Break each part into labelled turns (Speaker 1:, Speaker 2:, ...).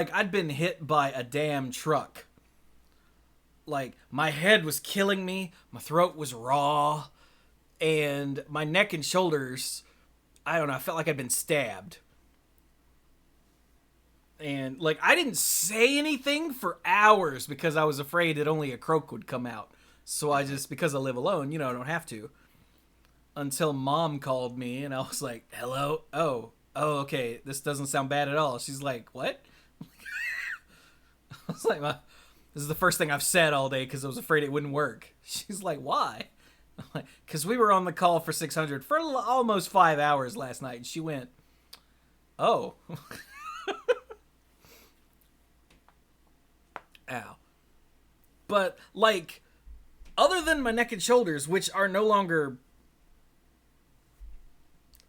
Speaker 1: Like, I'd been hit by a damn truck. Like, my head was killing me, my throat was raw, and my neck and shoulders, I don't know, I felt like I'd been stabbed. And, like, I didn't say anything for hours because I was afraid that only a croak would come out. So I just, because I live alone, I don't have to. Until Mom called me, and I was like, hello? Okay, this doesn't sound bad at all. She's like, what? I was like, this is the first thing I've said all day because I was afraid it wouldn't work. She's like, why? I'm like, because we were on the call for 600 for almost 5 hours last night, and she went, oh. Ow. But, like, other than my neck and shoulders, which are no longer...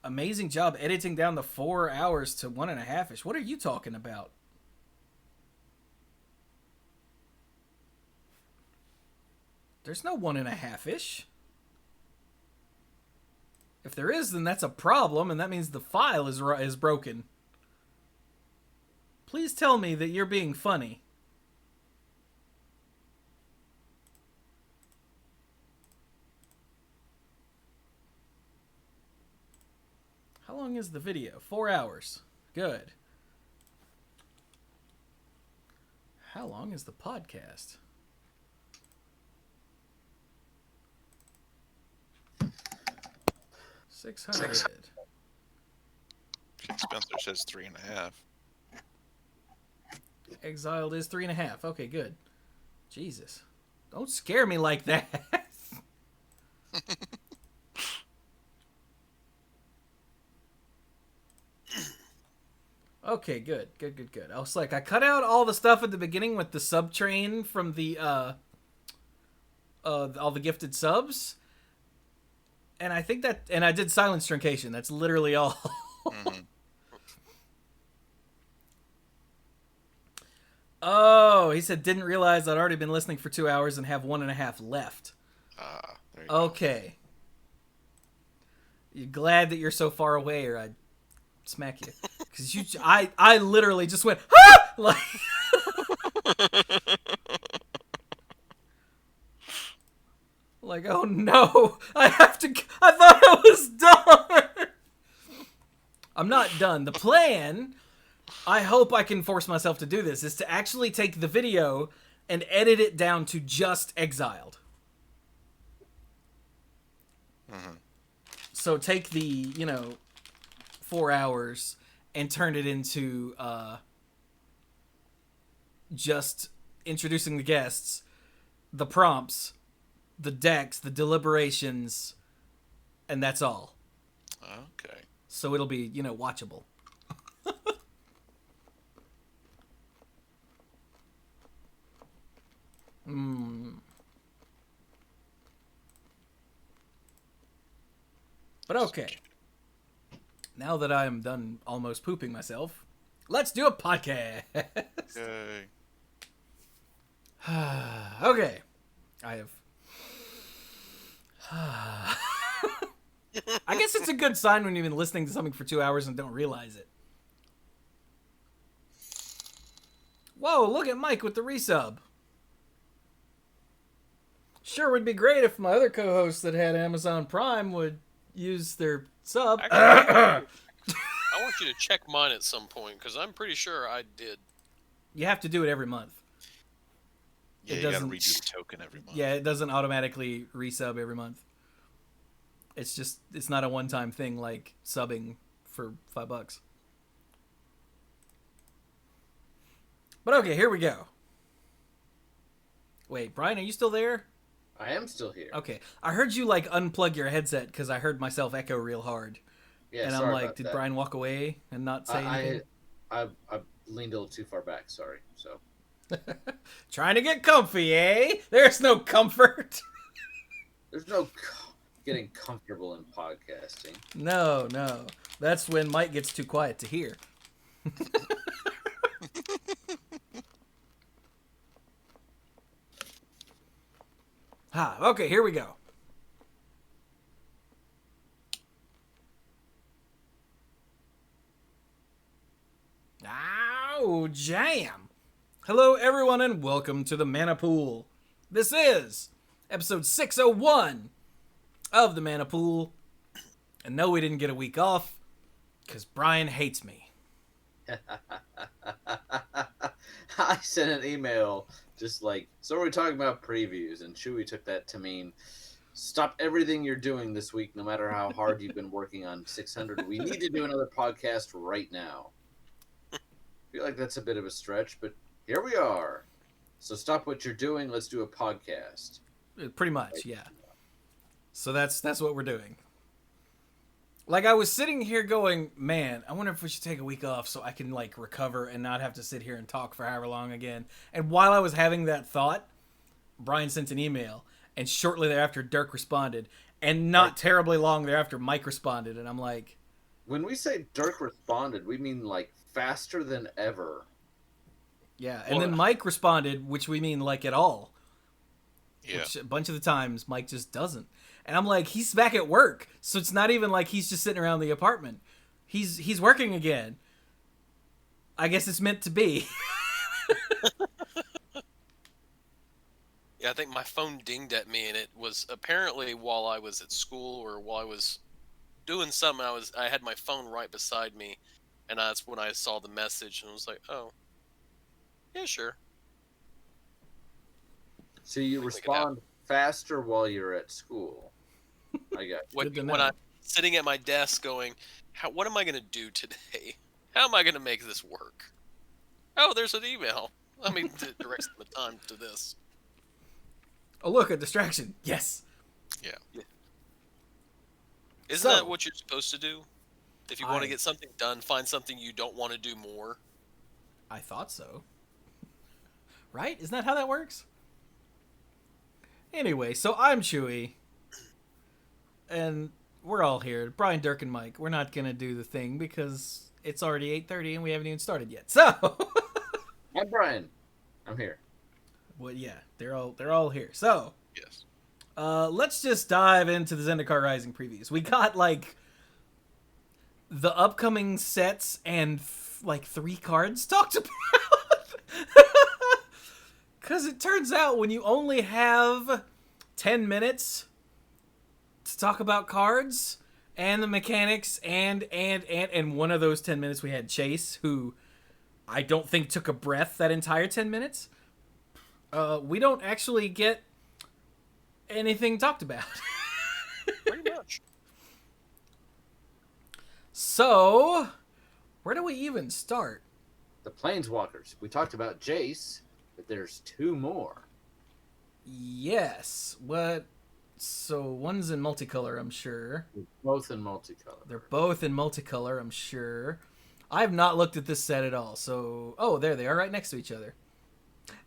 Speaker 1: Amazing job editing down the 4 hours to 1.5-ish. What are you talking about? There's no 1.5-ish. If there is, then that's a problem, and that means the file is broken. Please tell me that you're being funny. How long is the video? 4 hours. Good. How long is the podcast? $600.
Speaker 2: Spencer says 3.5.
Speaker 1: Exiled is 3.5. Okay, good. Jesus. Don't scare me like that. Okay, good. I was like, I cut out all the stuff at the beginning with the sub train from the all the gifted subs. And I think that, and I did silence truncation. That's literally all. Mm-hmm. Oh, he said, didn't realize I'd already been listening for 2 hours and have 1.5 left.
Speaker 2: There you
Speaker 1: okay. Go. You're glad that you're so far away, or I'd smack you. Because I literally just went, ah! Like, like, oh no, I thought I was done. I'm not done. The plan, I hope I can force myself to do this, is to actually take the video and edit it down to just Exiled. Mm-hmm. So take the, 4 hours and turn it into just introducing the guests, the prompts, the decks, the deliberations, and that's all.
Speaker 2: Okay.
Speaker 1: So it'll be, watchable. But okay. Now that I am done almost pooping myself, let's do a podcast.
Speaker 2: Yay.
Speaker 1: Okay. I have... I guess it's a good sign when you've been listening to something for 2 hours and don't realize it. Whoa, look at Mike with the resub. Sure would be great if my other co-hosts that had Amazon Prime would use their sub.
Speaker 3: I want you to check mine at some point, because I'm pretty sure I did.
Speaker 1: You have to do it every month.
Speaker 2: Yeah, you gotta redo the token every month.
Speaker 1: Yeah, it doesn't automatically resub every month. It's not a one-time thing like subbing for $5. But okay, here we go. Wait, Brian, are you still there?
Speaker 4: I am still here.
Speaker 1: Okay. I heard you, unplug your headset because I heard myself echo real hard.
Speaker 4: Yeah,
Speaker 1: and I'm like, did that. Brian walk away and not say anything?
Speaker 4: I leaned a little too far back, sorry. So
Speaker 1: trying to get comfy, eh? There's no comfort.
Speaker 4: There's no getting comfortable in podcasting.
Speaker 1: No. That's when Mike gets too quiet to hear. Okay, here we go. Ouch! jam. Hello, everyone, and welcome to the Mana Pool. This is episode 601 of the Mana Pool. And no, we didn't get a week off because Brian hates me.
Speaker 4: I sent an email just like, so are we talking about previews? And Chewy took that to mean, stop everything you're doing this week, no matter how hard you've been working on 600. We need to do another podcast right now. I feel like that's a bit of a stretch, but here we are. So stop what you're doing. Let's do a podcast.
Speaker 1: Pretty much, yeah. So that's what we're doing. Like, I was sitting here going, man, I wonder if we should take a week off so I can, like, recover and not have to sit here and talk for however long again. And while I was having that thought, Brian sent an email, and shortly thereafter, Dirk responded. And not terribly long thereafter, Mike responded, and I'm like...
Speaker 4: When we say Dirk responded, we mean, like, faster than ever.
Speaker 1: Yeah, and then Mike responded, which we mean, like, at all.
Speaker 2: Yeah.
Speaker 1: Which a bunch of the times, Mike just doesn't. And I'm like, he's back at work, so it's not even like he's just sitting around the apartment. He's working again. I guess it's meant to be.
Speaker 3: Yeah, I think my phone dinged at me, and it was apparently while I was at school or while I was doing something. I had my phone right beside me, and that's when I saw the message, and I was like, oh, yeah, sure.
Speaker 4: So you respond faster while you're at school. I got
Speaker 1: you.
Speaker 3: When I'm sitting at my desk going, what am I going to do today? How am I going to make this work? Oh, there's an email. Let me direct some time to this.
Speaker 1: Oh, look, a distraction. Yes.
Speaker 3: Yeah. Isn't that what you're supposed to do? If you want to get something done, find something you don't want to do more.
Speaker 1: I thought so. Right? Isn't that how that works? Anyway, so I'm Chewy. And we're all here. Brian, Dirk, and Mike. We're not going to do the thing because it's already 8:30 and we haven't even started yet. So...
Speaker 4: I'm Brian. I'm here.
Speaker 1: Well, yeah, they're all here. So...
Speaker 3: Yes.
Speaker 1: Let's just dive into the Zendikar Rising previews. We got, like, the upcoming sets and, like, 3 cards talked about. Because it turns out when you only have 10 minutes to talk about cards and the mechanics and one of those 10 minutes we had Chase, who I don't think took a breath that entire 10 minutes. We don't actually get anything talked about.
Speaker 3: Pretty much.
Speaker 1: So, where do we even start?
Speaker 4: The Planeswalkers. We talked about Jace, but there's 2 more.
Speaker 1: Yes. What? So, one's in multicolor, I'm sure.
Speaker 4: They're both in multicolor.
Speaker 1: They're both in multicolor, I'm sure. I have not looked at this set at all, so... Oh, there they are, right next to each other.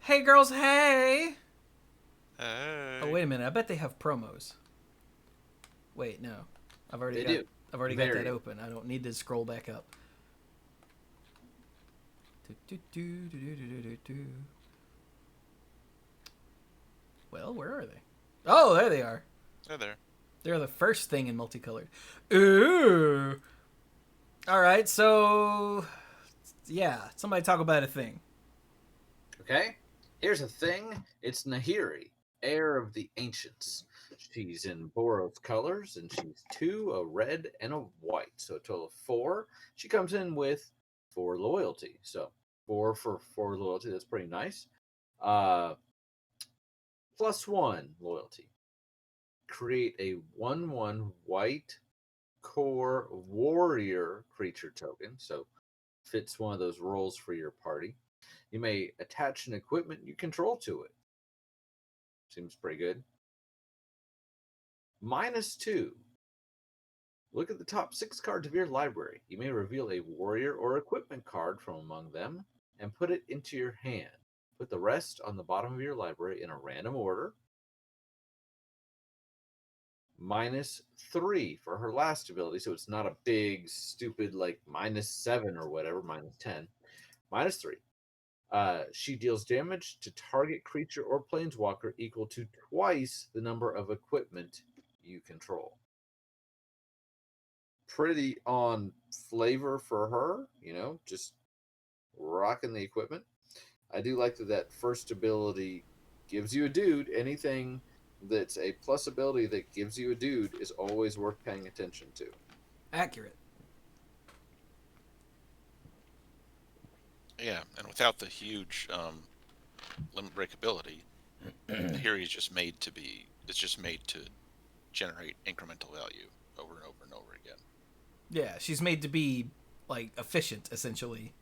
Speaker 1: Hey, girls, hey!
Speaker 2: Hey.
Speaker 1: Oh, wait a minute. I bet they have promos. Wait, no. I've already got that open. I don't need to scroll back up. Well, where are they? Oh, there they are.
Speaker 2: They're there.
Speaker 1: They're the first thing in multicolored. Ooh. All right, so... Yeah, somebody talk about a thing.
Speaker 4: Okay? Here's a thing. It's Nahiri, heir of the ancients. She's in Boros colors, and she's 2, a red and a white. So a total of 4. She comes in with 4 loyalty. So 4 for 4 loyalty. That's pretty nice. +1 loyalty. Create a 1/1 white core warrior creature token. So fits one of those roles for your party. You may attach an equipment you control to it. Seems pretty good. -2. Look at the top 6 cards of your library. You may reveal a warrior or equipment card from among them and put it into your hand. Put the rest on the bottom of your library in a random order. -3 for her last ability, so it's not a big, stupid, like, -7 or whatever, -10. -3. She deals damage to target creature or planeswalker equal to twice the number of equipment you control. Pretty on flavor for her, just rocking the equipment. I do like that first ability gives you a dude. Anything that's a plus ability that gives you a dude is always worth paying attention to.
Speaker 1: Accurate.
Speaker 2: Yeah, and without the huge limit break ability, here he's just made to be. It's just made to generate incremental value over and over and over again.
Speaker 1: Yeah, she's made to be like efficient, essentially,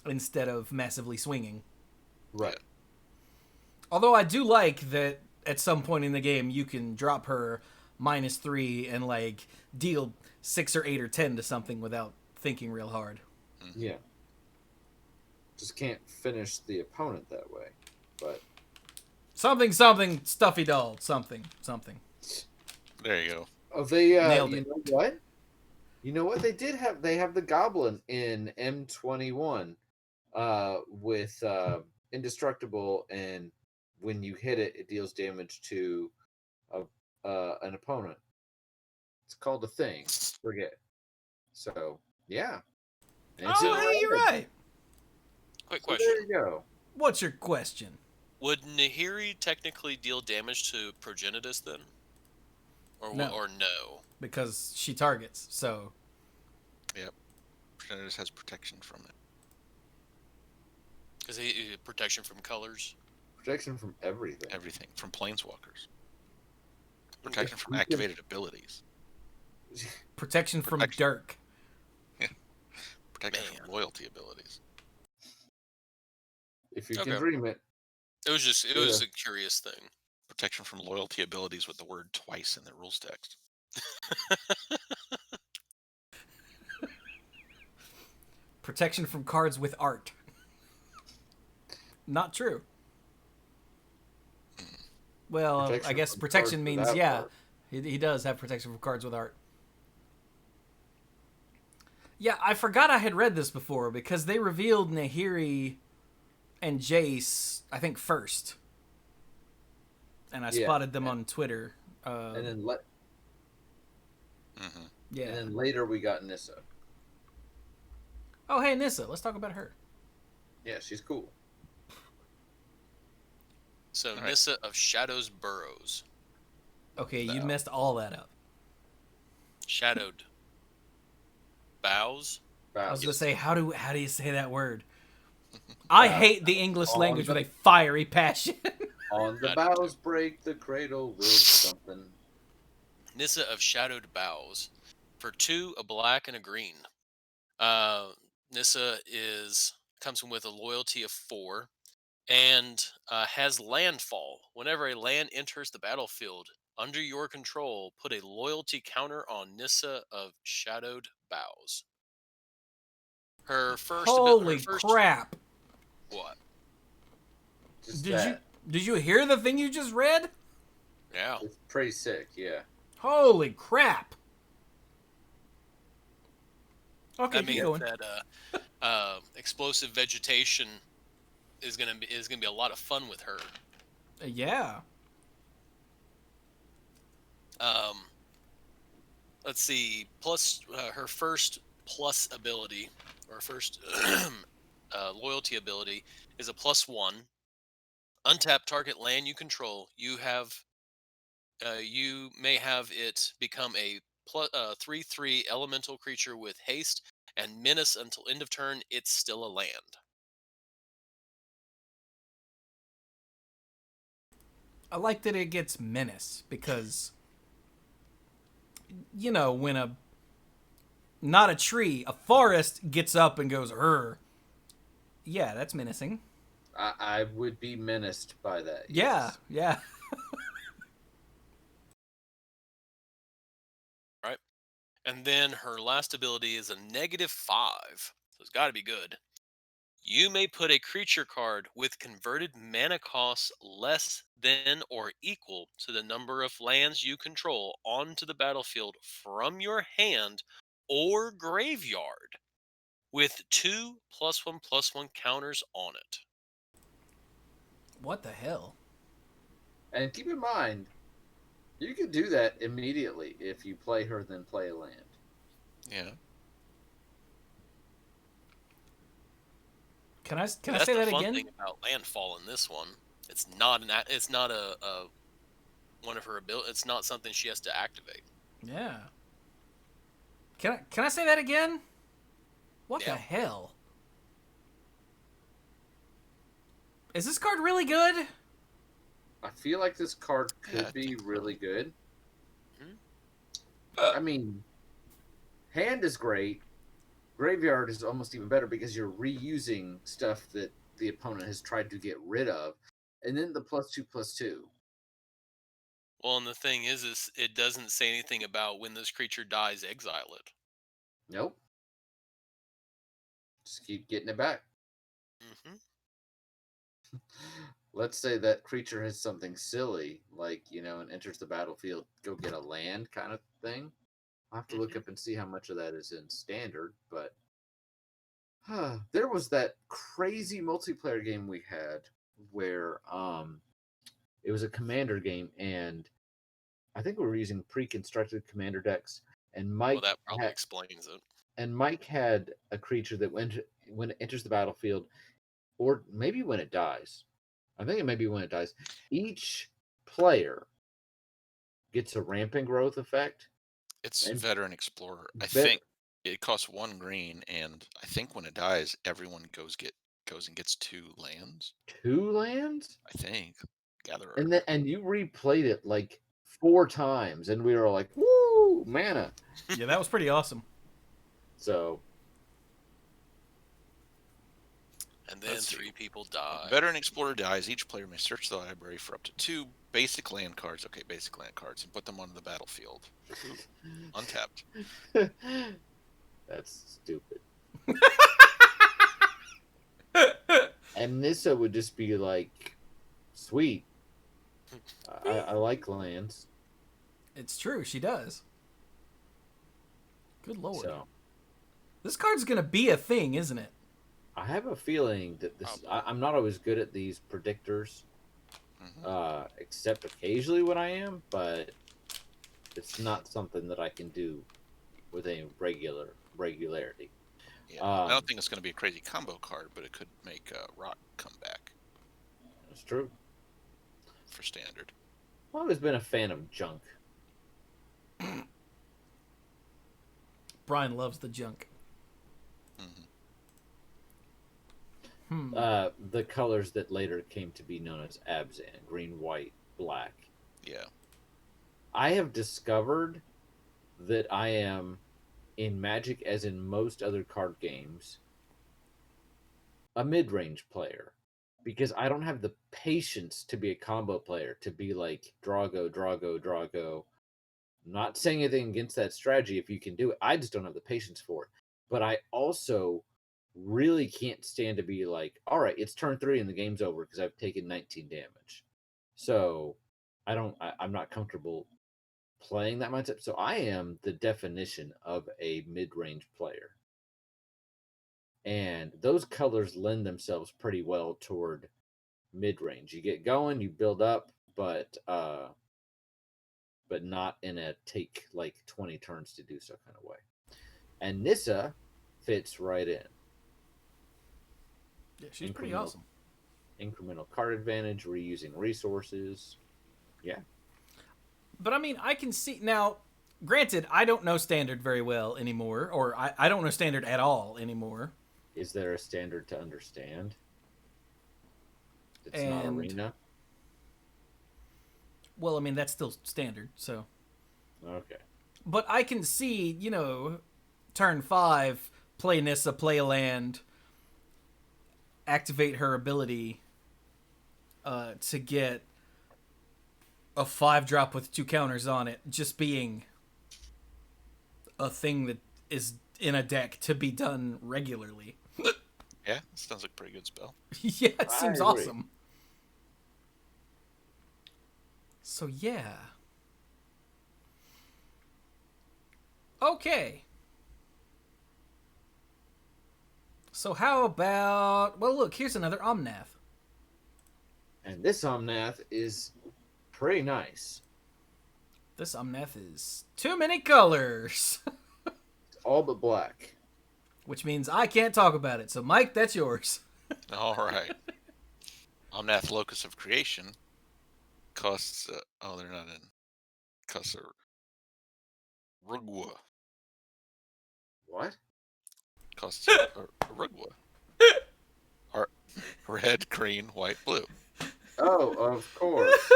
Speaker 1: instead of massively swinging.
Speaker 4: Right.
Speaker 2: Yeah.
Speaker 1: Although I do like that at some point in the game you can drop her -3 and like deal 6 or 8 or 10 to something without thinking real hard.
Speaker 4: Yeah. Just can't finish the opponent that way. But
Speaker 1: Something, stuffy doll, something.
Speaker 2: There you go.
Speaker 4: oh, they
Speaker 1: Nailed
Speaker 4: you
Speaker 1: it.
Speaker 4: know what? You know what they have the goblin in M21 with indestructible, and when you hit it, it deals damage to an opponent. It's called a thing. Forget. So yeah.
Speaker 1: Oh, hey, you're right.
Speaker 3: Quick
Speaker 4: So
Speaker 3: question.
Speaker 4: there you go.
Speaker 1: What's your question?
Speaker 3: Would Nahiri technically deal damage to Progenitus then? Or
Speaker 1: No.
Speaker 3: or no?
Speaker 1: Because she targets, so...
Speaker 2: Yep. Progenitus has protection from it.
Speaker 3: Because he protection from colors.
Speaker 4: Protection from everything.
Speaker 2: Everything from planeswalkers. Protection from
Speaker 4: You can-
Speaker 2: activated abilities.
Speaker 1: Protection from
Speaker 2: Protection.
Speaker 1: Dirk.
Speaker 2: Protection
Speaker 3: Man.
Speaker 2: from loyalty abilities.
Speaker 4: If you
Speaker 3: Okay.
Speaker 4: can dream it.
Speaker 3: It was a curious thing.
Speaker 2: Protection from loyalty abilities with the word twice in the rules text.
Speaker 1: Protection from cards with art. Not true. Well,
Speaker 4: Protection
Speaker 1: I guess
Speaker 4: from
Speaker 1: protection
Speaker 4: cards
Speaker 1: means,
Speaker 4: without
Speaker 1: yeah,
Speaker 4: art.
Speaker 1: he does have protection from cards with art. Yeah, I forgot I had read this before because they revealed Nahiri and Jace, I think, first. And I spotted them on Twitter.
Speaker 4: And then
Speaker 1: Yeah.
Speaker 4: and then later we got Nissa.
Speaker 1: Oh, hey, Nissa. Let's talk about her.
Speaker 4: Yeah, she's cool.
Speaker 3: So
Speaker 2: right.
Speaker 3: Nissa of Shadows Burrows.
Speaker 1: Okay, you
Speaker 4: No.
Speaker 1: messed all that up.
Speaker 3: Shadowed Bows.
Speaker 1: I was
Speaker 4: Wow.
Speaker 1: going to say, how do you say that word? I hate the English
Speaker 4: On
Speaker 1: language
Speaker 4: the-
Speaker 1: with a fiery passion.
Speaker 4: On the
Speaker 3: I do
Speaker 4: boughs break, the cradle will something.
Speaker 3: Nissa of Shadowed Bows. For 2, a black and a green. Nissa comes with a loyalty of 4 and has landfall. Whenever a land enters the battlefield under your control, put a loyalty counter on Nissa of Shadowed Bows. Her first
Speaker 1: Holy crap.
Speaker 3: What?
Speaker 4: Just
Speaker 1: Did you hear the thing you just read?
Speaker 3: Yeah.
Speaker 4: It's pretty sick, yeah.
Speaker 1: Holy crap. Okay,
Speaker 3: That
Speaker 1: keep
Speaker 3: means
Speaker 1: going.
Speaker 3: that explosive vegetation is gonna be a lot of fun with her.
Speaker 1: Yeah.
Speaker 3: Let's see. Plus, her first plus ability, or first loyalty ability, is a +1. Untap target land you control. You may have it become a 3/3 elemental creature with haste and menace until end of turn. It's still a land.
Speaker 1: I like that it gets menace because, you know, when not a tree, a forest gets up and goes, yeah, that's menacing.
Speaker 4: I would be menaced by that.
Speaker 1: Yeah,
Speaker 4: Yes.
Speaker 1: yeah.
Speaker 3: Right? And then her last ability is a -5. So it's got to be good. You may put a creature card with converted mana costs less than or equal to the number of lands you control onto the battlefield from your hand or graveyard with 2 +1/+1 counters on it.
Speaker 1: What the hell?
Speaker 4: And keep in mind, you can do that immediately if you play her, then play a land.
Speaker 2: Yeah.
Speaker 1: Can I
Speaker 3: That's
Speaker 1: say
Speaker 3: the
Speaker 1: that
Speaker 3: fun
Speaker 1: again?
Speaker 3: thing about landfall in this one. It's not it's not a one of her ability. It's not something she has to activate.
Speaker 1: Yeah. Can I say that again? What the
Speaker 3: Yeah.
Speaker 1: hell? Is this card really good?
Speaker 4: I feel like this card
Speaker 2: Yeah, I
Speaker 4: could be
Speaker 2: think so.
Speaker 4: really good.
Speaker 3: Mhm.
Speaker 4: I mean, hand is great. Graveyard is almost even better because you're reusing stuff that the opponent has tried to get rid of. And then the +2/+2.
Speaker 3: Well, and the thing is it doesn't say anything about when this creature dies, exile it.
Speaker 4: Nope. Just keep getting it back.
Speaker 3: Hmm.
Speaker 4: Let's say that creature has something silly, like, and enters the battlefield, go get a land kind of thing. I'll have to look up and see how much of that is in standard, but there was that crazy multiplayer game we had where it was a commander game, and I think we were using pre-constructed commander decks, and
Speaker 3: Well, that probably explains it.
Speaker 4: Mike had a creature that when it enters the battlefield, or maybe when it dies. I think it may be when it dies. Each player gets a rampant growth effect.
Speaker 2: It's
Speaker 4: And
Speaker 2: Veteran Explorer. I
Speaker 4: vet-
Speaker 2: think it costs 1 green, and I think when it dies, everyone goes and gets 2 lands.
Speaker 4: 2 lands,
Speaker 2: I think. Gatherer.
Speaker 4: and you replayed it like 4 times, and we were all like, "Woo, mana!"
Speaker 1: Yeah, that was pretty awesome.
Speaker 4: So
Speaker 3: And then
Speaker 2: Let's see.
Speaker 3: 3 people die.
Speaker 2: Veteran Explorer dies. Each player may search the library for up to 2 basic land cards. Okay, basic land cards, and put them onto the battlefield. Ooh, untapped.
Speaker 4: that's stupid. And Nissa would just be like, "Sweet, I like lands."
Speaker 1: It's true, she does. Good lord.
Speaker 4: So
Speaker 1: This card's gonna be a thing, isn't it?
Speaker 4: I have a feeling that I'm not always good at these predictors, except occasionally when I am, but it's not something that I can do with any regularity.
Speaker 2: Yeah, I don't think it's going to be a crazy combo card, but it could make Rock come back
Speaker 4: That's true.
Speaker 2: for standard.
Speaker 4: I've always been a fan of junk.
Speaker 1: Brian loves the junk.
Speaker 4: The colors that later came to be known as Abzan: green, white, black.
Speaker 2: Yeah.
Speaker 4: I have discovered that I am, in Magic as in most other card games, a mid-range player. Because I don't have the patience to be a combo player, to be like Drago, Drago, Drago. I'm not saying anything against that strategy if you can do it. I just don't have the patience for it. But I also really can't stand to be like, all right, it's turn 3 and the game's over because I've taken 19 damage. So I'm not comfortable playing that mindset. So I am the definition of a mid-range player. And those colors lend themselves pretty well toward mid-range. You get going, you build up, but not in a take like 20 turns to do so kind of way. And Nissa fits right in.
Speaker 1: Yeah, she's pretty awesome.
Speaker 4: Incremental card advantage, reusing resources. Yeah.
Speaker 1: But I mean, I can see now. Granted, I don't know standard very well anymore, or I don't know standard at all anymore.
Speaker 4: Is there a standard to understand? It's not arena.
Speaker 1: Well, I mean that's still standard, so.
Speaker 4: Okay.
Speaker 1: But I can see, turn 5, play Nissa, play a land, activate her ability to get a 5-drop with 2 counters on it, just being a thing that is in a deck to be done regularly.
Speaker 2: Yeah, sounds like a pretty good spell.
Speaker 1: Yeah, it seems
Speaker 4: I agree.
Speaker 1: awesome. So yeah. Okay. So how about... Well, look, here's another Omnath.
Speaker 4: And this Omnath is pretty nice.
Speaker 1: This Omnath is too many colors.
Speaker 4: It's all but black.
Speaker 1: Which means I can't talk about it. So, Mike, that's yours.
Speaker 2: All right. Omnath Locus of Creation costs. They're not in. Costs a Rugwa.
Speaker 4: What?
Speaker 2: Costs a Rugwa. Or red, green, white, blue.
Speaker 4: Oh, of course.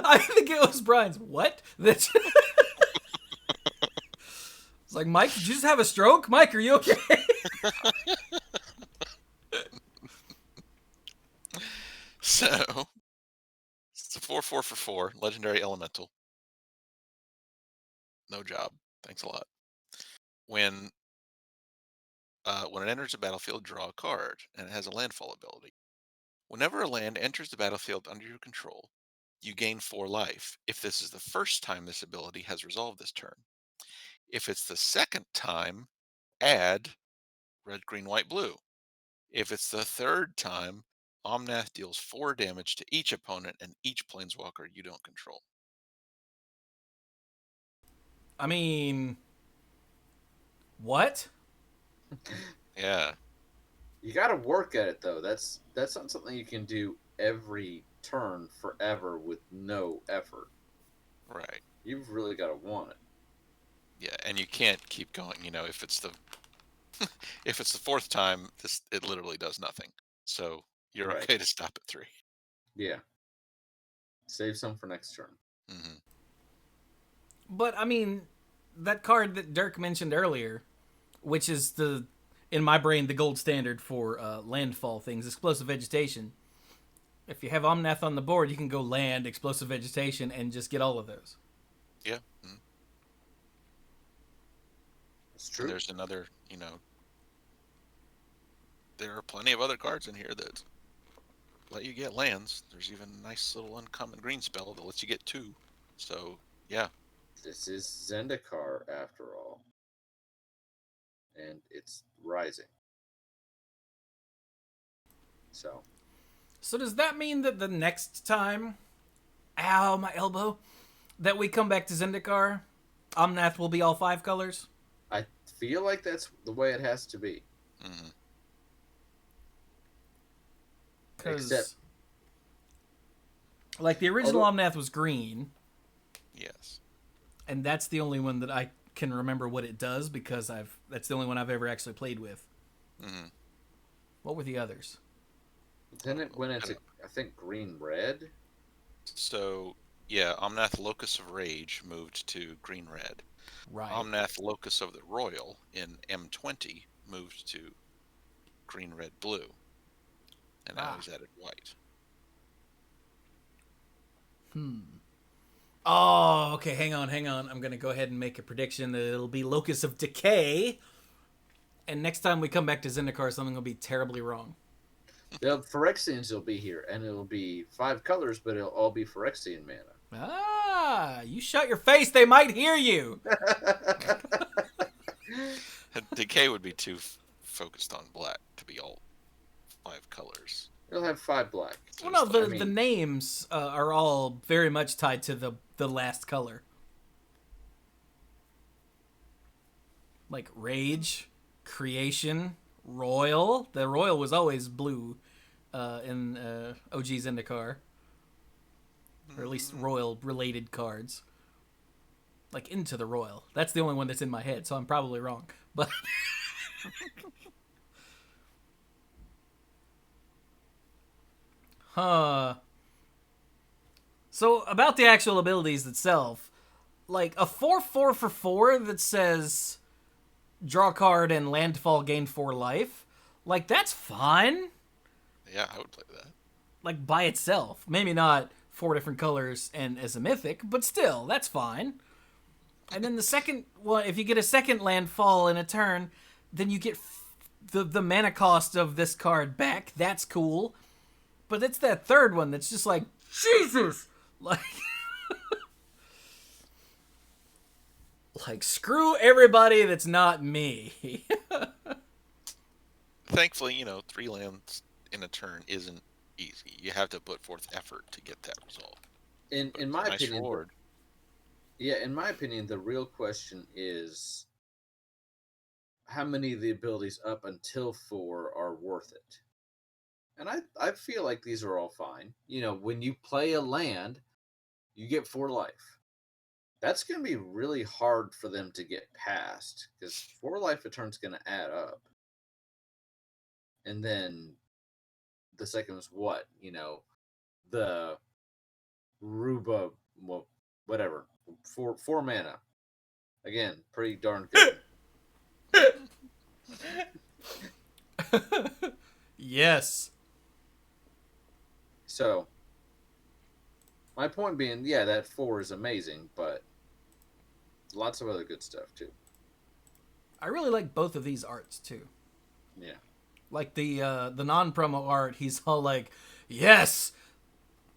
Speaker 1: I think it was Brian's. What? That. It's like, Mike, did you just have a stroke? Mike, are you okay?
Speaker 2: So it's a 4/4 for 4 legendary elemental. No job. Thanks a lot. When it enters the battlefield, draw a card, and it has a landfall ability. Whenever a land enters the battlefield under your control, you gain 4 life. If this is the first time this ability has resolved this turn. If it's the second time, add red, green, white, blue. If it's the third time, Omnath deals 4 damage to each opponent and each planeswalker you don't control.
Speaker 1: I mean, what?
Speaker 2: Yeah.
Speaker 4: You got to work at it though. That's not something you can do every turn forever with no effort.
Speaker 2: Right.
Speaker 4: You've really got to want it.
Speaker 2: Yeah, and you can't keep going. If it's the if it's the fourth time, it literally does nothing. So you're
Speaker 4: Right.
Speaker 2: okay to stop at 3.
Speaker 4: Yeah. Save some for next turn.
Speaker 2: Mm-hmm.
Speaker 1: But I mean, that card that Dirk mentioned earlier, which is in my brain, the gold standard for landfall things, explosive vegetation. If you have Omnath on the board, you can go land, explosive vegetation, and just get all of those.
Speaker 2: Yeah. Mm-hmm.
Speaker 4: It's true.
Speaker 2: And there's another, there are plenty of other cards in here that let you get lands. There's even a nice little uncommon green spell that lets you get 2. So, yeah.
Speaker 4: This is Zendikar after all. And it's Rising. So
Speaker 1: does that mean that the next time, ow, my elbow, that we come back to Zendikar, Omnath will be all 5 colors?
Speaker 4: I feel like that's the way it has to be.
Speaker 2: Mm-hmm.
Speaker 1: Because, like, the original Omnath was green.
Speaker 2: Yes.
Speaker 1: And that's the only one that I can remember what it does because that's the only one I've ever actually played with.
Speaker 2: Mm-hmm.
Speaker 1: What were the others?
Speaker 4: Then it went into, I think, green-red.
Speaker 2: So, yeah, Omnath Locus of Rage moved to green-red.
Speaker 1: Right.
Speaker 2: Omnath Locus of the Royal in M20 moved to green-red-blue. And now he's added white.
Speaker 1: Oh, okay, hang on. I'm going to go ahead and make a prediction that it'll be Locus of Decay. And next time we come back to Zendikar, something will be terribly wrong.
Speaker 4: The Phyrexians will be here, and it'll be 5 colors, but it'll all be Phyrexian mana.
Speaker 1: Ah, you shut your face. They might hear you.
Speaker 2: Decay would be too focused on black to be all 5 colors.
Speaker 4: It'll have 5 black.
Speaker 1: Well, no, the names are all very much tied to the last color. Like Rage, Creation, Royal. The Royal was always blue in OG Zendikar. Or at least Royal-related cards. Like Into the Royal. That's the only one that's in my head, so I'm probably wrong. But... Huh. So, about the actual abilities itself, like, a 4/4 for 4 that says draw a card and landfall gain 4 life, like, that's fine.
Speaker 2: Yeah, I would play that.
Speaker 1: Like, by itself. Maybe not 4 different colors and as a mythic, but still, that's fine. And then the second one, if you get a second landfall in a turn, then you get the mana cost of this card back. That's cool. But it's that third one that's just like, Jesus! Like, like screw everybody that's not me.
Speaker 2: Thankfully, 3 lands in a turn isn't easy. You have to put forth effort to get that result.
Speaker 4: In my
Speaker 2: nice
Speaker 4: opinion,
Speaker 2: reward.
Speaker 4: Yeah, in my opinion, the real question is how many of the abilities up until 4 are worth it. And I feel like these are all fine. You know, when you play a land, you get 4 life. That's going to be really hard for them to get past because 4 life a turn's going to add up. And then the second was what? You know, the Ruba, well, whatever, 4 mana. Again, pretty darn good.
Speaker 1: Yes.
Speaker 4: So, my point being, yeah, that 4 is amazing, but lots of other good stuff too.
Speaker 1: I really like both of these arts too.
Speaker 4: Yeah.
Speaker 1: Like the non-promo art, he's all like, "Yes,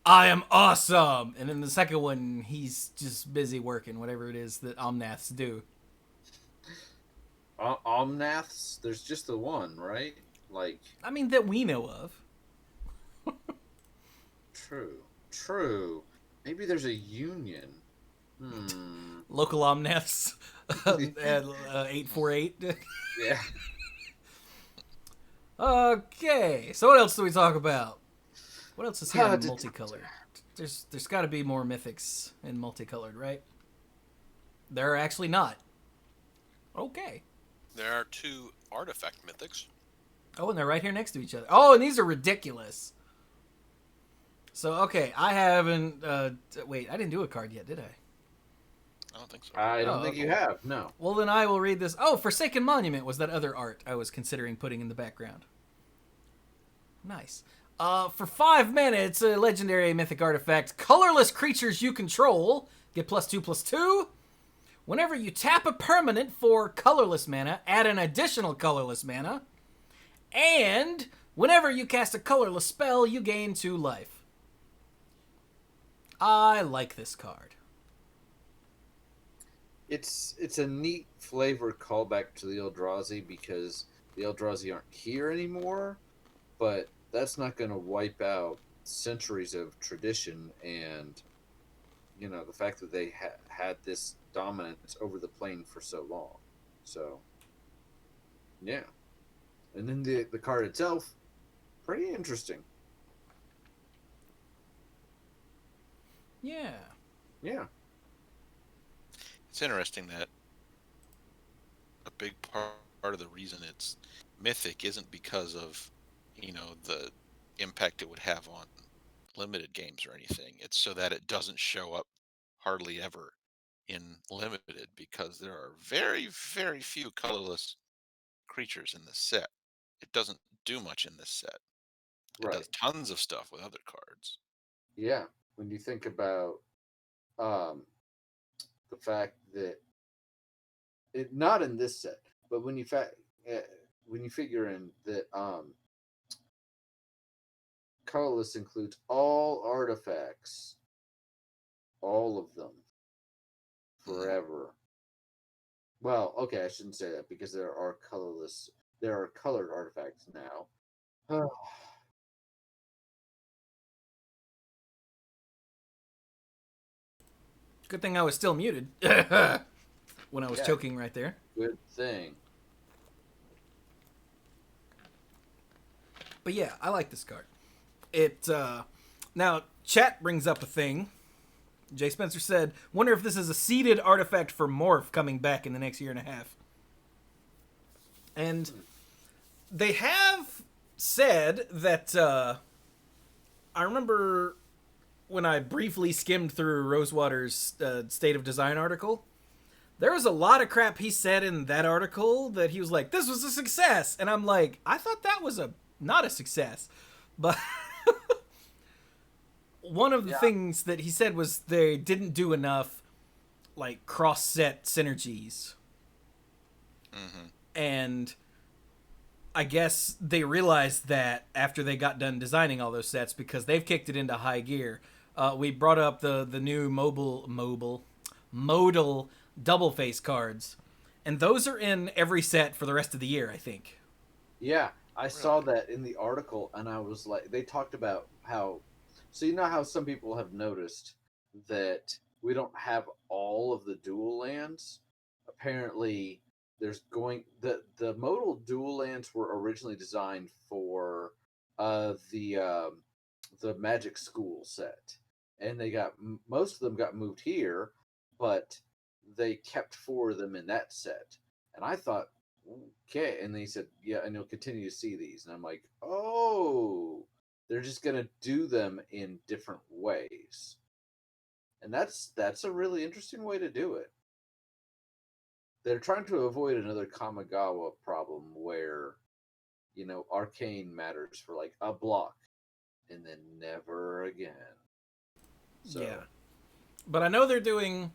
Speaker 1: I am awesome," and then the second one, he's just busy working whatever it is that Omnaths do.
Speaker 4: Omnaths, there's just the one, right? Like,
Speaker 1: I mean, that we know of.
Speaker 4: true. Maybe there's a union.
Speaker 1: Local Omnaths at 848.
Speaker 4: Yeah.
Speaker 1: Okay, so what else do we talk about? What else is here in
Speaker 4: did-
Speaker 1: multicolored? There's got to be more mythics in multicolored, right? There are actually not. Okay.
Speaker 3: There are 2 artifact mythics.
Speaker 1: Oh, and they're right here next to each other. Oh, and these are ridiculous. So, okay, I haven't... wait, I didn't do a card yet, did I?
Speaker 2: I don't think so.
Speaker 4: I don't
Speaker 1: Oh,
Speaker 4: think
Speaker 1: okay.
Speaker 4: you have, no.
Speaker 1: Well, then I will read this. Oh, Forsaken Monument was that other art I was considering putting in the background. Nice. For 5 mana, it's a legendary mythic artifact. Colorless creatures you control get +2/+2. Whenever you tap a permanent for colorless mana, add an additional colorless mana. And whenever you cast a colorless spell, you gain 2 life. I like this card.
Speaker 4: It's a neat flavor callback to the Eldrazi because the Eldrazi aren't here anymore, but that's not going to wipe out centuries of tradition and, you know, the fact that they had this dominance over the plane for so long. So, yeah. And then the card itself, pretty interesting.
Speaker 1: Yeah.
Speaker 4: Yeah.
Speaker 2: It's interesting that a big part of the reason it's mythic isn't because of, the impact it would have on limited games or anything. It's so that it doesn't show up hardly ever in limited because there are very, very few colorless creatures in this set. It doesn't do much in this set. It
Speaker 4: Right.
Speaker 2: does tons of stuff with other cards.
Speaker 4: Yeah. When you think about the fact that it not in this set, but when you figure in that colorless includes all artifacts, all of them, forever. Well, okay, I shouldn't say that because there are colored artifacts now.
Speaker 1: Good thing I was still muted when I was choking right there.
Speaker 4: Good thing.
Speaker 1: But yeah, I like this card. It now chat brings up a thing. Jay Spencer said, "Wonder if this is a seeded artifact for Morph coming back in the next year and a half." And they have said that I remember when I briefly skimmed through Rosewater's State of Design article, there was a lot of crap he said in that article that he was like, "This was a success," and I'm like, I thought that was not a success, but one of the things that he said was they didn't do enough like cross-set synergies. And I guess they realized that after they got done designing all those sets because they've kicked it into high gear. We brought up the new modal double face cards, and those are in every set for the rest of the year, I think.
Speaker 4: Yeah, I saw that in the article, and I was like, they talked about how, so you know how some people have noticed that we don't have all of the dual lands? Apparently, the modal dual lands were originally designed for the Magic School set, and they got most of them got moved here, but they kept 4 of them in that set. And I thought, okay, and they said, yeah, and you'll continue to see these, and I'm like, oh, they're just gonna do them in different ways, and that's a really interesting way to do it. They're trying to avoid another Kamigawa problem where, arcane matters for like a block and then never again. So,
Speaker 1: Yeah. But I know they're doing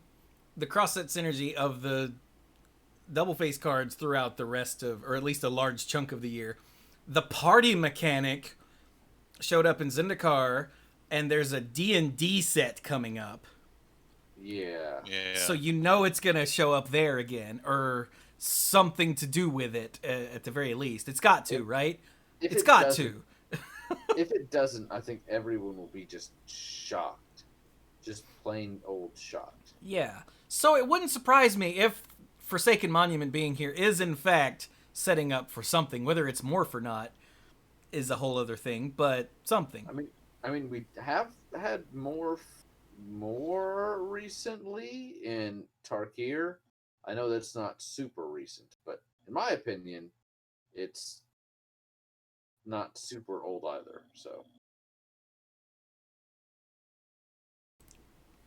Speaker 1: the cross-set synergy of the double face cards throughout the rest of, or at least a large chunk of the year. The party mechanic showed up in Zendikar, and there's a D&D set coming up.
Speaker 4: yeah.
Speaker 1: So it's going to show up there again, or something to do with it at the very least. It's got to, right? It's got to.
Speaker 4: If it doesn't, I think everyone will be just shocked. Just plain old shocked.
Speaker 1: Yeah. So it wouldn't surprise me if Forsaken Monument being here is in fact setting up for something. Whether it's morph or not is a whole other thing, but something.
Speaker 4: I mean, we have had more recently in Tarkir. I know that's not super recent, but in my opinion, it's not super old either. So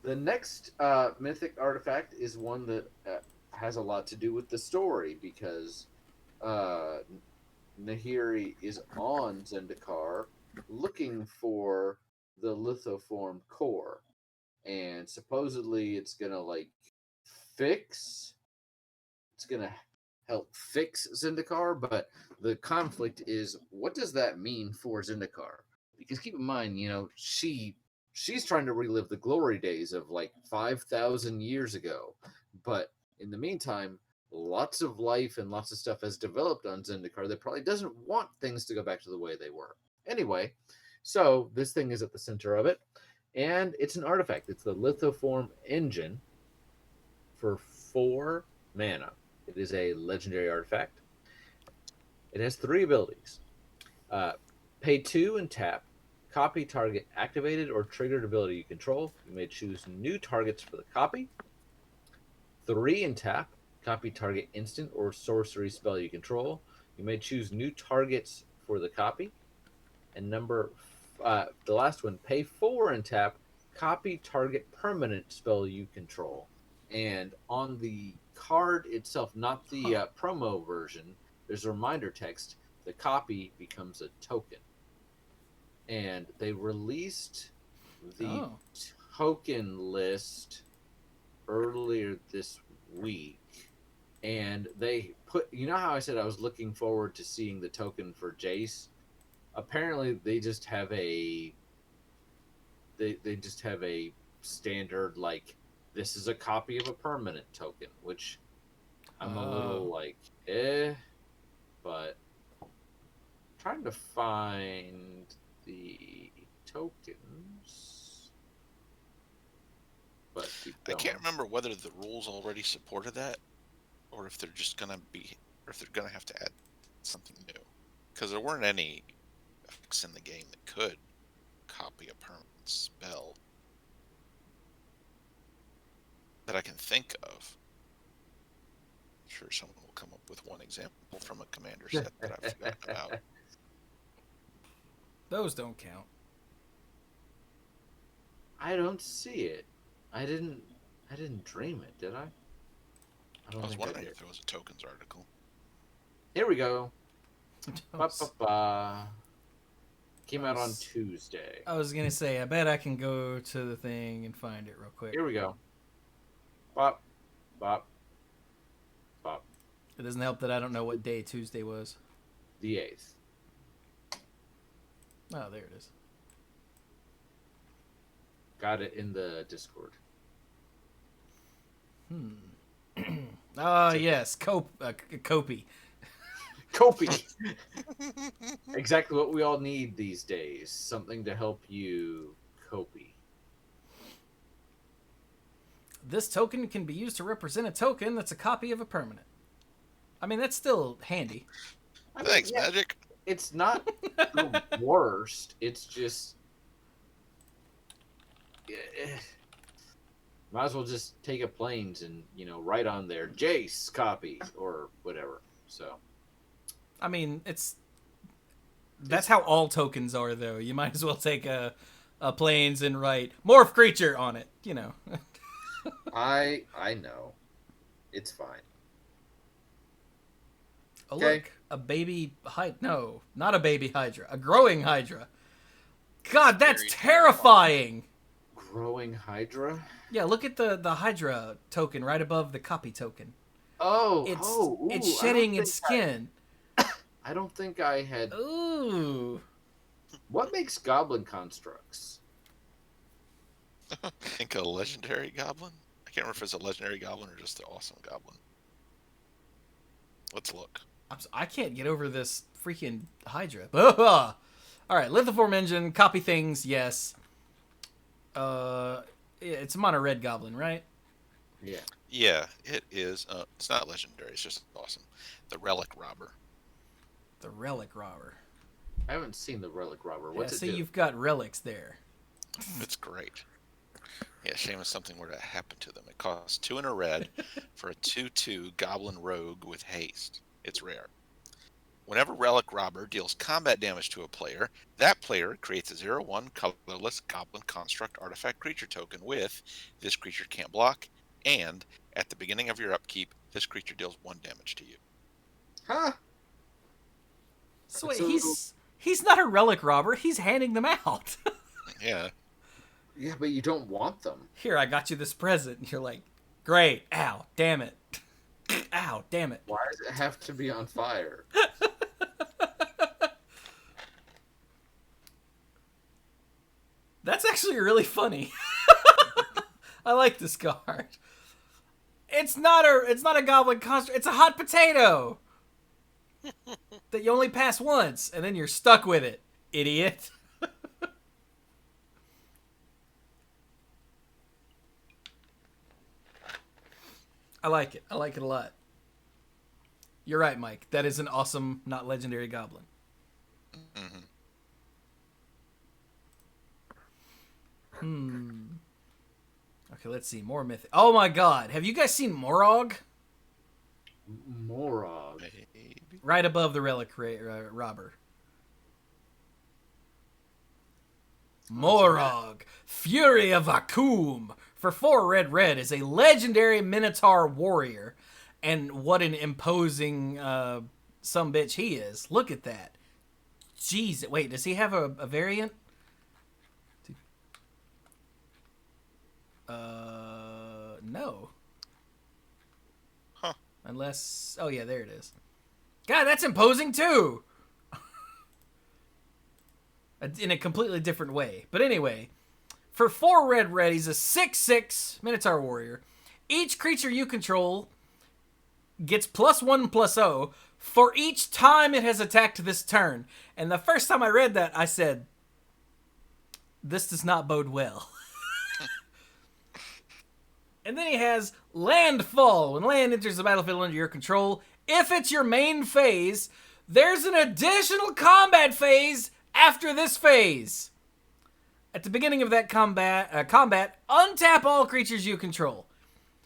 Speaker 4: the next mythic artifact is one that has a lot to do with the story, because Nahiri is on Zendikar looking for the lithoform core, and supposedly it's gonna help fix Zendikar, but the conflict is, what does that mean for Zendikar? Because keep in mind, she's trying to relive the glory days of 5,000 years ago, but in the meantime, lots of life and lots of stuff has developed on Zendikar that probably doesn't want things to go back to the way they were. Anyway, so this thing is at the center of it, and it's an artifact. It's the Lithoform Engine for 4 mana. It is a legendary artifact. It has 3 abilities. Pay 2 and tap. Copy target activated or triggered ability you control. You may choose new targets for the copy. 3 and tap. Copy target instant or sorcery spell you control. You may choose new targets for the copy. And the last one, pay 4 and tap. Copy target permanent spell you control. And on the card itself, not the promo version, there's a reminder text. The copy becomes a token. And they released the token list earlier this week. And they put, how I said I was looking forward to seeing the token for Jace? Apparently they just have a standard, this is a copy of a permanent token, which I'm a little but trying to find the tokens. But
Speaker 2: I can't remember whether the rules already supported that, or if they're just gonna have to add something new, because there weren't any effects in the game that could copy a permanent spell that I can think of. I'm sure someone will come up with one example from a commander set that I've forgotten about.
Speaker 1: Those don't count.
Speaker 4: I don't see it. I didn't dream it, did I?
Speaker 2: I was wondering if there was a tokens article.
Speaker 4: Here we go. Came out on Tuesday.
Speaker 1: I was gonna say, I bet I can go to the thing and find it real quick.
Speaker 4: Here we go. Bop, bop, bop.
Speaker 1: It doesn't help that I don't know what day Tuesday was.
Speaker 4: The 8th.
Speaker 1: Oh, there it is.
Speaker 4: Got it in the Discord.
Speaker 1: Yes, Copy.
Speaker 4: Copy. Exactly what we all need these days. Something to help you copy.
Speaker 1: This token can be used to represent a token that's a copy of a permanent. I mean, that's still handy.
Speaker 2: Thanks, Magic.
Speaker 4: It's not the worst. It's just might as well just take a planes and write on there Jace copy or whatever. So
Speaker 1: I mean, that's how all tokens are, though. You might as well take a planes and write morph creature on it.
Speaker 4: I know, it's fine.
Speaker 1: Oh,
Speaker 4: Okay.
Speaker 1: look, a baby no, not a baby Hydra, a growing Hydra. God, that's
Speaker 3: Very
Speaker 1: terrifying.
Speaker 4: Growing Hydra.
Speaker 1: Yeah, look at the Hydra token right above the copy token.
Speaker 4: Oh,
Speaker 1: It's shedding its skin.
Speaker 4: I don't think I had.
Speaker 1: Ooh.
Speaker 4: What makes goblin constructs?
Speaker 2: I think a legendary goblin. I can't remember if it's a legendary goblin or just an awesome goblin. Let's look.
Speaker 1: I can't get over this freaking Hydra. All right, lithoform engine, copy things, yes. It's a mono red goblin, right?
Speaker 4: Yeah.
Speaker 2: Yeah, it is. It's not legendary. It's just awesome. The Relic Robber.
Speaker 1: The relic robber.
Speaker 4: I haven't seen the relic robber. What's
Speaker 1: Yeah,
Speaker 4: it
Speaker 1: see,
Speaker 4: do?
Speaker 1: you've got relics there.
Speaker 2: It's great. Yeah, shame if something were to happen to them. It costs 2 and a red for a 2/2 Goblin Rogue with haste. It's rare. Whenever Relic Robber deals combat damage to a player, that player creates a 0/1 colorless Goblin Construct artifact creature token with this creature can't block, and at the beginning of your upkeep, this creature deals 1 damage to you.
Speaker 4: Huh?
Speaker 1: So wait, he's not a relic robber. He's handing them out.
Speaker 2: Yeah.
Speaker 4: Yeah, but you don't want them.
Speaker 1: Here, I got you this present. And you're like, great. Ow, damn it. Ow, damn it.
Speaker 4: Why does it have to be on fire?
Speaker 1: That's actually really funny. I like this card. It's not a goblin construct. It's a hot potato that you only pass once, and then you're stuck with it, idiot. I like it. I like it a lot. You're right, Mike. That is an awesome, not legendary goblin.
Speaker 2: Mm-hmm.
Speaker 1: Okay, let's see. More mythic. Oh my god. Have you guys seen Morog?
Speaker 4: Morog.
Speaker 2: Maybe.
Speaker 1: Right above the relic robber. Morog, Fury of Akum, for 4 red is a legendary Minotaur warrior. And what an imposing sumbitch he is. Look at that. Jeez, wait, does he have a variant? No.
Speaker 2: Huh.
Speaker 1: Unless, oh yeah, there it is. God, that's imposing too! In a completely different way. But anyway, for 4 red, he's a 6/6 Minotaur warrior. Each creature you control gets +1/+0 for each time it has attacked this turn. And the first time I read that, I said, this does not bode well. And then he has Landfall. When land enters the battlefield under your control, if it's your main phase, there's an additional combat phase after this phase. At the beginning of that combat, untap all creatures you control.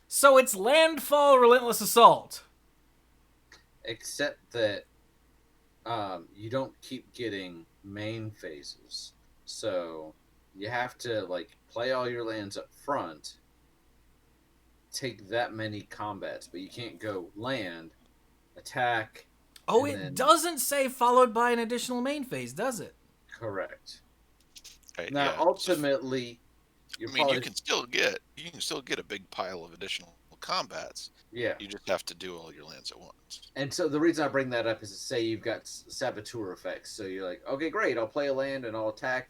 Speaker 1: So it's Landfall Relentless Assault.
Speaker 4: Except that you don't keep getting main phases. So you have to play all your lands up front, take that many combats, but you can't go land, attack.
Speaker 1: Oh, it doesn't say followed by an additional main phase, does it?
Speaker 4: Correct.
Speaker 2: Right,
Speaker 4: Now,
Speaker 2: yeah.
Speaker 4: ultimately,
Speaker 2: I mean, you can still get a big pile of additional combats.
Speaker 4: Yeah.
Speaker 2: You just have to do all your lands at once.
Speaker 4: And so the reason I bring that up is to say you've got saboteur effects. So you're like, okay, great, I'll play a land and I'll attack.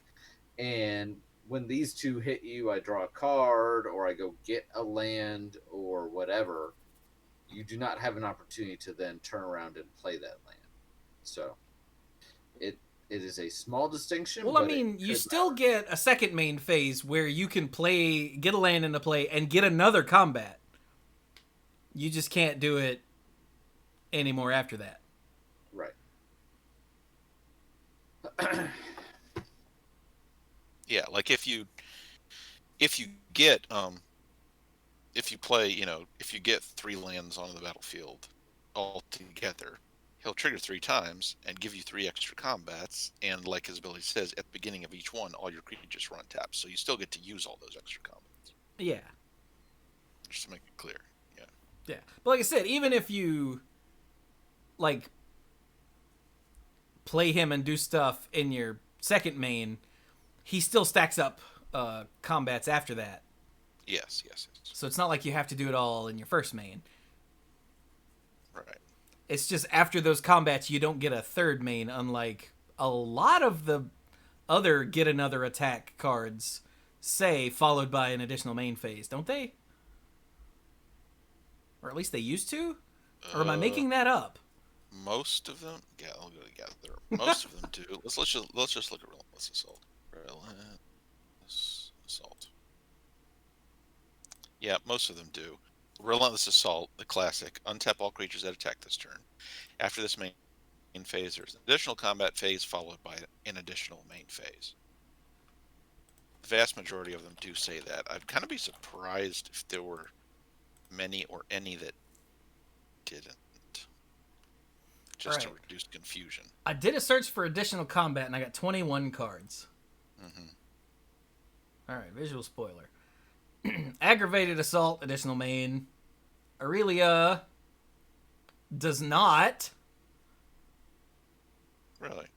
Speaker 4: And when these two hit you, I draw a card or I go get a land or whatever. You do not have an opportunity to then turn around and play that land. So it is a small distinction.
Speaker 1: Well, I mean, you still get a second main phase where you can get a land into play and get another combat. You just can't do it anymore after that.
Speaker 4: Right.
Speaker 2: Yeah, like if you get if you play, if you get 3 lands onto the battlefield all together, he'll trigger 3 times and give you 3 extra combats. And like his ability says, at the beginning of each one, all your creatures run taps, so you still get to use all those extra combats.
Speaker 1: Yeah.
Speaker 2: Just to make it clear. Yeah.
Speaker 1: Yeah. But like I said, even if you like play him and do stuff in your second main, he still stacks up combats after that.
Speaker 2: Yes.
Speaker 1: So it's not like you have to do it all in your first main.
Speaker 2: Right.
Speaker 1: It's just after those combats, you don't get a third main, unlike a lot of the other get another attack cards say, followed by an additional main phase, don't they? Or at least they used to? Or am I making that up?
Speaker 2: Most of them, yeah, I'll go together. Most of them do. Let's just look at Relentless Assault. Relentless Assault. Yeah, most of them do. Relentless Assault, the classic. Untap all creatures that attack this turn. After this main phase, there's an additional combat phase followed by an additional main phase. The vast majority of them do say that. I'd kind of be surprised if there were many or any that didn't. Just to reduce confusion.
Speaker 1: I did a search for additional combat and I got 21 cards. Alright, visual spoiler. Aggravated Assault, additional main. Aurelia does not.
Speaker 2: Really?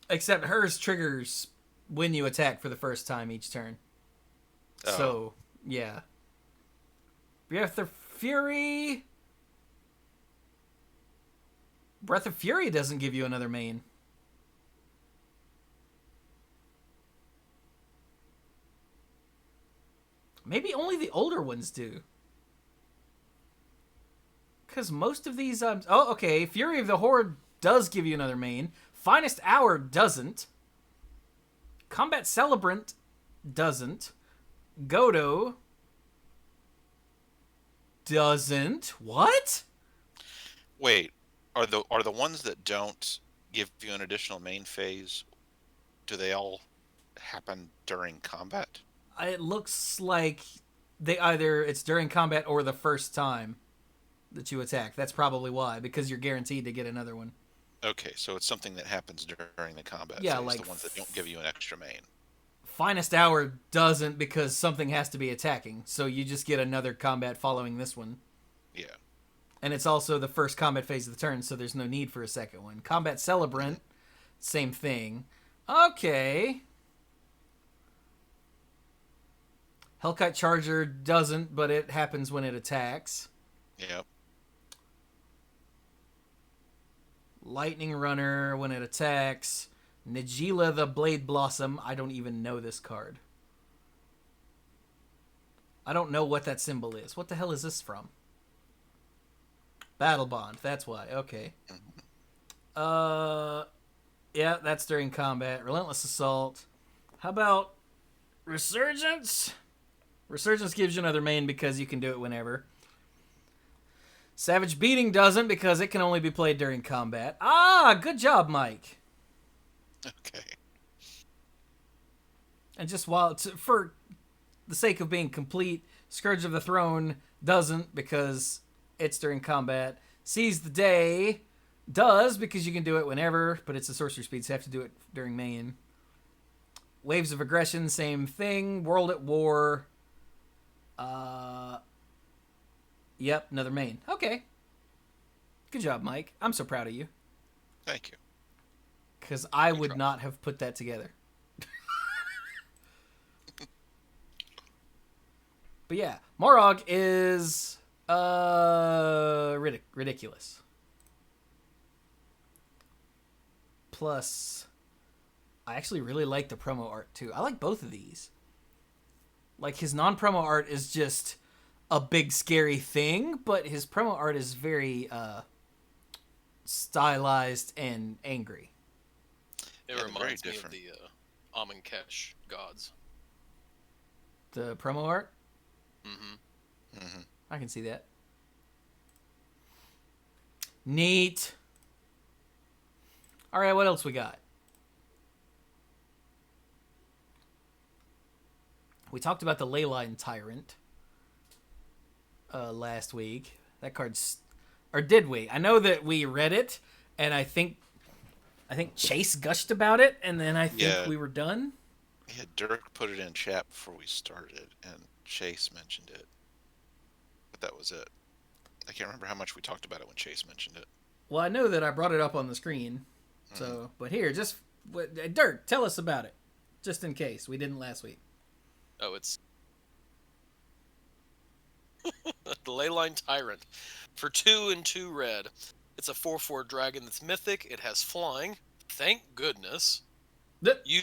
Speaker 1: Except hers triggers when you attack for the first time each turn.
Speaker 2: Oh.
Speaker 1: So, yeah. Breath of Fury... Breath of Fury doesn't give you another main. Maybe only the older ones do. Because most of these... oh, okay. Fury of the Horde does give you another main. Finest Hour doesn't. Combat Celebrant doesn't. Godo doesn't. What?
Speaker 2: Wait, are the ones that don't give you an additional main phase, do they all happen during combat?
Speaker 1: It looks like it's during combat or the first time that you attack. That's probably why, because you're guaranteed to get another one.
Speaker 2: Okay, so it's something that happens during the combat
Speaker 1: Yeah,
Speaker 2: phase,
Speaker 1: like
Speaker 2: the ones that don't give you an extra main.
Speaker 1: Finest Hour doesn't, because something has to be attacking, so you just get another combat following this one.
Speaker 2: Yeah.
Speaker 1: And it's also the first combat phase of the turn, so there's no need for a second one. Combat Celebrant, same thing. Okay. Hellkite Charger doesn't, but it happens when it attacks.
Speaker 2: Yep.
Speaker 1: Lightning Runner when it attacks. Nagila the Blade Blossom. I don't even know this card. I don't know what that symbol is. What the hell is this from? Battle Bond. That's why. Okay. Yeah, that's during combat. Relentless Assault. How about Resurgence? Resurgence gives you another main because you can do it whenever. Savage Beating doesn't because it can only be played during combat. Ah, good job, Mike.
Speaker 2: Okay.
Speaker 1: And just for the sake of being complete, Scourge of the Throne doesn't because it's during combat. Seize the Day does because you can do it whenever, but it's a sorcery speed, so you have to do it during main. Waves of Aggression, same thing. World at War. Yep, another main. Okay. Good job, Mike. I'm so proud of you.
Speaker 2: Thank you.
Speaker 1: Because I would not have put that together. But yeah, Morog is ridiculous. Plus, I actually really like the promo art too. I like both of these. Like, his non-promo art is just a big scary thing, but his promo art is very stylized and angry.
Speaker 3: It reminds me of the Amonkhet gods.
Speaker 1: The promo art?
Speaker 2: Mm-hmm.
Speaker 1: I can see that. Neat. All right, what else we got? We talked about the Leyline Tyrant last week. That card's... Or did we? I know that we read it, and I think Chase gushed about it, and then I think we were done.
Speaker 2: Yeah, Dirk put it in chat before we started, and Chase mentioned it. But that was it. I can't remember how much we talked about it when Chase mentioned it.
Speaker 1: Well, I know that I brought it up on the screen. So, but here, just... Dirk, tell us about it. Just in case. We didn't last week.
Speaker 3: Oh, it's... the Leyline Tyrant. For 2 and 2 red. It's a 4/4 dragon that's mythic. It has flying. Thank goodness. You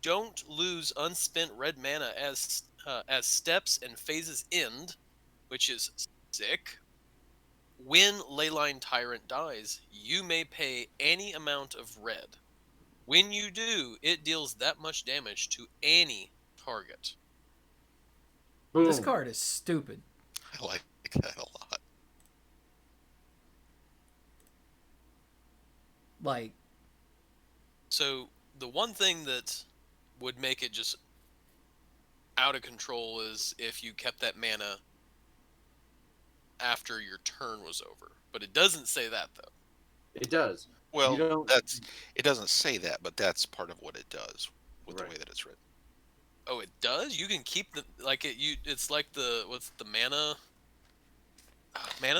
Speaker 3: don't lose unspent red mana as steps and phases end, which is sick. When Leyline Tyrant dies, you may pay any amount of red. When you do, it deals that much damage to any target.
Speaker 4: Boom.
Speaker 1: This card is stupid.
Speaker 2: I like that a lot.
Speaker 1: Like...
Speaker 3: So, the one thing that would make it just out of control is if you kept that mana after your turn was over. But it doesn't say that, though.
Speaker 4: It does.
Speaker 2: Well, it doesn't say that, but that's part of what it does with the way that it's written.
Speaker 3: Oh, it does? You can keep the it's like what's the mana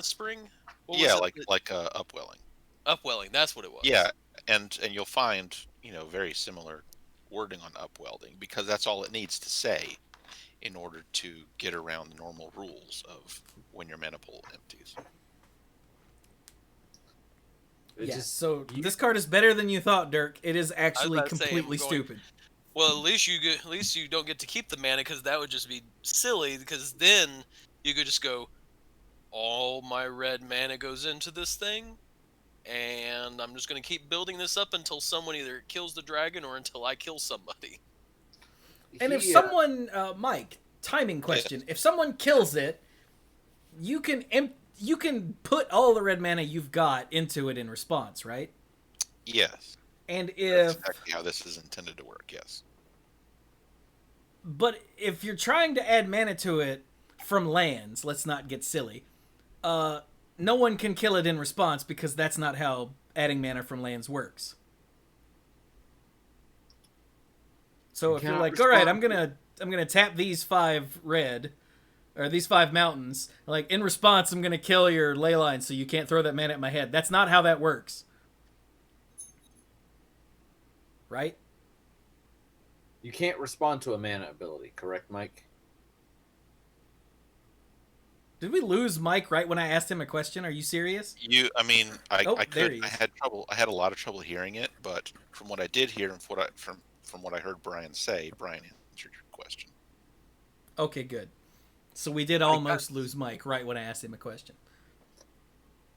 Speaker 3: spring?
Speaker 2: Like upwelling.
Speaker 3: Upwelling, that's what it was.
Speaker 2: Yeah, and you'll find, very similar wording on upwelling, because that's all it needs to say in order to get around the normal rules of when your mana pool empties.
Speaker 1: So this card is better than you thought, Dirk. It is actually completely stupid.
Speaker 3: Well, at least you don't get to keep the mana, because that would just be silly. Because then you could just go, all my red mana goes into this thing, and I'm just going to keep building this up until someone either kills the dragon or until I kill somebody.
Speaker 1: And if someone, Mike, timing question: if someone kills it, you can put all the red mana you've got into it in response, right?
Speaker 2: Yes.
Speaker 1: And
Speaker 2: that's exactly how this is intended to work, yes.
Speaker 1: But if you're trying to add mana to it from lands, let's not get silly, no one can kill it in response, because that's not how adding mana from lands works. So if you're like, all right, I'm gonna tap these 5 red, or these 5 mountains, like, in response, I'm gonna kill your Leyline so you can't throw that mana at my head. That's not how that works. Right?
Speaker 4: You can't respond to a mana ability, correct, Mike?
Speaker 1: Did we lose Mike right when I asked him a question? Are you serious?
Speaker 2: I had a lot of trouble hearing it, but from what I did hear and from what I heard Brian say, Brian answered your question.
Speaker 1: Okay, good. So we did almost lose Mike right when I asked him a question.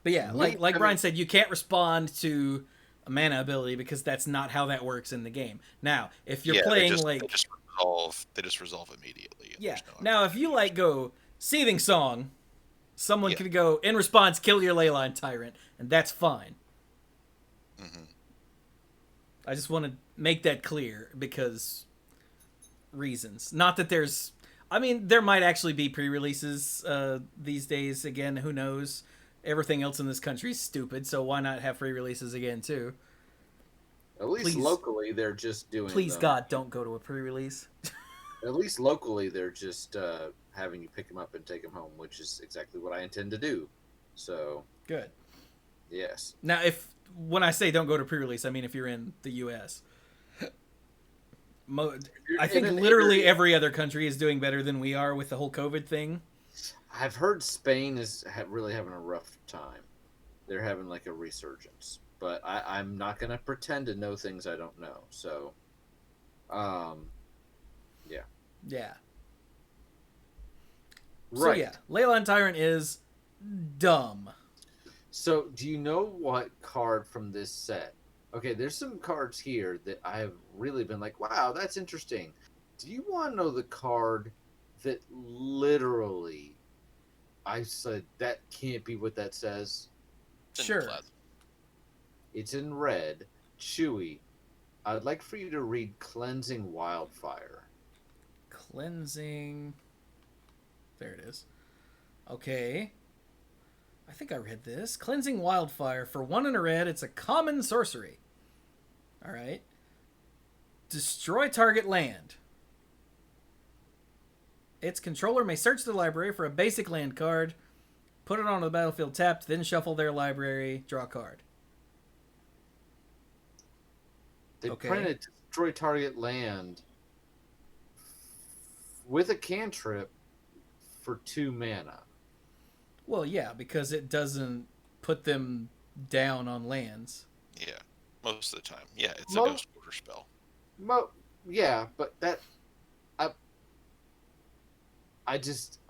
Speaker 1: But yeah, like Brian said, you can't respond to a mana ability, because that's not how that works in the game. Now, if you're playing
Speaker 2: they just resolve immediately.
Speaker 1: Yeah. Now, if you go Seething Song, someone could go in response, kill your Leyline Tyrant, and that's fine.
Speaker 2: Mm-hmm.
Speaker 1: I just want to make that clear, because reasons. Not that there's... there might actually be pre-releases these days. Again, who knows? Everything else in this country is stupid, so why not have pre-releases again, too?
Speaker 4: At least locally, they're just doing...
Speaker 1: Please, God, don't go to a pre-release.
Speaker 4: At least locally, they're just having you pick them up and take them home, which is exactly what I intend to do. So...
Speaker 1: Good.
Speaker 4: Yes.
Speaker 1: Now, when I say don't go to pre-release, I mean if you're in the U.S. I think literally every other country is doing better than we are with the whole COVID thing.
Speaker 4: I've heard Spain is really having a rough time. They're having a resurgence. But I'm not going to pretend to know things I don't know. So, yeah.
Speaker 1: Yeah.
Speaker 4: Right.
Speaker 1: So, yeah. Leyline Tyrant is dumb.
Speaker 4: So, do you know what card from this set? Okay, there's some cards here that I've really been like, wow, that's interesting. Do you want to know the card that literally I said, that can't be what that says?
Speaker 1: Sure.
Speaker 4: It's in red, Chewy, I'd like for you to read Cleansing Wildfire.
Speaker 1: Cleansing. There it is. Okay. I think I read this. Cleansing Wildfire. For 1 and a red, it's a common sorcery. Alright. Destroy target land. Its controller may search the library for a basic land card, put it onto the battlefield tapped, then shuffle their library, draw a card.
Speaker 4: They
Speaker 1: Okay.
Speaker 4: printed Destroy Target Land with a cantrip for 2 mana.
Speaker 1: Well, yeah, because it doesn't put them down on lands.
Speaker 2: Yeah, most of the time. Yeah, it's a Ghost Order spell.
Speaker 4: Yeah, but that...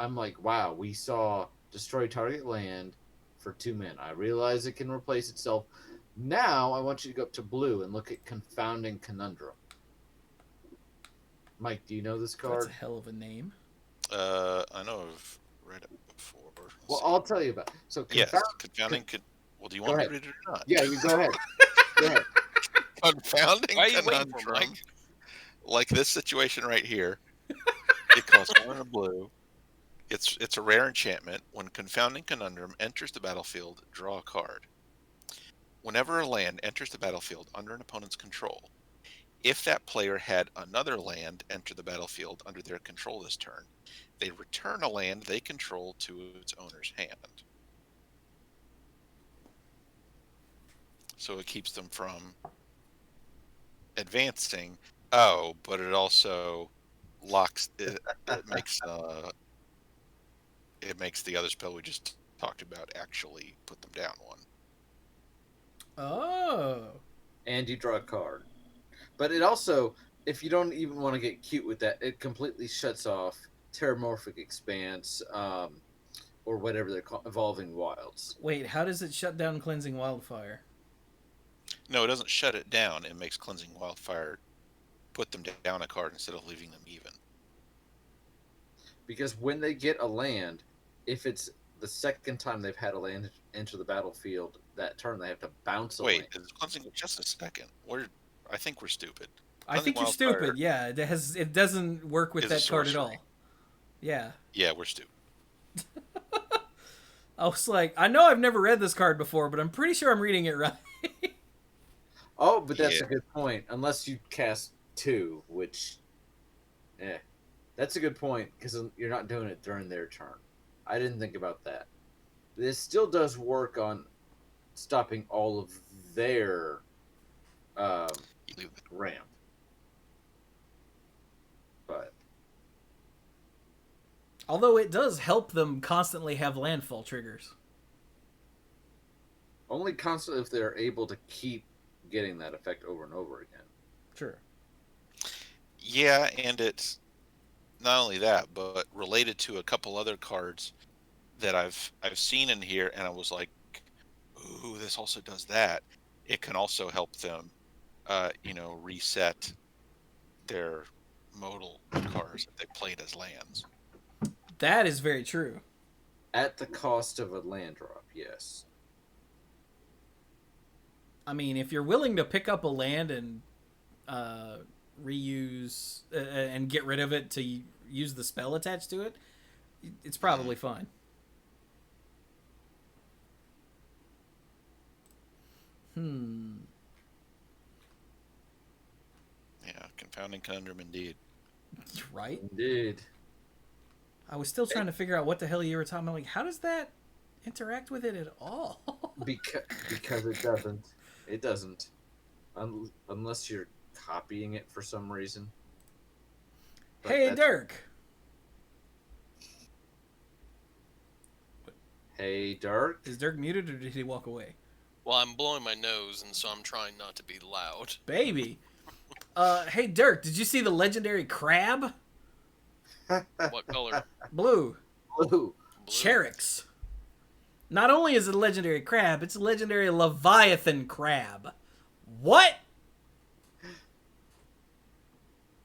Speaker 4: I'm like, wow, we saw Destroy Target Land for 2 mana. I realize it can replace itself. Now, I want you to go up to blue and look at Confounding Conundrum. Mike, do you know this card?
Speaker 1: That's a hell of a name.
Speaker 2: I know I've read it before.
Speaker 4: Well, I'll tell you about it. So,
Speaker 2: Confounding. Well, do you want me to read it or not?
Speaker 4: Yeah, you go ahead. Go ahead.
Speaker 2: Confounding
Speaker 3: Why are you waiting for
Speaker 2: Conundrum.
Speaker 3: Mike?
Speaker 2: Like this situation right here. It costs 1 and a blue. It's a rare enchantment. When Confounding Conundrum enters the battlefield, draw a card. Whenever a land enters the battlefield under an opponent's control, if that player had another land enter the battlefield under their control this turn, they return a land they control to its owner's hand. So it keeps them from advancing. Oh, but it also locks it. It makes the other spell we just talked about actually put them down 1.
Speaker 1: Oh.
Speaker 4: And you draw a card. But it also, if you don't even want to get cute with that, it completely shuts off Terramorphic Expanse, or whatever they're called, Evolving Wilds.
Speaker 1: Wait, how does it shut down Cleansing Wildfire?
Speaker 2: No, it doesn't shut it down. It makes Cleansing Wildfire put them down a card instead of leaving them even.
Speaker 4: Because when they get a land, if it's the second time they've had a land enter the battlefield that turn, they have to bounce a land.
Speaker 2: Wait, is Cleansing just a second? I think we're stupid.
Speaker 1: I think you're stupid. Yeah, it doesn't work with that card at all. Yeah.
Speaker 2: Yeah, we're stupid.
Speaker 1: I was like, I know I've never read this card before, but I'm pretty sure I'm reading it right.
Speaker 4: Oh, but that's a good point. Unless you cast 2, which, that's a good point because you're not doing it during their turn. I didn't think about that. This still does work on stopping all of their ramp. But
Speaker 1: although it does help them constantly have landfall triggers.
Speaker 4: Only constantly if they're able to keep getting that effect over and over again.
Speaker 1: Sure.
Speaker 2: Yeah, and it's not only that, but related to a couple other cards that I've seen in here, and I was like, ooh, this also does that. It can also help them, reset their modal cards that they played as lands.
Speaker 1: That is very true.
Speaker 4: At the cost of a land drop, yes.
Speaker 1: I mean, if you're willing to pick up a land and reuse and get rid of it to use the spell attached to it, it's probably fine.
Speaker 2: Yeah, Confounding Conundrum indeed.
Speaker 1: Right?
Speaker 4: Indeed.
Speaker 1: I was still trying to figure out what the hell you were talking about. Like, how does that interact with it at all?
Speaker 4: Because it doesn't. It doesn't. Unless you're copying it for some reason. But
Speaker 1: hey, Dirk.
Speaker 4: Hey, Dirk.
Speaker 1: Is Dirk muted or did he walk away?
Speaker 3: Well, I'm blowing my nose, and so I'm trying not to be loud.
Speaker 1: Baby. Hey, Dirk, did you see the legendary crab?
Speaker 3: What color?
Speaker 1: Blue.
Speaker 4: Blue.
Speaker 1: Cherix. Not only is it a legendary crab, it's a legendary Leviathan crab. What?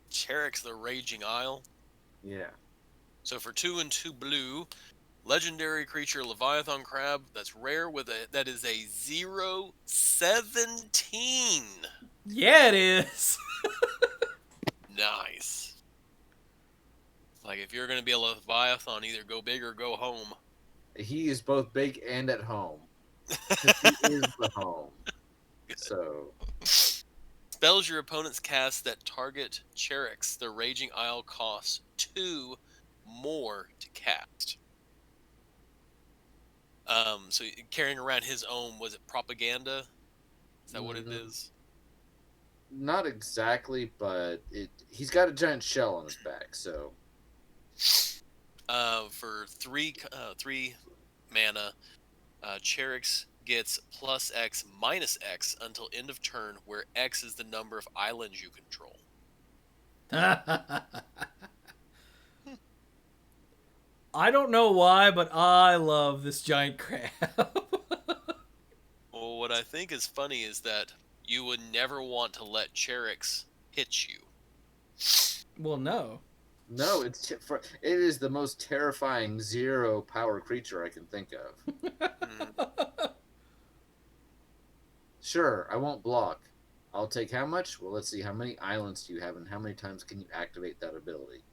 Speaker 3: Cherix the Raging Isle.
Speaker 4: Yeah.
Speaker 3: So for 2 and 2 blue, Legendary creature Leviathan Crab that's rare that is a 0/17.
Speaker 1: Yeah, it is.
Speaker 3: Nice. Like if you're gonna be a Leviathan, either go big or go home.
Speaker 4: He is both big and at home. 'Cause he is the home. So
Speaker 3: Spells your opponents cast that target Cherix, the Raging Isle costs 2 more to cast. So carrying around his own, was it propaganda? Is that what it is?
Speaker 4: not exactly, but he's got a giant shell on his back, so
Speaker 3: For three mana, Cherix gets +X -X until end of turn, where X is the number of islands you control.
Speaker 1: I don't know why, but I love this giant crab.
Speaker 3: Well, what I think is funny is that you would never want to let Cherix hit you.
Speaker 1: Well, no.
Speaker 4: no, it is the most terrifying 0 power creature I can think of. Sure, I won't block. I'll take how much? Well, let's see. How many islands do you have, and how many times can you activate that ability?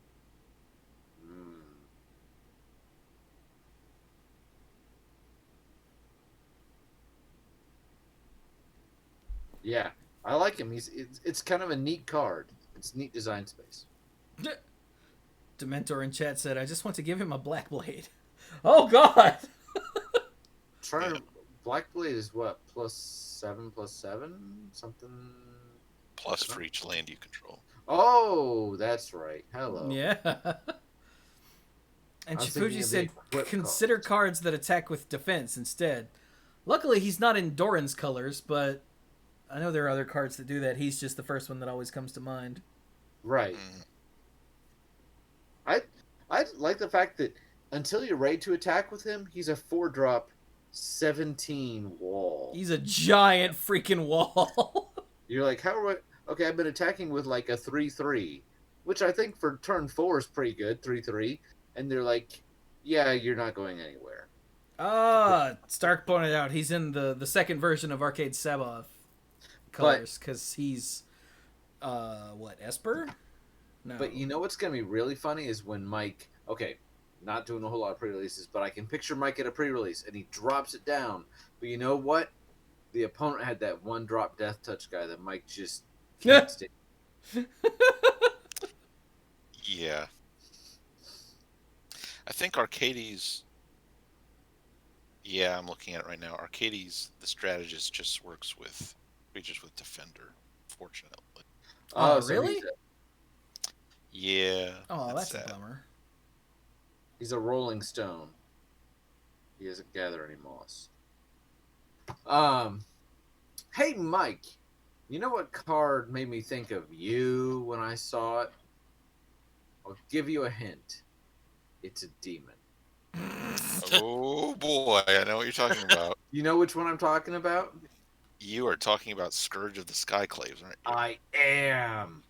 Speaker 4: Yeah, I like him. It's kind of a neat card. It's neat design space.
Speaker 1: Dementor in chat said, I just want to give him a Black Blade. Oh, God!
Speaker 4: Black Blade is what? +7/+7? Something?
Speaker 2: Plus for each land you control.
Speaker 4: Oh, that's right. Hello.
Speaker 1: Yeah. And
Speaker 4: I was thinking
Speaker 1: Chifuji
Speaker 4: of
Speaker 1: said,
Speaker 4: the equip
Speaker 1: consider cards that attack with defense instead. Luckily, he's not in Doran's colors, but I know there are other cards that do that. He's just the first one that always comes to mind.
Speaker 4: Right. I like the fact that until you're ready to attack with him, he's a 4-drop 17 wall.
Speaker 1: He's a giant freaking wall.
Speaker 4: You're like, how are we... Okay, I've been attacking with like a 3/3, which I think for turn 4 is pretty good, 3/3. And they're like, yeah, you're not going anywhere.
Speaker 1: Stark pointed out he's in the second version of Arcade Sabaoth colors, because he's, Esper? No.
Speaker 4: But you know what's going to be really funny is when Mike... Okay, not doing a whole lot of pre-releases, but I can picture Mike at a pre-release, and he drops it down. But you know what? The opponent had that 1-drop Death Touch guy that Mike just can't stay.
Speaker 2: Yeah. I think Arcades... Yeah, I'm looking at it right now. Arcades, the strategist, just works with creatures with Defender, fortunately.
Speaker 1: Oh,
Speaker 4: so
Speaker 1: really?
Speaker 2: Yeah.
Speaker 1: Oh, that's
Speaker 2: sad.
Speaker 1: a bummer.
Speaker 4: He's a Rolling Stone. He doesn't gather any moss. Hey, Mike. You know what card made me think of you when I saw it? I'll give you a hint. It's a demon.
Speaker 2: Oh boy, I know what you're talking about.
Speaker 4: You know which one I'm talking about?
Speaker 2: You are talking about Scourge of the Skyclaves, aren't you?
Speaker 4: I am.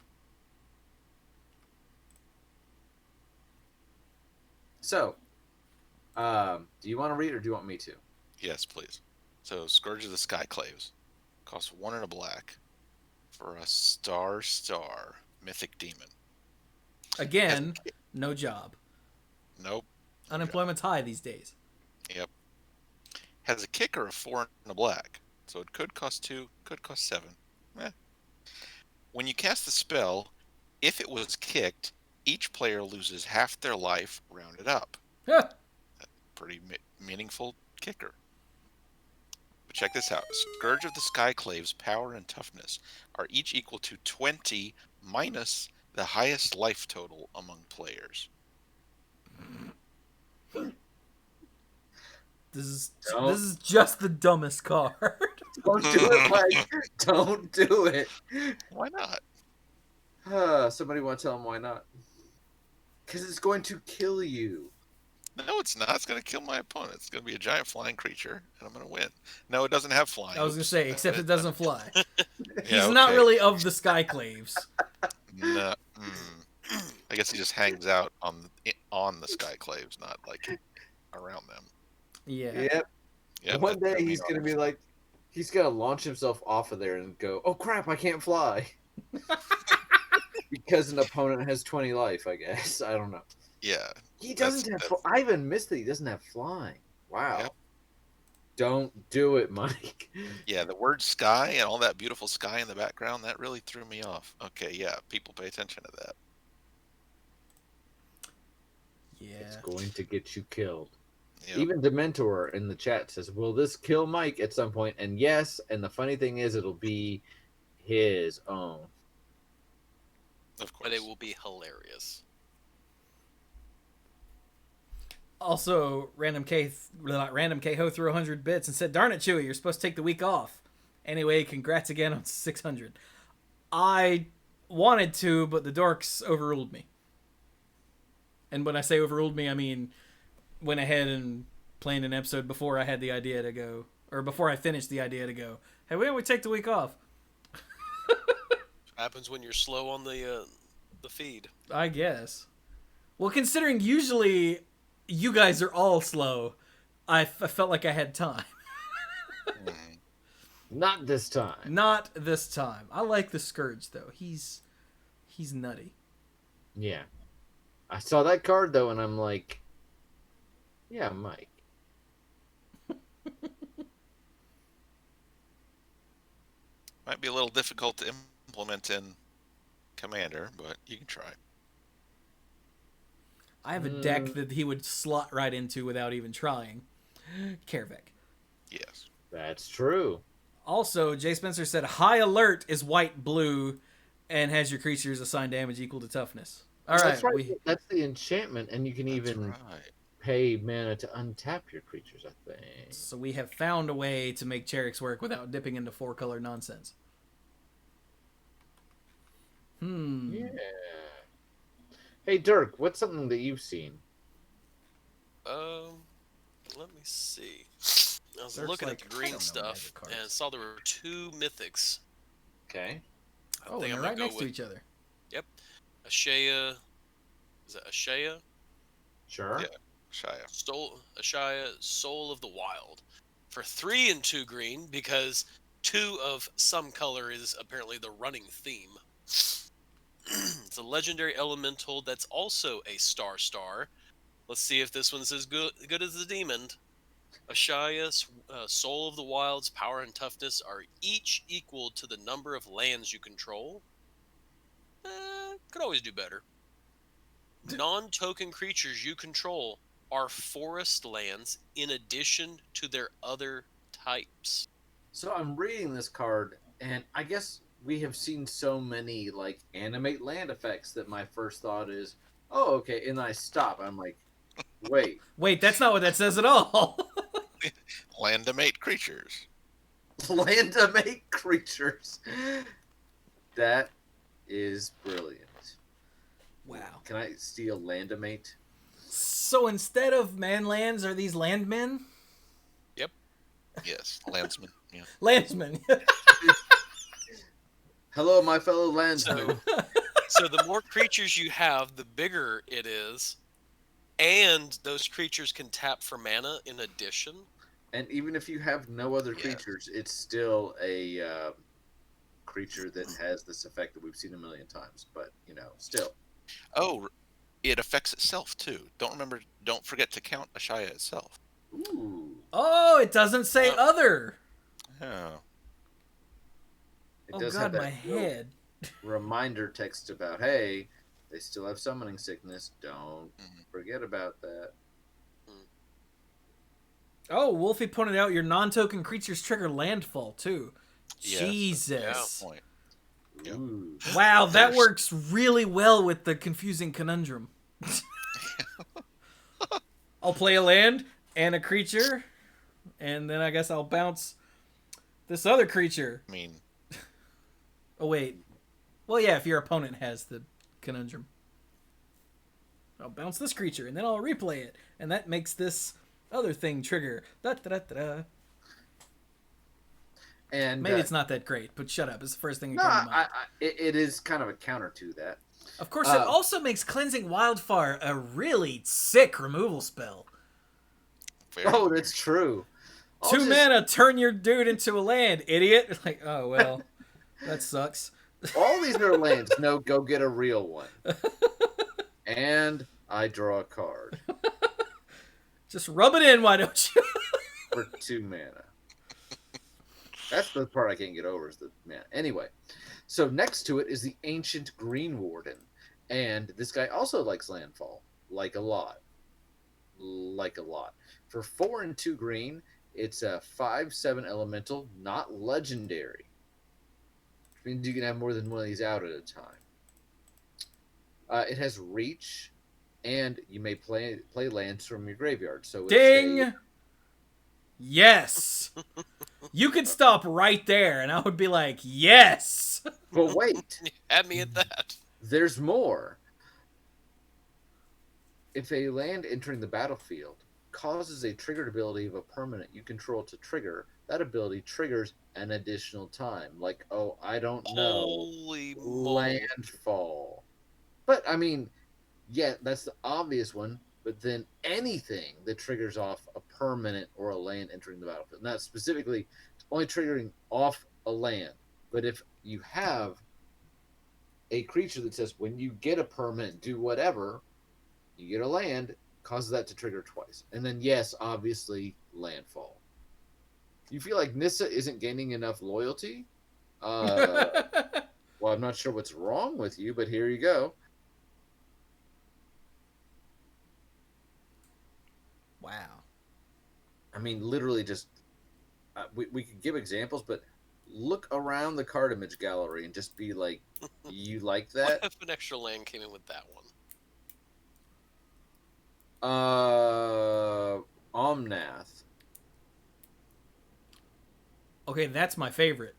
Speaker 4: So, do you want to read or do you want me to?
Speaker 2: Yes, please. So, Scourge of the Skyclaves costs 1 and a black for a star mythic demon.
Speaker 1: Again, no job.
Speaker 2: Nope.
Speaker 1: Unemployment's high these days.
Speaker 2: Yep. Has a kicker of 4 and a black, so it could cost 2, could cost 7. When you cast the spell, if it was kicked, each player loses half their life rounded up. Pretty meaningful kicker. But check this out. Scourge of the Skyclaves' power and toughness are each equal to 20 minus the highest life total among players.
Speaker 1: This is just the dumbest card.
Speaker 4: Don't do it, Mike. Don't do it.
Speaker 2: Why not?
Speaker 4: Somebody want to tell him why not? Because it's going to kill you.
Speaker 2: No, it's not. It's going to kill my opponent. It's going to be a giant flying creature, and I'm going to win. No, it doesn't have flying.
Speaker 1: I was going to say, except it doesn't fly.
Speaker 2: Yeah,
Speaker 1: He's not really of the Skyclaves.
Speaker 2: No. I guess he just hangs out on the Skyclaves, not like around them.
Speaker 1: Yeah.
Speaker 4: Yep.
Speaker 2: Yeah,
Speaker 4: One
Speaker 2: that
Speaker 4: day
Speaker 2: threw me
Speaker 4: he's gonna
Speaker 2: off.
Speaker 4: be like, he's gonna launch himself off of there and go, "Oh crap, I can't fly," because an opponent has 20 life. I guess I don't know.
Speaker 2: Yeah,
Speaker 4: He
Speaker 2: that's
Speaker 4: doesn't have.
Speaker 2: that's
Speaker 4: I even missed that he doesn't have flying. Wow.
Speaker 2: Yep.
Speaker 4: Don't do it, Mike.
Speaker 2: yeah. The word sky and all that beautiful sky in the background, that really threw me off. Okay, yeah, people pay attention to that.
Speaker 4: It's
Speaker 1: Yeah.
Speaker 4: going to get you killed.
Speaker 2: Yep.
Speaker 4: Even Dementor in the chat says, "Will this kill Mike at some point?" And yes. And the funny thing is, it'll be his own.
Speaker 2: Of course.
Speaker 3: But it will be hilarious.
Speaker 1: Also, Random K Ho threw 100 bits and said, "Darn it, Chewy, you're supposed to take the week off." Anyway, congrats again on 600. I wanted to, but the dorks overruled me. And when I say overruled me, I mean went ahead and planned an episode before I had the idea to go, or before I finished the idea to go, "Hey, why don't we take the week off?"
Speaker 3: Happens when you're slow on the feed.
Speaker 1: I guess. Well, considering usually you guys are all slow, I felt like I had time.
Speaker 2: Mhm.
Speaker 4: Not this time.
Speaker 1: Not this time. I like the Scourge though. He's nutty.
Speaker 4: Yeah. I saw that card though, and I'm like, yeah, Mike.
Speaker 2: Might be a little difficult to implement in Commander, but you can try.
Speaker 1: I have a deck that he would slot right into without even trying. Kervek.
Speaker 2: Yes.
Speaker 4: That's true.
Speaker 1: Also, Jay Spencer said High Alert is white-blue and has your creatures assign damage equal to toughness. All right.
Speaker 4: That's right. That's the enchantment, and you can
Speaker 2: That's
Speaker 4: even
Speaker 2: right.
Speaker 4: pay mana to untap your creatures, I think.
Speaker 1: So we have found a way to make Cherix work without dipping into 4-color nonsense.
Speaker 4: Yeah. Hey, Dirk, what's something that you've seen?
Speaker 3: Let me see. I was
Speaker 1: Dirk's
Speaker 3: looking
Speaker 1: like,
Speaker 3: at the
Speaker 1: "I
Speaker 3: green
Speaker 1: don't know
Speaker 3: stuff
Speaker 1: magic cards."
Speaker 3: and saw there were 2 mythics.
Speaker 4: Okay.
Speaker 3: I
Speaker 1: Oh,
Speaker 3: think
Speaker 1: and
Speaker 3: I'm
Speaker 1: they're
Speaker 3: gonna
Speaker 1: right
Speaker 3: go
Speaker 1: next to
Speaker 3: with
Speaker 1: each other.
Speaker 3: Ashaya. Is that Ashaya?
Speaker 4: Sure.
Speaker 2: Yeah. Shia.
Speaker 3: Ashaya, Soul of the Wild, for 3 and 2 green, because 2 of some color is apparently the running theme. It's a legendary elemental that's also a star. Let's see if this one's as good as the demon. Ashaya, Soul of the Wild's power and toughness are each equal to the number of lands you control. Could always do better. Non-token creatures you control are forest lands in addition to their other types.
Speaker 4: So I'm reading this card, and I guess we have seen so many like animate land effects that my first thought is, oh, okay, and then I stop. I'm like, wait,
Speaker 1: Wait, that's not what that says at all.
Speaker 2: Landamate creatures.
Speaker 4: landamate creatures. That is brilliant.
Speaker 1: Wow.
Speaker 4: Can I steal landamate?
Speaker 1: So instead of manlands, are these landmen?
Speaker 2: Yes. Landsman. Yeah.
Speaker 1: Landsmen.
Speaker 4: Hello, my fellow landsmen.
Speaker 3: So the more creatures you have, the bigger it is, and those creatures can tap for mana in addition.
Speaker 4: And even if you have no other
Speaker 2: Yeah.
Speaker 4: creatures, it's still a creature that has this effect that we've seen a million times. But still.
Speaker 2: Oh, it affects itself too. Don't forget to count Ashaya itself.
Speaker 4: Ooh.
Speaker 1: Oh, it doesn't say other.
Speaker 2: Oh.
Speaker 4: It
Speaker 1: Oh
Speaker 4: does
Speaker 1: god,
Speaker 4: have that
Speaker 1: my head.
Speaker 4: reminder text about, hey, they still have summoning sickness. Don't
Speaker 2: Mhm.
Speaker 4: forget about that.
Speaker 1: Oh, Wolfie pointed out your non-token creatures trigger landfall too.
Speaker 2: Yes.
Speaker 1: Jesus.
Speaker 2: Point. Yep.
Speaker 4: Ooh.
Speaker 1: Wow, that
Speaker 2: There's-
Speaker 1: works really well with the confusing conundrum. I'll play a land and a creature, and then I guess I'll bounce this other creature.
Speaker 2: I mean,
Speaker 1: Oh, wait. Well, yeah, if your opponent has the conundrum. I'll bounce this creature, and then I'll replay it, and that makes this other thing trigger. Da-da-da-da-da.
Speaker 4: And
Speaker 1: Maybe it's not that great, but shut up. It's the first thing that
Speaker 4: no,
Speaker 1: came to mind.
Speaker 4: it is kind of a counter to that.
Speaker 1: Of course, it also makes Cleansing Wildfire a really sick removal spell.
Speaker 2: Very
Speaker 4: Oh,
Speaker 2: weird.
Speaker 4: that's true. I'll
Speaker 1: 2
Speaker 4: just-
Speaker 1: mana, turn your dude into a land, idiot. Like, oh, well, that sucks.
Speaker 4: All these are lands. No, go get a real one. And I draw a card
Speaker 1: Just rub it in, why don't you?
Speaker 4: for 2 mana. That's the part I can't get over is the mana. Anyway, so next to it is the Ancient Green Warden. And this guy also likes landfall. Like a lot. Like a lot. For 4 and 2 green, it's a 5/7 elemental, not legendary. Which means you can have more than one of these out at a time. It has reach, and you may play lands from your graveyard. So it's
Speaker 1: Ding! Yes! You could stop right there, and I would be like, yes!
Speaker 4: But wait,
Speaker 3: Had me at that.
Speaker 4: there's more. If a land entering the battlefield causes a triggered ability of a permanent you control to trigger, that ability triggers an additional time. Like, oh, I don't know,
Speaker 3: Holy moly.
Speaker 4: landfall. But, I mean, yeah, that's the obvious one. But then anything that triggers off a permanent or a land entering the battlefield. Not specifically, it's only triggering off a land. But if you have a creature that says, when you get a permanent, do whatever, you get a land, causes that to trigger twice. And then, yes, obviously, landfall. You feel like Nissa isn't gaining enough loyalty? Well, I'm not sure what's wrong with you, but here you go.
Speaker 1: Wow.
Speaker 4: I mean, literally just... we could give examples, but look around the card image gallery and just be like, you like
Speaker 3: What
Speaker 4: that?
Speaker 3: if an extra land came in with that one?
Speaker 4: Omnath.
Speaker 1: Okay, that's my favorite.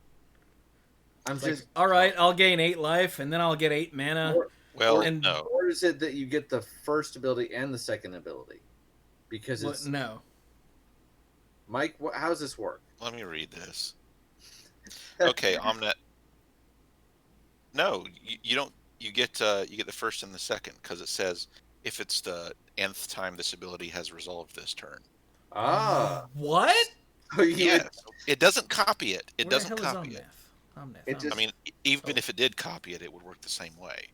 Speaker 4: I'm
Speaker 1: It's like,
Speaker 4: just...
Speaker 1: all right, I'll gain 8 life, and then I'll get 8 mana.
Speaker 2: Well,
Speaker 1: And-
Speaker 2: no.
Speaker 4: Or is it that you get the first ability and the second ability? Because
Speaker 1: What?
Speaker 4: it's...
Speaker 1: No.
Speaker 4: Mike, how does this work?
Speaker 2: Let me read this. Okay, Omnet. No, you don't. You get the first and the second because it says if it's the nth time this ability has resolved this turn.
Speaker 4: Ah.
Speaker 1: What?
Speaker 4: So you
Speaker 2: Yes, it doesn't copy it. It
Speaker 1: Where
Speaker 2: doesn't
Speaker 1: the hell
Speaker 2: copy
Speaker 1: is
Speaker 2: it.
Speaker 1: Omnath?
Speaker 4: It just-
Speaker 2: I mean, even
Speaker 1: Oh.
Speaker 2: if it did copy it, it would work the same way.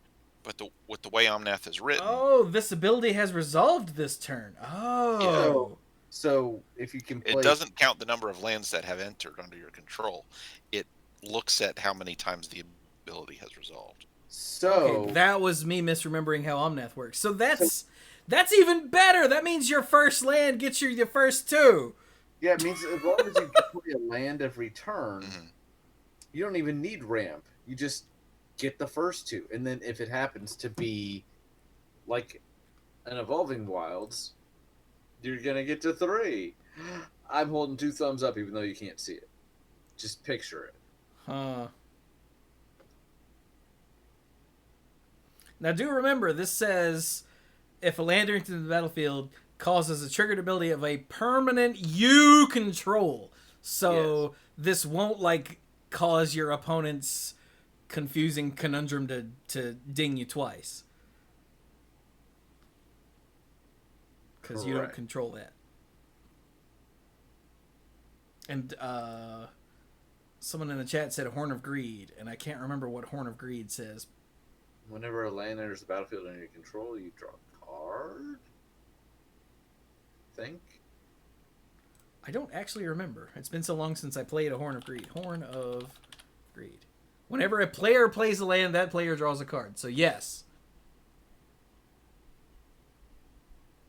Speaker 2: But with the way Omnath is written,
Speaker 1: Oh, this ability has resolved this turn. Oh.
Speaker 4: So if you can play...
Speaker 2: it doesn't count the number of lands that have entered under your control. It looks at how many times the ability has resolved.
Speaker 4: So...
Speaker 1: Okay, that was me misremembering how Omnath works. So that's even better. That means your first land gets you your first 2.
Speaker 4: Yeah, it means as long as you play a land every turn,
Speaker 2: Mhm.
Speaker 4: you don't even need ramp. You just get the first 2. And then if it happens to be like an Evolving Wilds, you're going to get to 3. I'm holding 2 thumbs up even though you can't see it. Just picture it.
Speaker 1: Huh. Now, do remember, this says if a land enters the battlefield causes a triggered ability of a permanent you control. So this won't, like, cause your opponent's confusing conundrum to ding you twice. Because you don't
Speaker 4: Correct.
Speaker 1: control that. And, someone in the chat said Horn of Greed, and I can't remember what Horn of Greed says.
Speaker 4: Whenever a land enters the battlefield under your control, you draw a card? Think?
Speaker 1: I don't actually remember. It's been so long since I played a Horn of Greed. Horn of Greed. Whenever a player plays a land, that player draws a card. So yes.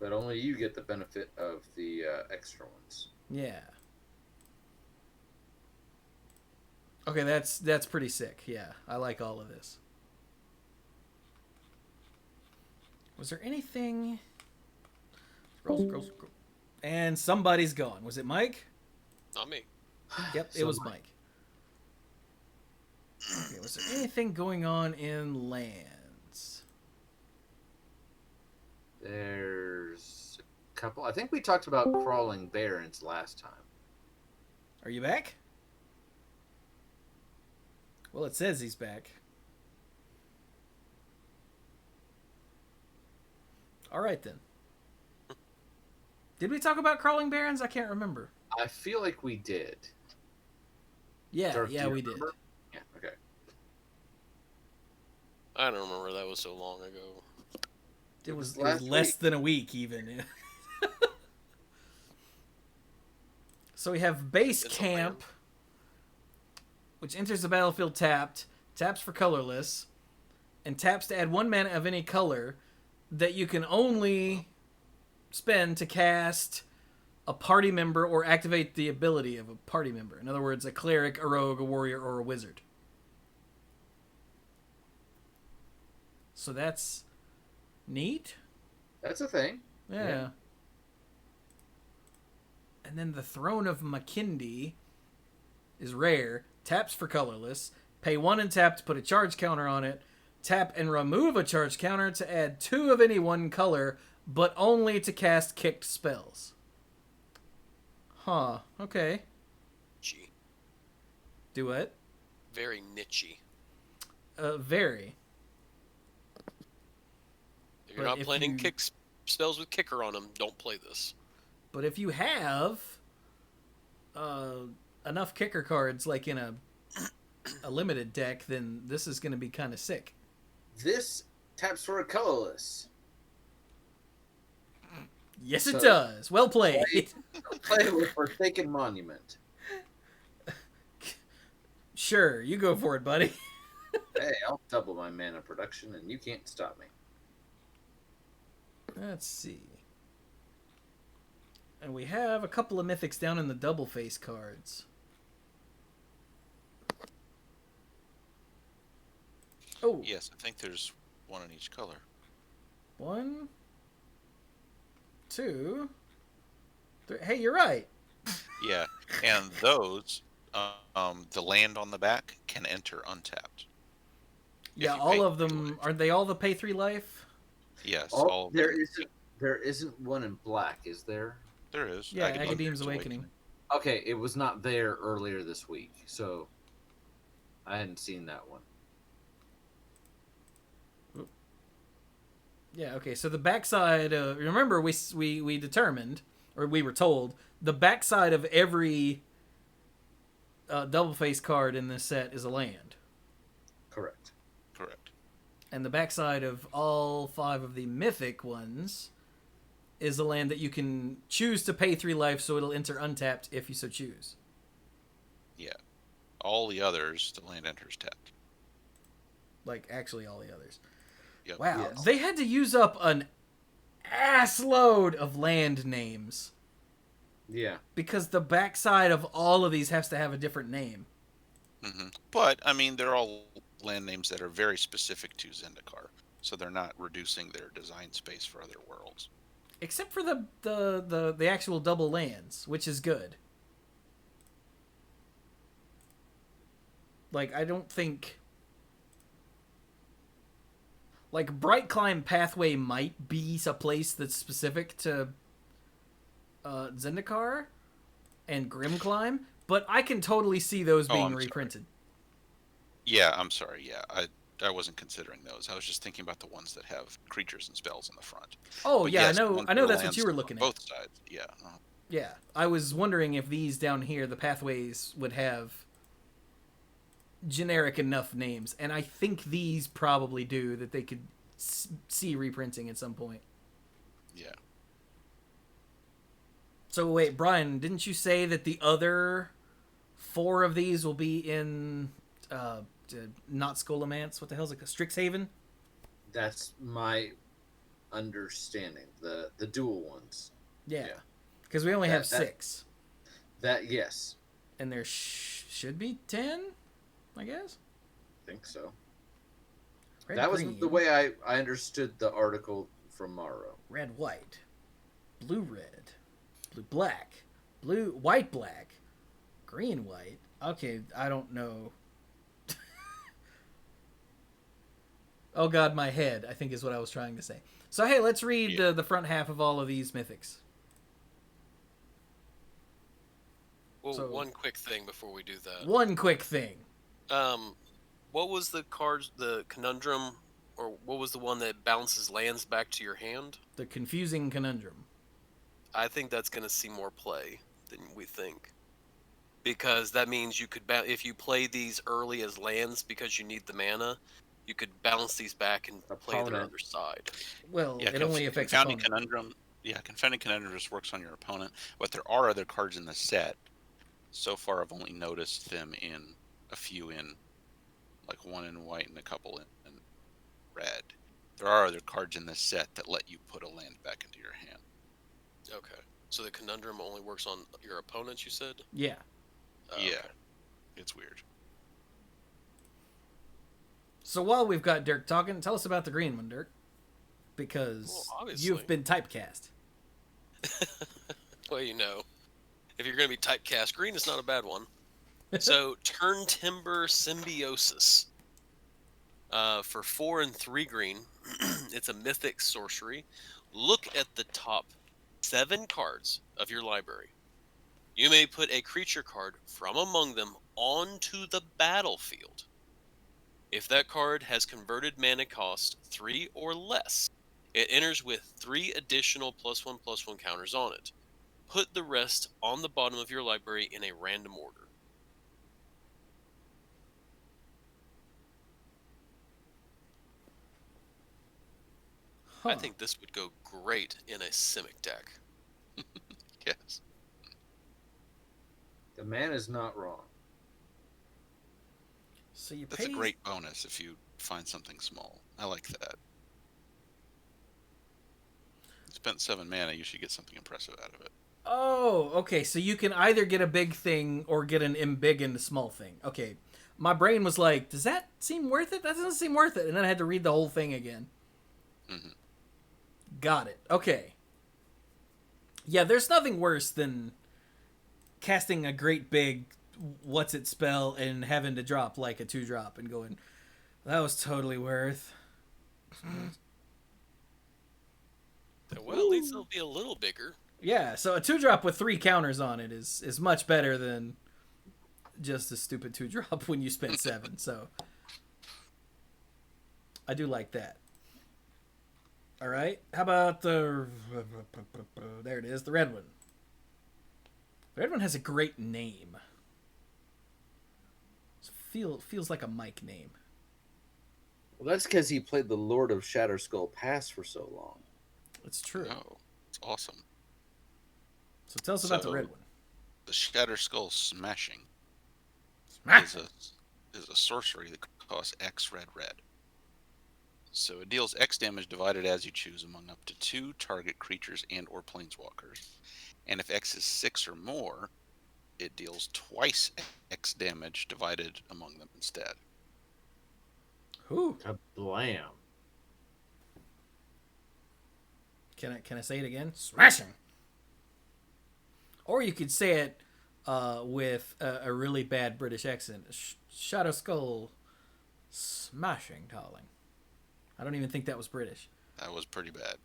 Speaker 4: But only you get the benefit of the extra ones.
Speaker 1: Yeah. Okay, that's pretty sick. Yeah, I like all of this. Was there anything... Scroll. And somebody's gone. Was it Mike?
Speaker 3: Not me.
Speaker 1: Yep, it was Mike. Okay, was there anything going on in lands?
Speaker 4: There's a couple. I think we talked about Crawling Barrens last time.
Speaker 1: Are you back? Well, it says he's back. All right, then. Did we talk about Crawling Barrens? I can't remember.
Speaker 4: I feel like we did.
Speaker 1: Yeah,
Speaker 4: Dirk, do
Speaker 1: yeah,
Speaker 4: you
Speaker 1: we did.
Speaker 4: remember? Yeah, okay.
Speaker 3: I don't remember. That was so long ago.
Speaker 1: It was
Speaker 4: last
Speaker 1: less
Speaker 4: week.
Speaker 1: than a week, even. So we have Base
Speaker 3: It's a
Speaker 1: Camp,
Speaker 3: land.
Speaker 1: which enters the battlefield tapped, taps for colorless, and taps to add 1 mana of any color that you can only spend to cast a party member or activate the ability of a party member. In other words, a cleric, a rogue, a warrior, or a wizard. So that's neat.
Speaker 4: That's a thing.
Speaker 1: Yeah. And then the Throne of Mckindy is rare. Taps for colorless. Pay 1 and tap to put a charge counter on it. Tap and remove a charge counter to add 2 of any one color, but only to cast kicked spells. Huh. Okay.
Speaker 3: Gee,
Speaker 1: Do what?
Speaker 3: very nichey.
Speaker 1: Very.
Speaker 3: If you're
Speaker 1: But
Speaker 3: not
Speaker 1: if
Speaker 3: playing
Speaker 1: you-
Speaker 3: kick spells with kicker on them, don't play this.
Speaker 1: But if you have enough kicker cards, like in a limited deck, then this is going to be kind of sick.
Speaker 4: This taps for a colorless.
Speaker 1: Yes, it
Speaker 4: So-
Speaker 1: does. Well played.
Speaker 4: Play with Forsaken Monument.
Speaker 1: Sure, you go for it, buddy.
Speaker 4: Hey, I'll double my mana production and you can't stop me.
Speaker 1: Let's see. And we have a couple of mythics down in the double face cards. Oh,
Speaker 2: Yes, I think there's one in each color.
Speaker 1: 1, 2, 3. Hey, you're right.
Speaker 2: Yeah, and those, the land on the back can enter untapped.
Speaker 1: Yeah,
Speaker 2: you
Speaker 1: all
Speaker 2: pay
Speaker 1: of
Speaker 2: 3
Speaker 1: them.
Speaker 2: life.
Speaker 1: Aren't they all the pay 3 life?
Speaker 2: Yes,
Speaker 4: Oh,
Speaker 2: all of
Speaker 4: there
Speaker 2: them.
Speaker 4: isn't one in black, is there?
Speaker 2: There is.
Speaker 1: Yeah,
Speaker 2: Agadem's
Speaker 1: Agadem's Awakening.
Speaker 4: Okay, it was not there earlier this week, so I hadn't seen that one.
Speaker 1: Yeah, okay, so the backside, remember we determined, or we were told, the backside of every double face card in this set is a land.
Speaker 4: Correct.
Speaker 2: Correct.
Speaker 1: And the backside of all 5 of the mythic ones is a land that you can choose to pay 3 life, so it'll enter untapped if you so choose.
Speaker 2: Yeah. All the others, the land enters tapped.
Speaker 1: Like, actually all the others.
Speaker 2: Yep.
Speaker 1: Wow,
Speaker 4: Yes.
Speaker 1: they had to use up an ass load of land names
Speaker 4: Yeah.
Speaker 1: because the backside of all of these has to have a different name.
Speaker 2: But, I mean, they're all land names that are very specific to Zendikar, so they're not reducing their design space for other worlds.
Speaker 1: Except for the actual double lands, which is good. Like, I don't think... Like, Bright Climb Pathway might be a place that's specific to Zendikar and Grim Climb, but I can totally see those
Speaker 2: Oh,
Speaker 1: being
Speaker 2: I'm sorry.
Speaker 1: reprinted.
Speaker 2: Yeah, I'm sorry. Yeah, I wasn't considering those. I was just thinking about the ones that have creatures and spells in the front.
Speaker 1: Oh,
Speaker 2: But
Speaker 1: yeah,
Speaker 2: yes, the
Speaker 1: I
Speaker 2: ones
Speaker 1: know
Speaker 2: that
Speaker 1: that's
Speaker 2: lands
Speaker 1: what you were
Speaker 2: on
Speaker 1: looking at.
Speaker 2: both sides. Yeah.
Speaker 1: Yeah, I was wondering if these down here, the pathways, would have generic enough names, and I think these probably do, that they could see reprinting at some point.
Speaker 2: Yeah.
Speaker 1: So wait, Brian, didn't you say that the other 4 of these will be in not Scholomance? What the hell's it? Strixhaven?
Speaker 4: That's my understanding. The dual ones.
Speaker 1: Yeah,
Speaker 4: Yeah.
Speaker 1: because we only have
Speaker 4: That-
Speaker 1: 6,
Speaker 4: That yes.
Speaker 1: and there should be 10, I guess.
Speaker 4: I think so.
Speaker 1: Red,
Speaker 4: That was
Speaker 1: green,
Speaker 4: the way I understood the article from Morrow.
Speaker 1: red, white, blue, red, blue, black, blue, white, black, green, white. Okay, I don't know. Oh god, my head, I think is what I was trying to say. So hey, let's read
Speaker 2: Yeah.
Speaker 1: the front half of all of these mythics.
Speaker 3: Well,
Speaker 1: So-
Speaker 3: one quick thing before we do that.
Speaker 1: One quick thing.
Speaker 3: What was the cards, the conundrum, or what was the one that bounces lands back to your hand?
Speaker 1: The Confusing Conundrum.
Speaker 3: I think that's going to see more play than we think. Because that means you could, if you play these early as lands because you need the mana, you could bounce these back and play their
Speaker 4: Opponent.
Speaker 3: other side.
Speaker 1: Well,
Speaker 2: Yeah,
Speaker 1: it only affects
Speaker 2: Confounding
Speaker 1: opponent.
Speaker 2: Conundrum. Yeah, Confounding Conundrum just works on your opponent, but there are other cards in the set. So far, I've only noticed them in a few in, like one in white and a couple in red. There are other cards in this set that let you put a land back into your hand.
Speaker 3: Okay. So the Conundrum only works on your opponents, you said?
Speaker 1: Yeah.
Speaker 2: Yeah,
Speaker 3: Okay.
Speaker 2: it's weird.
Speaker 1: So while we've got Dirk talking, tell us about the green one, Dirk. Because
Speaker 3: obviously.
Speaker 1: you've been typecast.
Speaker 3: Well, you know, if you're going to be typecast, green is not a bad one. So, Turn Timber Symbiosis. For 4 and 3 green, it's a mythic sorcery. Look at the top 7 cards of your library. You may put a creature card from among them onto the battlefield. If that card has converted mana cost 3 or less, it enters with 3 additional +1/+1 counters on it. Put the rest on the bottom of your library in a random order.
Speaker 1: Huh.
Speaker 3: I think this would go great in a Simic deck.
Speaker 2: Yes.
Speaker 4: The man is not wrong.
Speaker 1: So you
Speaker 2: That's
Speaker 1: pay...
Speaker 2: a great bonus if you find something small. I like that. You spent 7 mana, you should get something impressive out of it.
Speaker 1: Oh, okay. So you can either get a big thing or get an embiggened small thing. Okay. My brain was like, does that seem worth it? That doesn't seem worth it. And then I had to read the whole thing again.
Speaker 2: Mm-hmm.
Speaker 1: Got it. Okay. Yeah, there's nothing worse than casting a great big what's it spell and having to drop like a 2-drop and going, that was totally worth.
Speaker 3: Well, at least it'll be a little bigger.
Speaker 1: Yeah, so a 2-drop with 3 counters on it is much better than just a stupid 2-drop when you spent 7. So I do like that. All right, how about the... There it is, the red one. The red one has a great name. Feels like a Mike name.
Speaker 4: Well, that's because he played the Lord of Shatterskull Pass for so long.
Speaker 1: It's true.
Speaker 2: Oh, it's awesome.
Speaker 1: So tell us about the red one.
Speaker 2: The Shatterskull Smashing
Speaker 1: Smash!
Speaker 2: is a sorcery that costs X red. So it deals X damage divided as you choose among up to 2 target creatures and or planeswalkers. And if X is 6 or more, it deals twice X damage divided among them instead.
Speaker 1: Who?
Speaker 4: Kablam.
Speaker 1: Can I say it again? Smashing. Or you could say it with a really bad British accent. Shadow Skull Smashing, darling. I don't even think that was British.
Speaker 2: That was pretty bad.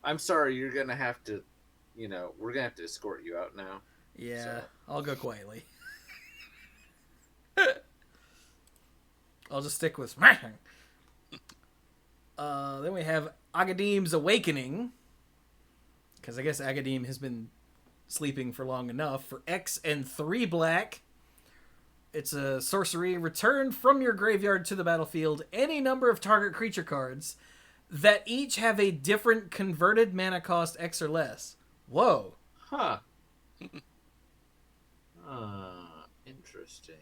Speaker 4: I'm sorry, you're gonna have to, we're gonna have to escort you out now.
Speaker 1: Yeah,
Speaker 4: So.
Speaker 1: I'll go quietly. I'll just stick with smashing. Then we have Agadem's Awakening. Because I guess Agadem has been sleeping for long enough. For X and 3 black. It's a sorcery. Return from your graveyard to the battlefield any number of target creature cards that each have a different converted mana cost X or less. Whoa.
Speaker 4: Huh. Interesting.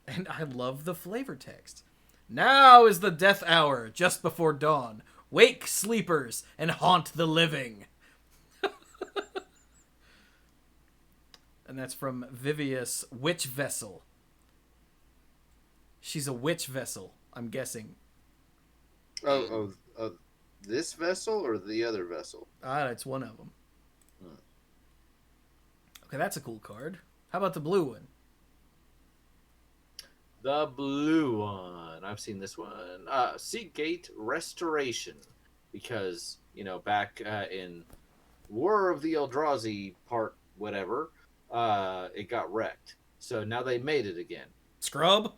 Speaker 1: And I love the flavor text. Now is the death hour, just before dawn. Wake, sleepers, and haunt the living. And that's from Vivius Witch Vessel. She's a witch vessel, I'm guessing.
Speaker 4: Oh, this vessel or the other vessel?
Speaker 1: Ah, it's one of them. Okay, that's a cool card. How about the blue one?
Speaker 4: The blue one. I've seen this one. Seagate Restoration. Because, back in War of the Eldrazi part whatever, it got wrecked. So now they made it again.
Speaker 1: Scrub?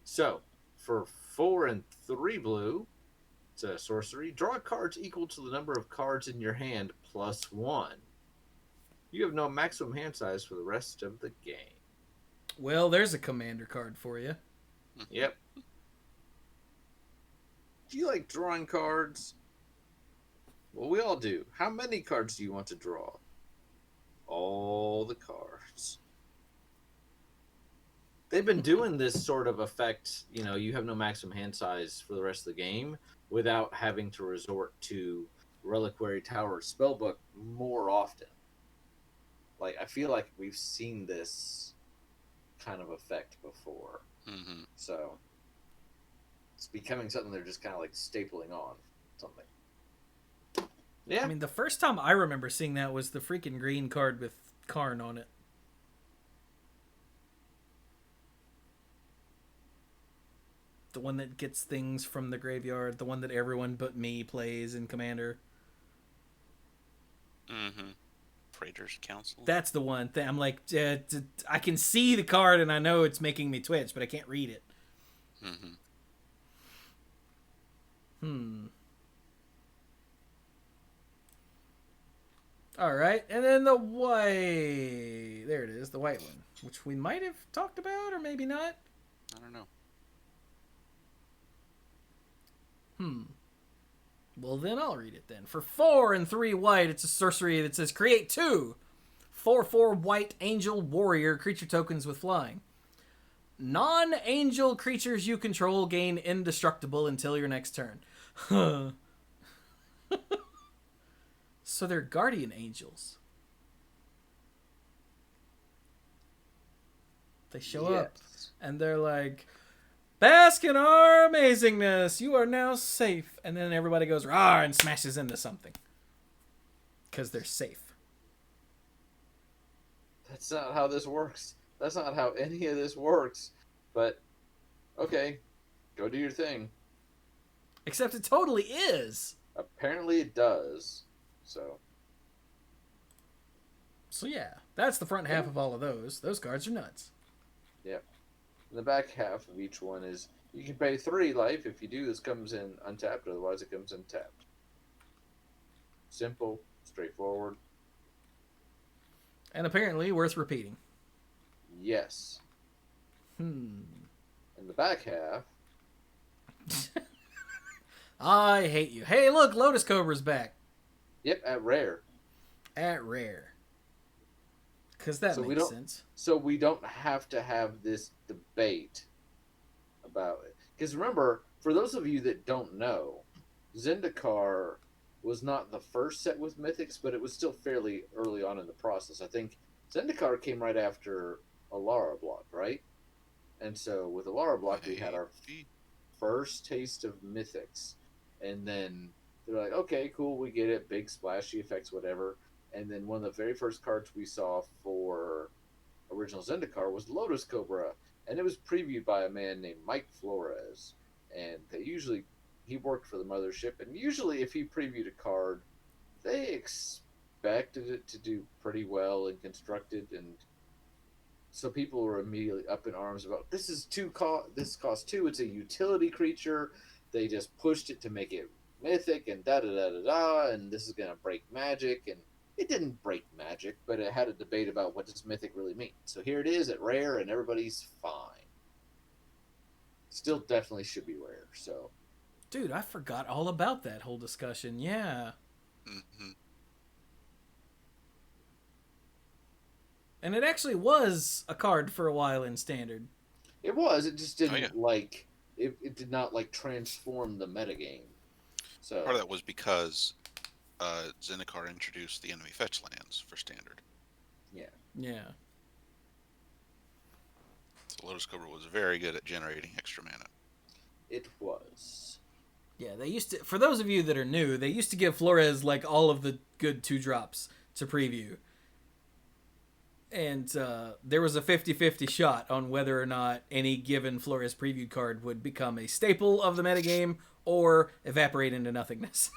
Speaker 4: So, for 4 and 3 blue, It's a sorcery. Draw cards equal to the number of cards in your hand plus 1. You have no maximum hand size for the rest of the game.
Speaker 1: Well, there's a commander card for you.
Speaker 4: Yep. Do you like drawing cards? Well, we all do. How many cards do you want to draw? All the cards. They've been doing this sort of effect, you have no maximum hand size for the rest of the game without having to resort to Reliquary Tower Spellbook more often. Like, I feel like we've seen this kind of effect before.
Speaker 2: Mm-hmm.
Speaker 4: So, it's becoming something they're just kind of like stapling on something. Yeah.
Speaker 1: I mean, the first time I remember seeing that was the freaking green card with Karn on it. The one that gets things from the graveyard. The one that everyone but me plays in Commander.
Speaker 2: Mm-hmm. Praetor's Council.
Speaker 1: That's the one thing. I'm like, I can see the card and I know it's making me twitch, but I can't read it.
Speaker 2: Mm-hmm.
Speaker 1: Alright, and then the white... There it is, the white one. Which we might have talked about, or maybe not.
Speaker 2: I don't know.
Speaker 1: Well, then I'll read it then. For 4 and 3 white, it's a sorcery that says create 2 4/4 white angel warrior creature tokens with flying. Non-angel creatures you control gain indestructible until your next turn. So they're guardian angels. They show up and they're like, bask in our amazingness. You are now safe. And then everybody goes, rah, and smashes into something. Because they're safe.
Speaker 4: That's not how this works. That's not how any of this works. But, okay. Go do your thing.
Speaker 1: Except it totally is.
Speaker 4: Apparently it does. So
Speaker 1: yeah, that's the front half of all of those. Those cards are nuts.
Speaker 4: Yep. The back half of each one is you can pay 3 life. If you do, this comes in untapped. Otherwise, it comes in tapped. Simple, straightforward.
Speaker 1: And apparently worth repeating.
Speaker 4: Yes. In the back half.
Speaker 1: I hate you. Hey, look, Lotus Cobra's back.
Speaker 4: Yep, at rare.
Speaker 1: At rare. Because that makes sense.
Speaker 4: So we don't have to have this debate about it. Because remember, for those of you that don't know, Zendikar was not the first set with mythics, but it was still fairly early on in the process. I think Zendikar came right after Alara Block, right? And so with Alara Block, we had our first taste of mythics. And then they're like, okay, cool, we get it, big splashy effects, whatever. And then one of the very first cards we saw for original Zendikar was Lotus Cobra, and it was previewed by a man named Mike Flores. And he worked for the mothership, and usually if he previewed a card, they expected it to do pretty well and constructed, and so people were immediately up in arms about this costs 2, it's a utility creature. They just pushed it to make it mythic and da-da-da-da-da, and this is going to break magic, and it didn't break magic, but it had a debate about what does mythic really mean. So here it is at rare, and everybody's fine. Still definitely should be rare, so.
Speaker 1: Dude, I forgot all about that whole discussion, yeah.
Speaker 2: Mm-hmm.
Speaker 1: And it actually was a card for a while in Standard.
Speaker 4: It was, it just didn't, it did not, transform the metagame. So
Speaker 2: part of that was because Zendikar introduced the enemy fetch lands for Standard.
Speaker 1: Yeah.
Speaker 2: So Lotus Cobra was very good at generating extra mana.
Speaker 4: It was.
Speaker 1: Yeah, they used to, for those of you that are new, they used to give Flores, all of the good 2-drops to preview. And there was a 50-50 shot on whether or not any given Flores preview card would become a staple of the metagame or evaporate into nothingness.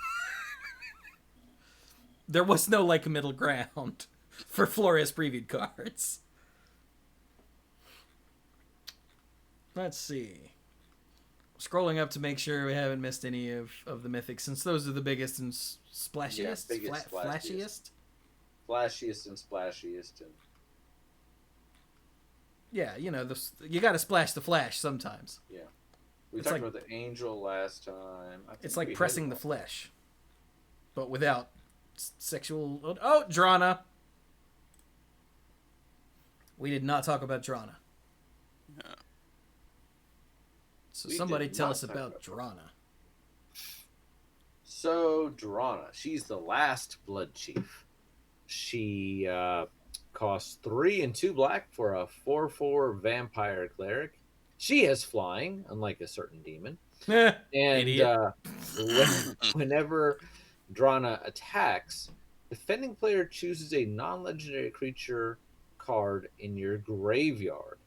Speaker 1: There was no middle ground for Flores previewed cards. Let's see. Scrolling up to make sure we haven't missed any of the mythics, since those are the biggest and splashiest,
Speaker 4: biggest,
Speaker 1: flashiest.
Speaker 4: Flashiest and splashiest. And
Speaker 1: Yeah, you got to splash the flash sometimes.
Speaker 4: yeah. We
Speaker 1: It's
Speaker 4: talked
Speaker 1: like-
Speaker 4: about the angel last time. I think
Speaker 1: It's like
Speaker 4: we hit
Speaker 1: pressing
Speaker 4: it
Speaker 1: the
Speaker 4: all.
Speaker 1: flesh, but without sexual. Oh, Drana. We did not talk about Drana.
Speaker 2: Yeah.
Speaker 1: So
Speaker 4: We
Speaker 1: somebody
Speaker 4: did
Speaker 1: tell
Speaker 4: not
Speaker 1: us
Speaker 4: talk
Speaker 1: about
Speaker 4: about
Speaker 1: Drana.
Speaker 4: So, Drana, she's the last Blood Chief. She costs 3 and 2 black for a 4/4 vampire cleric. She has flying, unlike a certain demon. And
Speaker 1: Idiot.
Speaker 4: Whenever Drana attacks, defending player chooses a non-legendary creature card in your graveyard.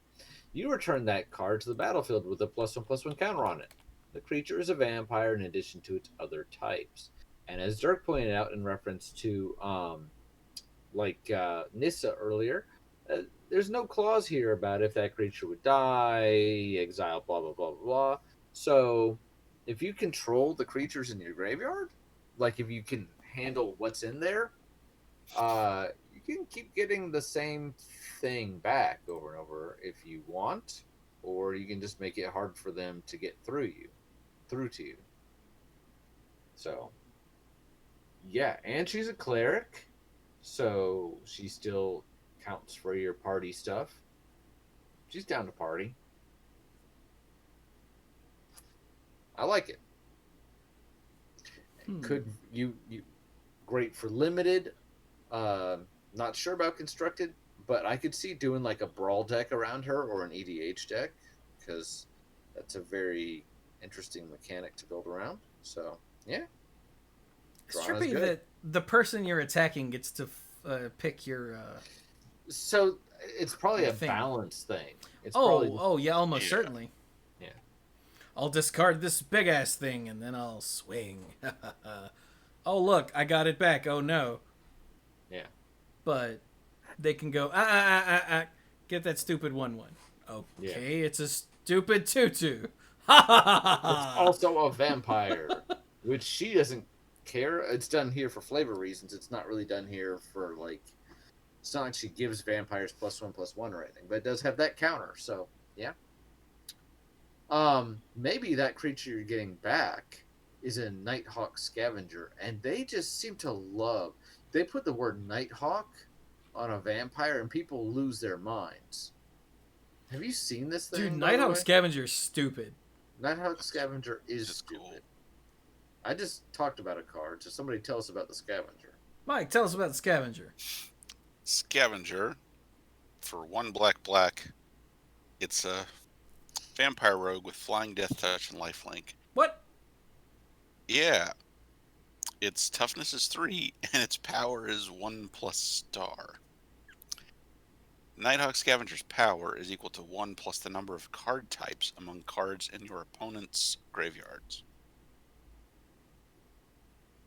Speaker 4: You return that card to the battlefield with a +1/+1 counter on it. The creature is a vampire in addition to its other types. And as Dirk pointed out in reference to Nissa earlier, there's no clause here about if that creature would die, exile, blah, blah, blah, blah, blah. So if you control the creatures in your graveyard, like if you can handle what's in there, you can keep getting the same thing back over and over if you want, or you can just make it hard for them to get through to you. So, yeah, and she's a cleric, so she still counts for your party stuff. She's down to party. I like it. Could you great for limited? Not sure about constructed, but I could see doing like a brawl deck around her or an EDH deck, because that's a very interesting mechanic to build around. So yeah,
Speaker 1: It's
Speaker 4: Drana's
Speaker 1: trippy
Speaker 4: good.
Speaker 1: that the person you're attacking gets to pick your.
Speaker 4: So it's probably
Speaker 1: I
Speaker 4: a
Speaker 1: think-
Speaker 4: balance thing. It's probably
Speaker 1: Oh, yeah, almost
Speaker 2: Yeah.
Speaker 1: certainly.
Speaker 4: Yeah.
Speaker 1: I'll discard this big ass thing and then I'll swing. Oh, look, I got it back. Oh no.
Speaker 4: Yeah.
Speaker 1: But they can go get that stupid 1/1. Okay, it's a stupid 2/2. Ha ha ha ha
Speaker 4: It's
Speaker 1: ha.
Speaker 4: also a vampire, which she doesn't care. It's done here for flavor reasons. It's not really done here for like. It's not like she gives vampires +1/+1 or anything, but it does have that counter. So yeah. Maybe that creature you're getting back is a Nighthawk Scavenger, and they just seem to love. They put the word Nighthawk on a vampire, and people lose their minds. Have you seen this thing?
Speaker 1: Dude,
Speaker 4: by the
Speaker 1: Nighthawk
Speaker 4: way?
Speaker 1: Scavenger's stupid.
Speaker 4: Nighthawk Scavenger is
Speaker 2: It's
Speaker 4: stupid.
Speaker 2: cool.
Speaker 4: I just talked about a card, so somebody tell us about the Scavenger.
Speaker 1: Mike, tell us about the Scavenger.
Speaker 2: Scavenger, for 1 black, it's a vampire rogue with flying, death touch, and lifelink.
Speaker 1: What?
Speaker 2: Yeah. Its toughness is 3, and its power is 1+*. Nighthawk Scavenger's power is equal to 1 plus the number of card types among cards in your opponent's graveyards.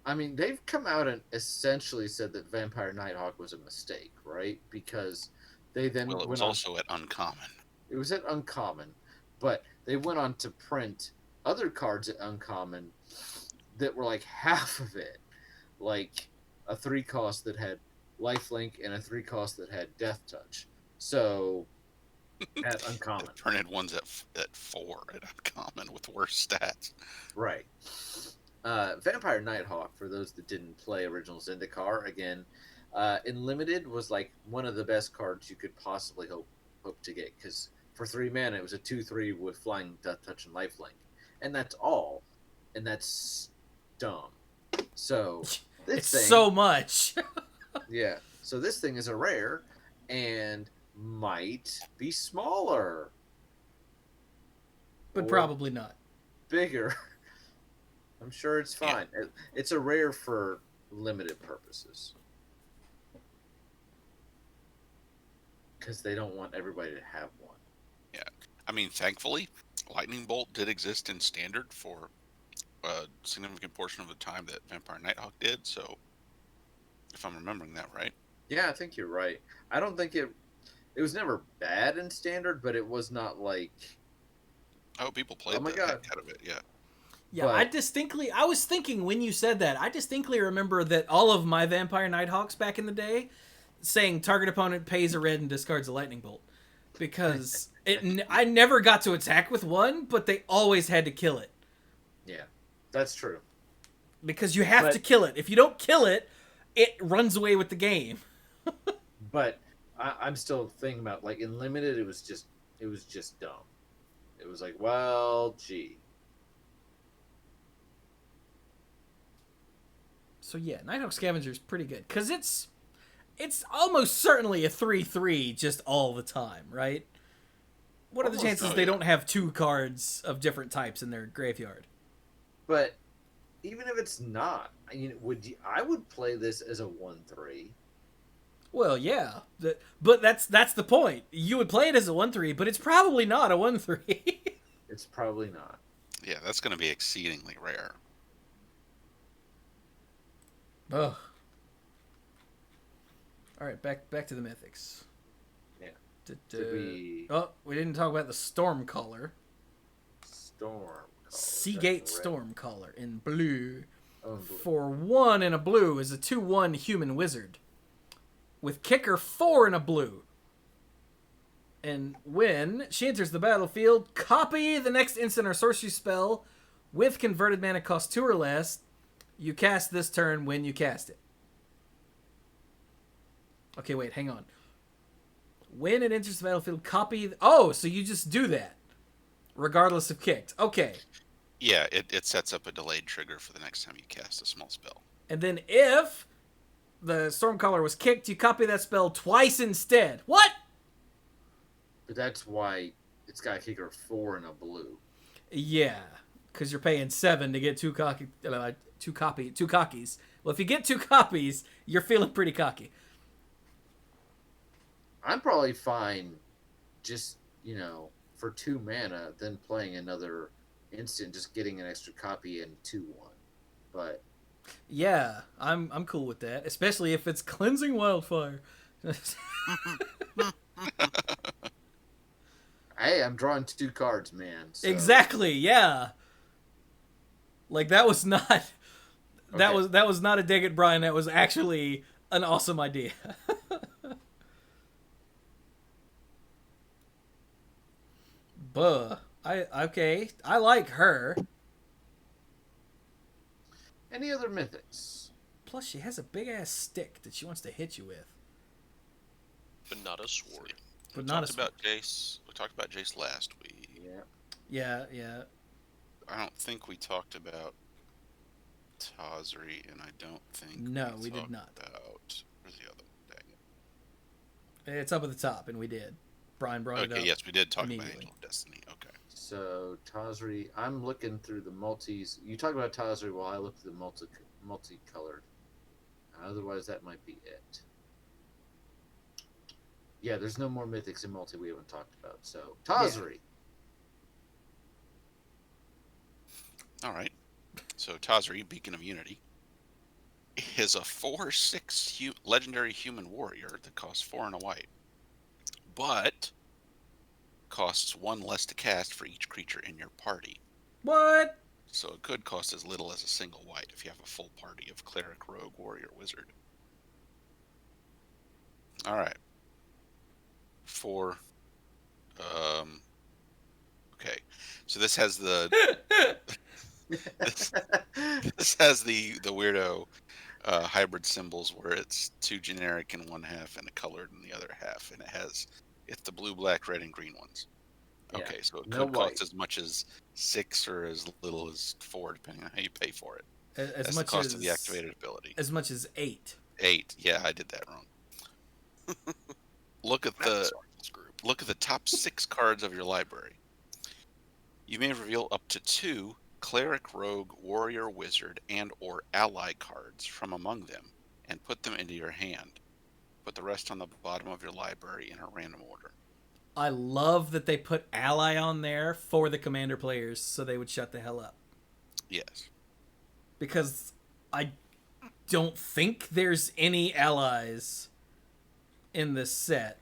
Speaker 4: I mean, they've come out and essentially said that Vampire Nighthawk was a mistake, right? Because they then
Speaker 2: Well, it
Speaker 4: went
Speaker 2: was
Speaker 4: on.
Speaker 2: also at uncommon.
Speaker 4: It was at Uncommon, but they went on to print other cards at Uncommon that were like half of it, like a 3-cost that had lifelink and a 3-cost that had death touch. So at Uncommon,
Speaker 2: They printed ones at 4 at uncommon with worse stats.
Speaker 4: right? Vampire Nighthawk, for those that didn't play original Zendikar, again, in limited was like one of the best cards you could possibly hope to get, because for 3 mana it was a 2/3 with flying, death touch, and lifelink, and that's all, and that's dumb. So this
Speaker 1: It's
Speaker 4: thing,
Speaker 1: so much.
Speaker 4: yeah. So this thing is a rare, and might be smaller,
Speaker 1: But
Speaker 4: or
Speaker 1: probably not.
Speaker 4: bigger. I'm sure it's fine. It's a rare for limited purposes. Because they don't want everybody to have one.
Speaker 2: I mean, thankfully, Lightning Bolt did exist in Standard for a significant portion of the time that Vampire Nighthawk did, so if I'm remembering that right.
Speaker 4: Yeah, I think you're right. I don't think it was never bad in Standard, but it was not like
Speaker 2: Oh, people played
Speaker 4: my
Speaker 2: the
Speaker 4: God.
Speaker 2: heck out of it. Yeah.
Speaker 1: Yeah,
Speaker 4: But-
Speaker 1: I was thinking when you said that, I distinctly remember that all of my Vampire Nighthawks back in the day saying target opponent pays a red and discards a lightning bolt. Because I never got to attack with one, but they always had to kill it.
Speaker 4: Yeah, that's true.
Speaker 1: Because you have
Speaker 4: But-
Speaker 1: to kill it. If you don't kill it, it runs away with the game.
Speaker 4: But I'm still thinking about, like, in limited, it was just dumb. It was like, well, gee.
Speaker 1: So yeah, Nighthawk Scavenger is pretty good. Because it's almost certainly a 3/3 just all the time, right? What are the
Speaker 4: Almost,
Speaker 1: chances
Speaker 2: oh,
Speaker 1: they
Speaker 2: yeah.
Speaker 1: don't have 2 cards of different types in their graveyard?
Speaker 4: But even if it's not, I would play this as a 1/3.
Speaker 1: Well, yeah. But that's the point. You would play it as a 1/3, but it's probably not a 1/3.
Speaker 4: It's probably not.
Speaker 2: Yeah, that's going to be exceedingly rare.
Speaker 1: Ugh. All right, back to the mythics.
Speaker 4: Yeah.
Speaker 1: We didn't talk about the Stormcaller.
Speaker 4: Storm.
Speaker 1: Seagate Stormcaller in blue.
Speaker 4: Oh, blue.
Speaker 1: For 1 in a blue is a 2/1 human wizard. With kicker 4 in a blue. And when she enters the battlefield, copy the next instant or sorcery spell with converted mana cost 2 or less. You cast this turn when you cast it. Okay, wait, hang on. When it enters the battlefield, copy... Oh, so you just do that. Regardless of kicked. Okay.
Speaker 2: Yeah, it sets up a delayed trigger for the next time you cast a small spell.
Speaker 1: And then if the Stormcaller was kicked, you copy that spell twice instead. What?
Speaker 4: But that's why it's got a kicker 4 in a blue.
Speaker 1: Yeah, because you're paying 7 to get 2 copies. Well, if you get 2 copies, you're feeling pretty cocky.
Speaker 4: I'm probably fine just, for 2 mana, then playing another instant, just getting an extra copy and 2/1. But
Speaker 1: Yeah, I'm cool with that, especially if it's Cleansing Wildfire.
Speaker 4: hey, I'm drawing 2 cards, man. So.
Speaker 1: Exactly, yeah. Like that was not that
Speaker 4: Okay.
Speaker 1: was not a dig at Brian. That was actually an awesome idea. Buh. I like her.
Speaker 4: Any other mythics?
Speaker 1: Plus, she has a big ass stick that she wants to hit you with.
Speaker 3: But not a sword.
Speaker 1: But
Speaker 2: We
Speaker 1: not
Speaker 2: talked about Jace. We talked about Jace last week.
Speaker 4: Yeah.
Speaker 1: Yeah.
Speaker 2: I don't think we talked about Tazri, and I don't think
Speaker 1: No, we did
Speaker 2: talked
Speaker 1: not.
Speaker 2: About where's the other one? Dang it.
Speaker 1: It's up at the top, and we did. Brian brought it up.
Speaker 2: Okay, yes, we did talk about
Speaker 1: immediately.
Speaker 2: Angel of Destiny. Okay.
Speaker 4: So Tazri, I'm looking through the multis. You talk about Tazri while I look through the multicolored. Otherwise, that might be it. Yeah, there's no more mythics in multi we haven't talked about. So Tazri.
Speaker 2: All right. So Tazri, Beacon of Unity, is a 4/6 legendary human warrior that costs 4 and a white, but costs 1 less to cast for each creature in your party.
Speaker 1: What?
Speaker 2: So it could cost as little as a single white if you have a full party of cleric, rogue, warrior, wizard. All right. Okay. So this has the this has the weirdo hybrid symbols where it's 2 generic in one half and a colored in the other half, and it's the blue, black, red, and green ones.
Speaker 4: Yeah,
Speaker 2: Okay, so it
Speaker 4: no
Speaker 2: could
Speaker 4: white.
Speaker 2: cost as much as 6 or as little as 4, depending on how you pay for it.
Speaker 1: As
Speaker 2: That's
Speaker 1: much
Speaker 2: the cost
Speaker 1: as
Speaker 2: of the activated ability.
Speaker 1: As much as 8.
Speaker 2: 8. Yeah, I did that wrong. Look at the top 6 cards of your library. You may reveal up to 2 cleric, rogue, warrior, wizard, and or ally cards from among them and put them into your hand. Put the rest on the bottom of your library in a random order.
Speaker 1: I love that they put ally on there for the commander players so they would shut the hell up.
Speaker 2: Yes.
Speaker 1: Because I don't think there's any allies in this set.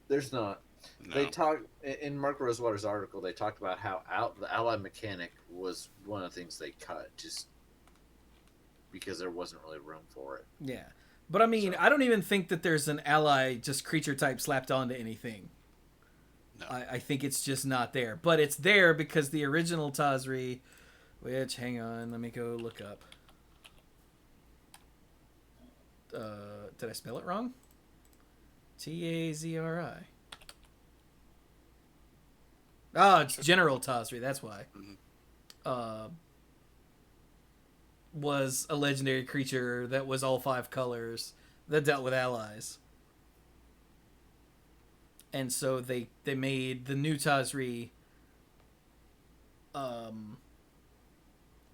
Speaker 4: There's not.
Speaker 2: No.
Speaker 4: They talk in Mark Rosewater's article. They talked about how the ally mechanic was one of the things they cut, just because there wasn't really room for it.
Speaker 1: Yeah. But I mean, I don't even think that there's an ally just creature type slapped onto anything.
Speaker 2: No.
Speaker 1: I think it's just not there. But it's there because the original Tazri, which, hang on, let me go look up. Did I spell it wrong? Tazri. Oh, it's General Tazri, that's why.
Speaker 2: Mm-hmm.
Speaker 1: Was a legendary creature that was all 5 colors that dealt with allies. And so they made the new Tazri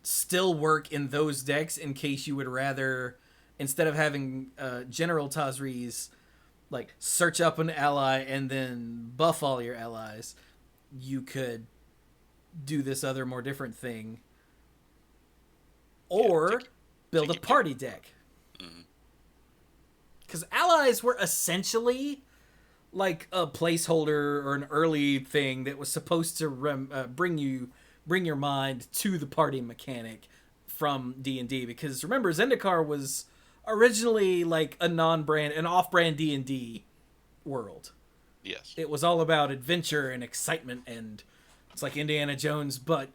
Speaker 1: still work in those decks in case you would rather, instead of having General Tazri's like search up an ally and then buff all your allies, you could do this other more different thing. Or build a party deck. Because allies were essentially like a placeholder or an early thing that was supposed to bring your mind to the party mechanic from D&D. Because remember, Zendikar was originally like an off-brand D&D world.
Speaker 2: Yes.
Speaker 1: It was all about adventure and excitement, and it's like Indiana Jones, but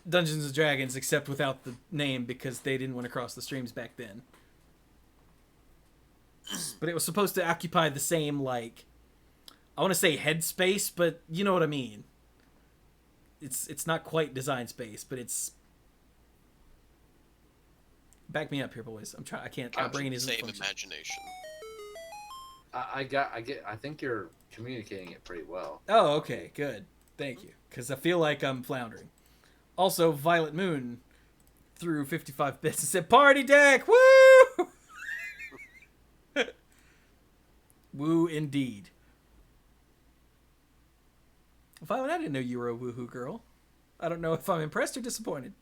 Speaker 1: Dungeons and Dragons, except without the name because they didn't want to cross the streams back then. But it was supposed to occupy the same, like, I want to say headspace, but you know what I mean. It's not quite design space, but it's. Back me up here, boys. I can't. My brain isn't
Speaker 3: same
Speaker 1: functioning.
Speaker 3: imagination.
Speaker 4: I think you're communicating it pretty well.
Speaker 1: Oh, okay, good. Thank you. Because I feel like I'm floundering. Also, Violet Moon threw 55 bits and said, "Party deck, woo!" Woo indeed. Violet, I didn't know you were a woohoo girl. I don't know if I'm impressed or disappointed.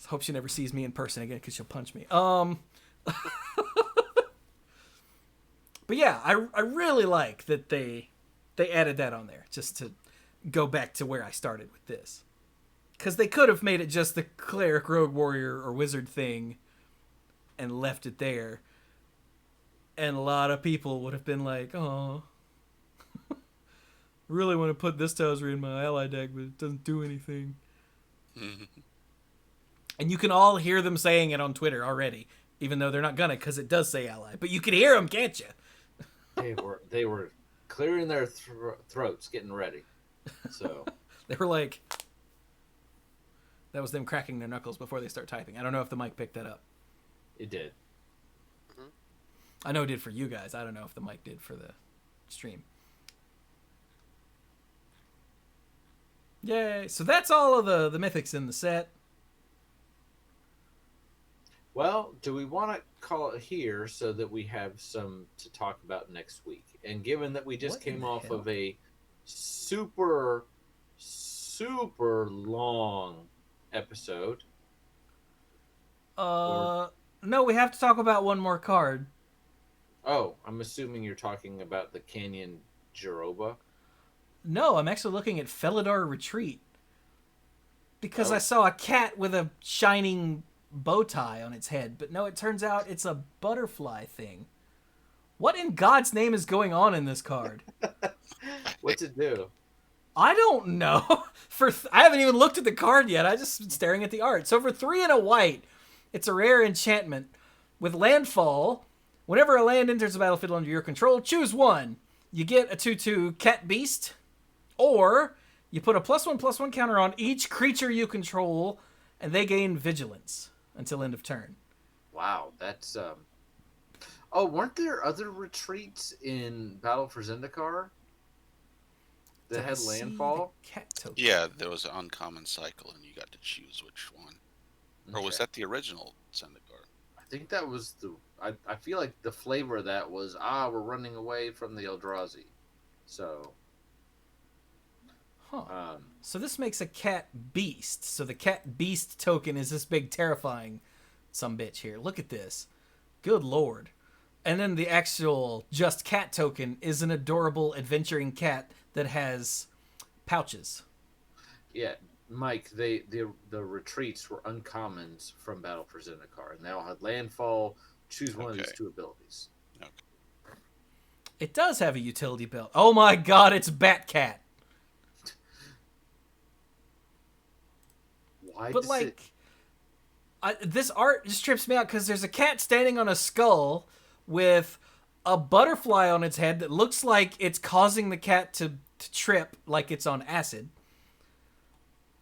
Speaker 1: Hope she never sees me in person again because she'll punch me. But yeah, I really like that they added that on there just to go back to where I started with this. Because they could have made it just the cleric, rogue, warrior, or wizard thing and left it there. And a lot of people would have been like, oh, I really want to put this Tazri in my ally deck, but it doesn't do anything. And you can all hear them saying it on Twitter already, even though they're not gonna, because it does say ally. But you can hear them, can't you?
Speaker 4: They were clearing their throats, getting ready. So
Speaker 1: they were like, that was them cracking their knuckles before they start typing. I don't know if the mic picked that up.
Speaker 4: It did.
Speaker 1: I know it did for you guys. I don't know if the mic did for the stream. Yay! So that's all of the mythics in the set.
Speaker 4: Well, do we want to call it here so that we have some to talk about next week? And given that we just came off of a super long episode.
Speaker 1: No, we have to talk about one more card.
Speaker 4: Oh, I'm assuming you're talking about the Canyon Jerboa.
Speaker 1: No, I'm actually looking at Felidar Retreat. Because I saw a cat with a shining bow tie on its head. But no, it turns out it's a butterfly thing. What in God's name is going on in this card?
Speaker 4: What's it do?
Speaker 1: I don't know. I haven't even looked at the card yet. I just been staring at the art. So for 3 and a white, it's a rare enchantment. With landfall, whenever a land enters the battlefield under your control, choose one. You get a 2/2 cat beast, or you put a +1/+1 counter on each creature you control, and they gain vigilance until end of turn.
Speaker 4: Wow, that's Oh, weren't there other retreats in Battle for Zendikar that had landfall?
Speaker 1: Cat token.
Speaker 2: Yeah, there was an uncommon cycle, and you got to choose which one. Or was that the original Zendikar?
Speaker 4: I think that was the. I feel like the flavor of that was we're running away from the Eldrazi, so.
Speaker 1: Huh. So this makes a cat beast. So the cat beast token is this big terrifying sumbitch here. Look at this. Good lord. And then the actual just cat token is an adorable adventuring cat that has pouches.
Speaker 4: Yeah, Mike, the retreats were uncommons from Battle for Zendikar, and they all had landfall. Choose one of these two abilities.
Speaker 2: Okay.
Speaker 1: It does have a utility belt. Oh my god, it's Batcat.
Speaker 4: Why?
Speaker 1: But this art just trips me out because there's a cat standing on a skull with a butterfly on its head that looks like it's causing the cat to trip like it's on acid.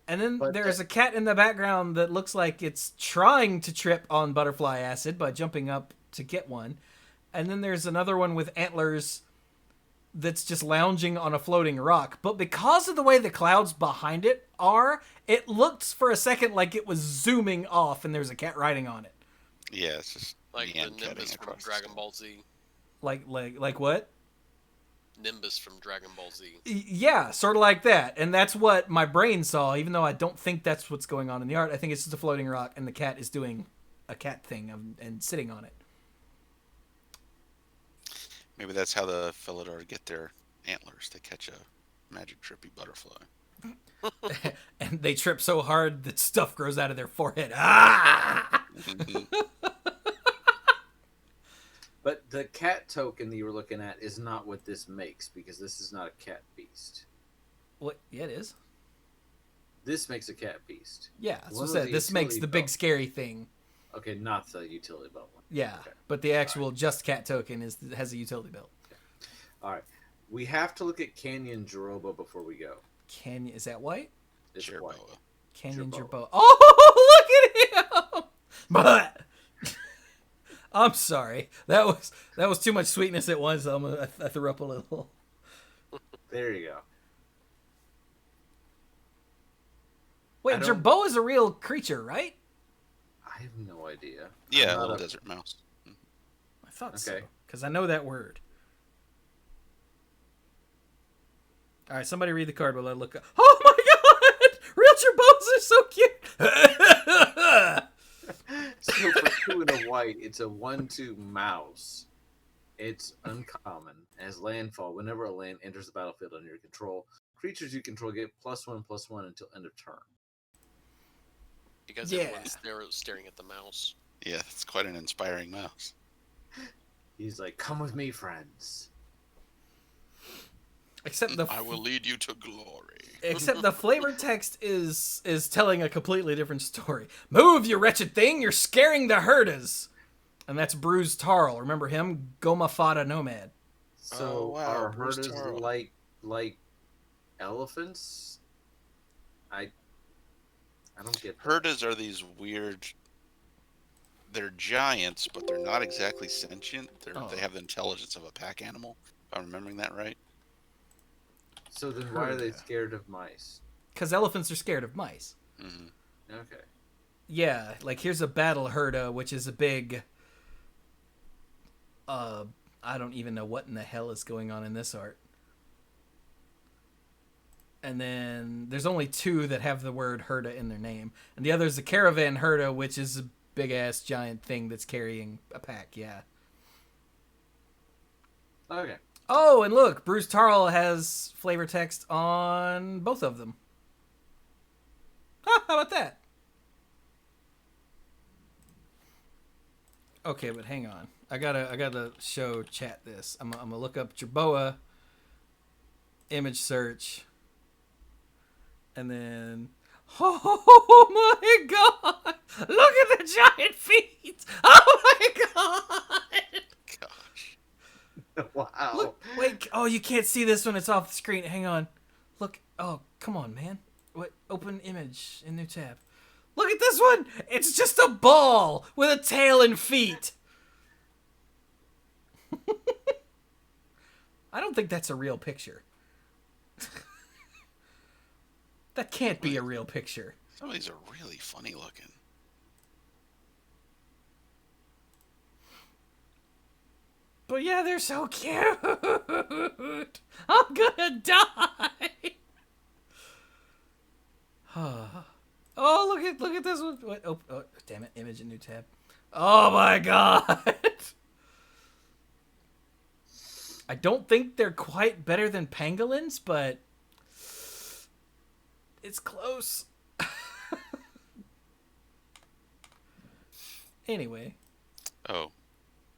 Speaker 1: And then there's a cat in the background that looks like it's trying to trip on butterfly acid by jumping up to get one. And then there's another one with antlers that's just lounging on a floating rock. But because of the way the clouds behind it are, it looks for a second like it was zooming off and there's a cat riding on it.
Speaker 2: Yeah, it's just
Speaker 3: like the Nimbus from Dragon Ball Z.
Speaker 1: Like what?
Speaker 3: Nimbus from Dragon Ball Z.
Speaker 1: Yeah, sort of like that. And that's what my brain saw, even though I don't think that's what's going on in the art. I think it's just a floating rock and the cat is doing a cat thing and sitting on it.
Speaker 2: Maybe that's how the Felidar get their antlers. They catch a magic trippy butterfly.
Speaker 1: And they trip so hard that stuff grows out of their forehead. Ah!
Speaker 4: But the cat token that you were looking at is not what this makes, because this is not a cat beast.
Speaker 1: What? Yeah, it is.
Speaker 4: This makes a cat beast.
Speaker 1: Yeah, that's what I said. This makes the big scary thing.
Speaker 4: Okay, not the utility belt one.
Speaker 1: Yeah,
Speaker 4: okay.
Speaker 1: But the actual just cat token has a utility belt.
Speaker 4: Okay. All right. We have to look at Canyon Jerboa before we go.
Speaker 1: Canyon, is that white?
Speaker 4: It's white.
Speaker 1: Canyon Jerboa. Oh, look at him! But I'm sorry. That was too much sweetness at once. I threw up a little.
Speaker 4: There you go.
Speaker 1: Wait, jerboa is a real creature, right?
Speaker 4: I have no idea.
Speaker 2: Yeah, a little desert mouse.
Speaker 1: I thought so, because I know that word. All right, somebody read the card while I look up. Oh my god! Real jerboas are so cute!
Speaker 4: So for 2 and a white, it's a 1/2 mouse. It's uncommon. As landfall, whenever a land enters the battlefield under your control, creatures you control get +1/+1 until end of turn.
Speaker 3: Because everyone's staring at the mouse.
Speaker 2: Yeah, that's quite an inspiring mouse.
Speaker 4: He's like, "Come with me, friends."
Speaker 1: Except
Speaker 2: I will lead you to glory.
Speaker 1: Except the flavor text is telling a completely different story. Move, you wretched thing! You're scaring the herdas. And that's Bruised Tarl. Remember him? Goma Fada Nomad.
Speaker 4: So are herdas like elephants? I don't get that.
Speaker 2: Herdas are these weird. They're giants, but they're not exactly sentient. They have the intelligence of a pack animal. If I'm remembering that right.
Speaker 4: So then why are they scared of mice?
Speaker 1: Because elephants are scared of mice.
Speaker 2: Mm-hmm.
Speaker 4: Okay.
Speaker 1: Yeah, like here's a battle herda, which is a big... I don't even know what in the hell is going on in this art. And then there's only 2 that have the word herda in their name. And the other is a caravan herda, which is a big-ass giant thing that's carrying a pack, yeah.
Speaker 4: Okay.
Speaker 1: Oh, and look, Bruce Tarl has flavor text on both of them. How about that? Okay, but hang on. I gotta show chat this. I'm gonna look up jerboa, image search, and then oh my god! Look at the giant feet! Oh my god!
Speaker 2: Gosh.
Speaker 4: Wow.
Speaker 1: Look, wait. Oh, you can't see this when it's off the screen. Hang on. Look. Oh, come on, man. What? Open image in new tab. Look at this one. It's just a ball with a tail and feet. I don't think that's a real picture. That can't be a real picture.
Speaker 2: Some of these are really funny looking.
Speaker 1: But yeah, they're so cute. I'm gonna die. Oh, look at this one. Wait, oh, damn it! Image in new tab. Oh my god. I don't think they're quite better than pangolins, but it's close. Anyway.
Speaker 5: Oh,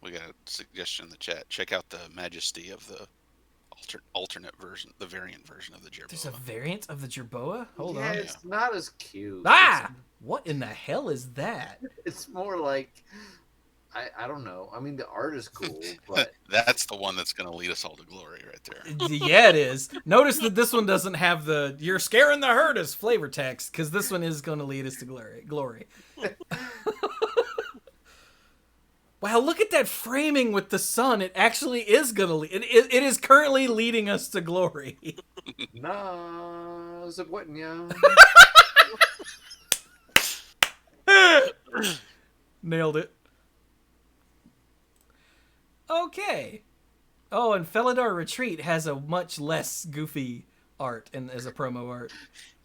Speaker 5: we got a suggestion in the chat. Check out the majesty of the alternate version, the variant version of the jerboa.
Speaker 1: There's a variant of the jerboa? Hold
Speaker 4: yeah,
Speaker 1: on.
Speaker 4: it's not as cute.
Speaker 1: Ah! What in the hell is that?
Speaker 4: It's more like, I don't know. I mean, the art is cool, but
Speaker 5: That's the one that's going to lead us all to glory right there.
Speaker 1: Yeah, it is. Notice that this one doesn't have the "you're scaring the herd" as flavor text, because this one is going to lead us to glory. Wow, look at that framing with the sun. It actually is going to lead. It is currently leading us to glory.
Speaker 4: no, Zabwetnya.
Speaker 1: Nailed it. Okay. Oh, and Felidar Retreat has a much less goofy art as a promo art.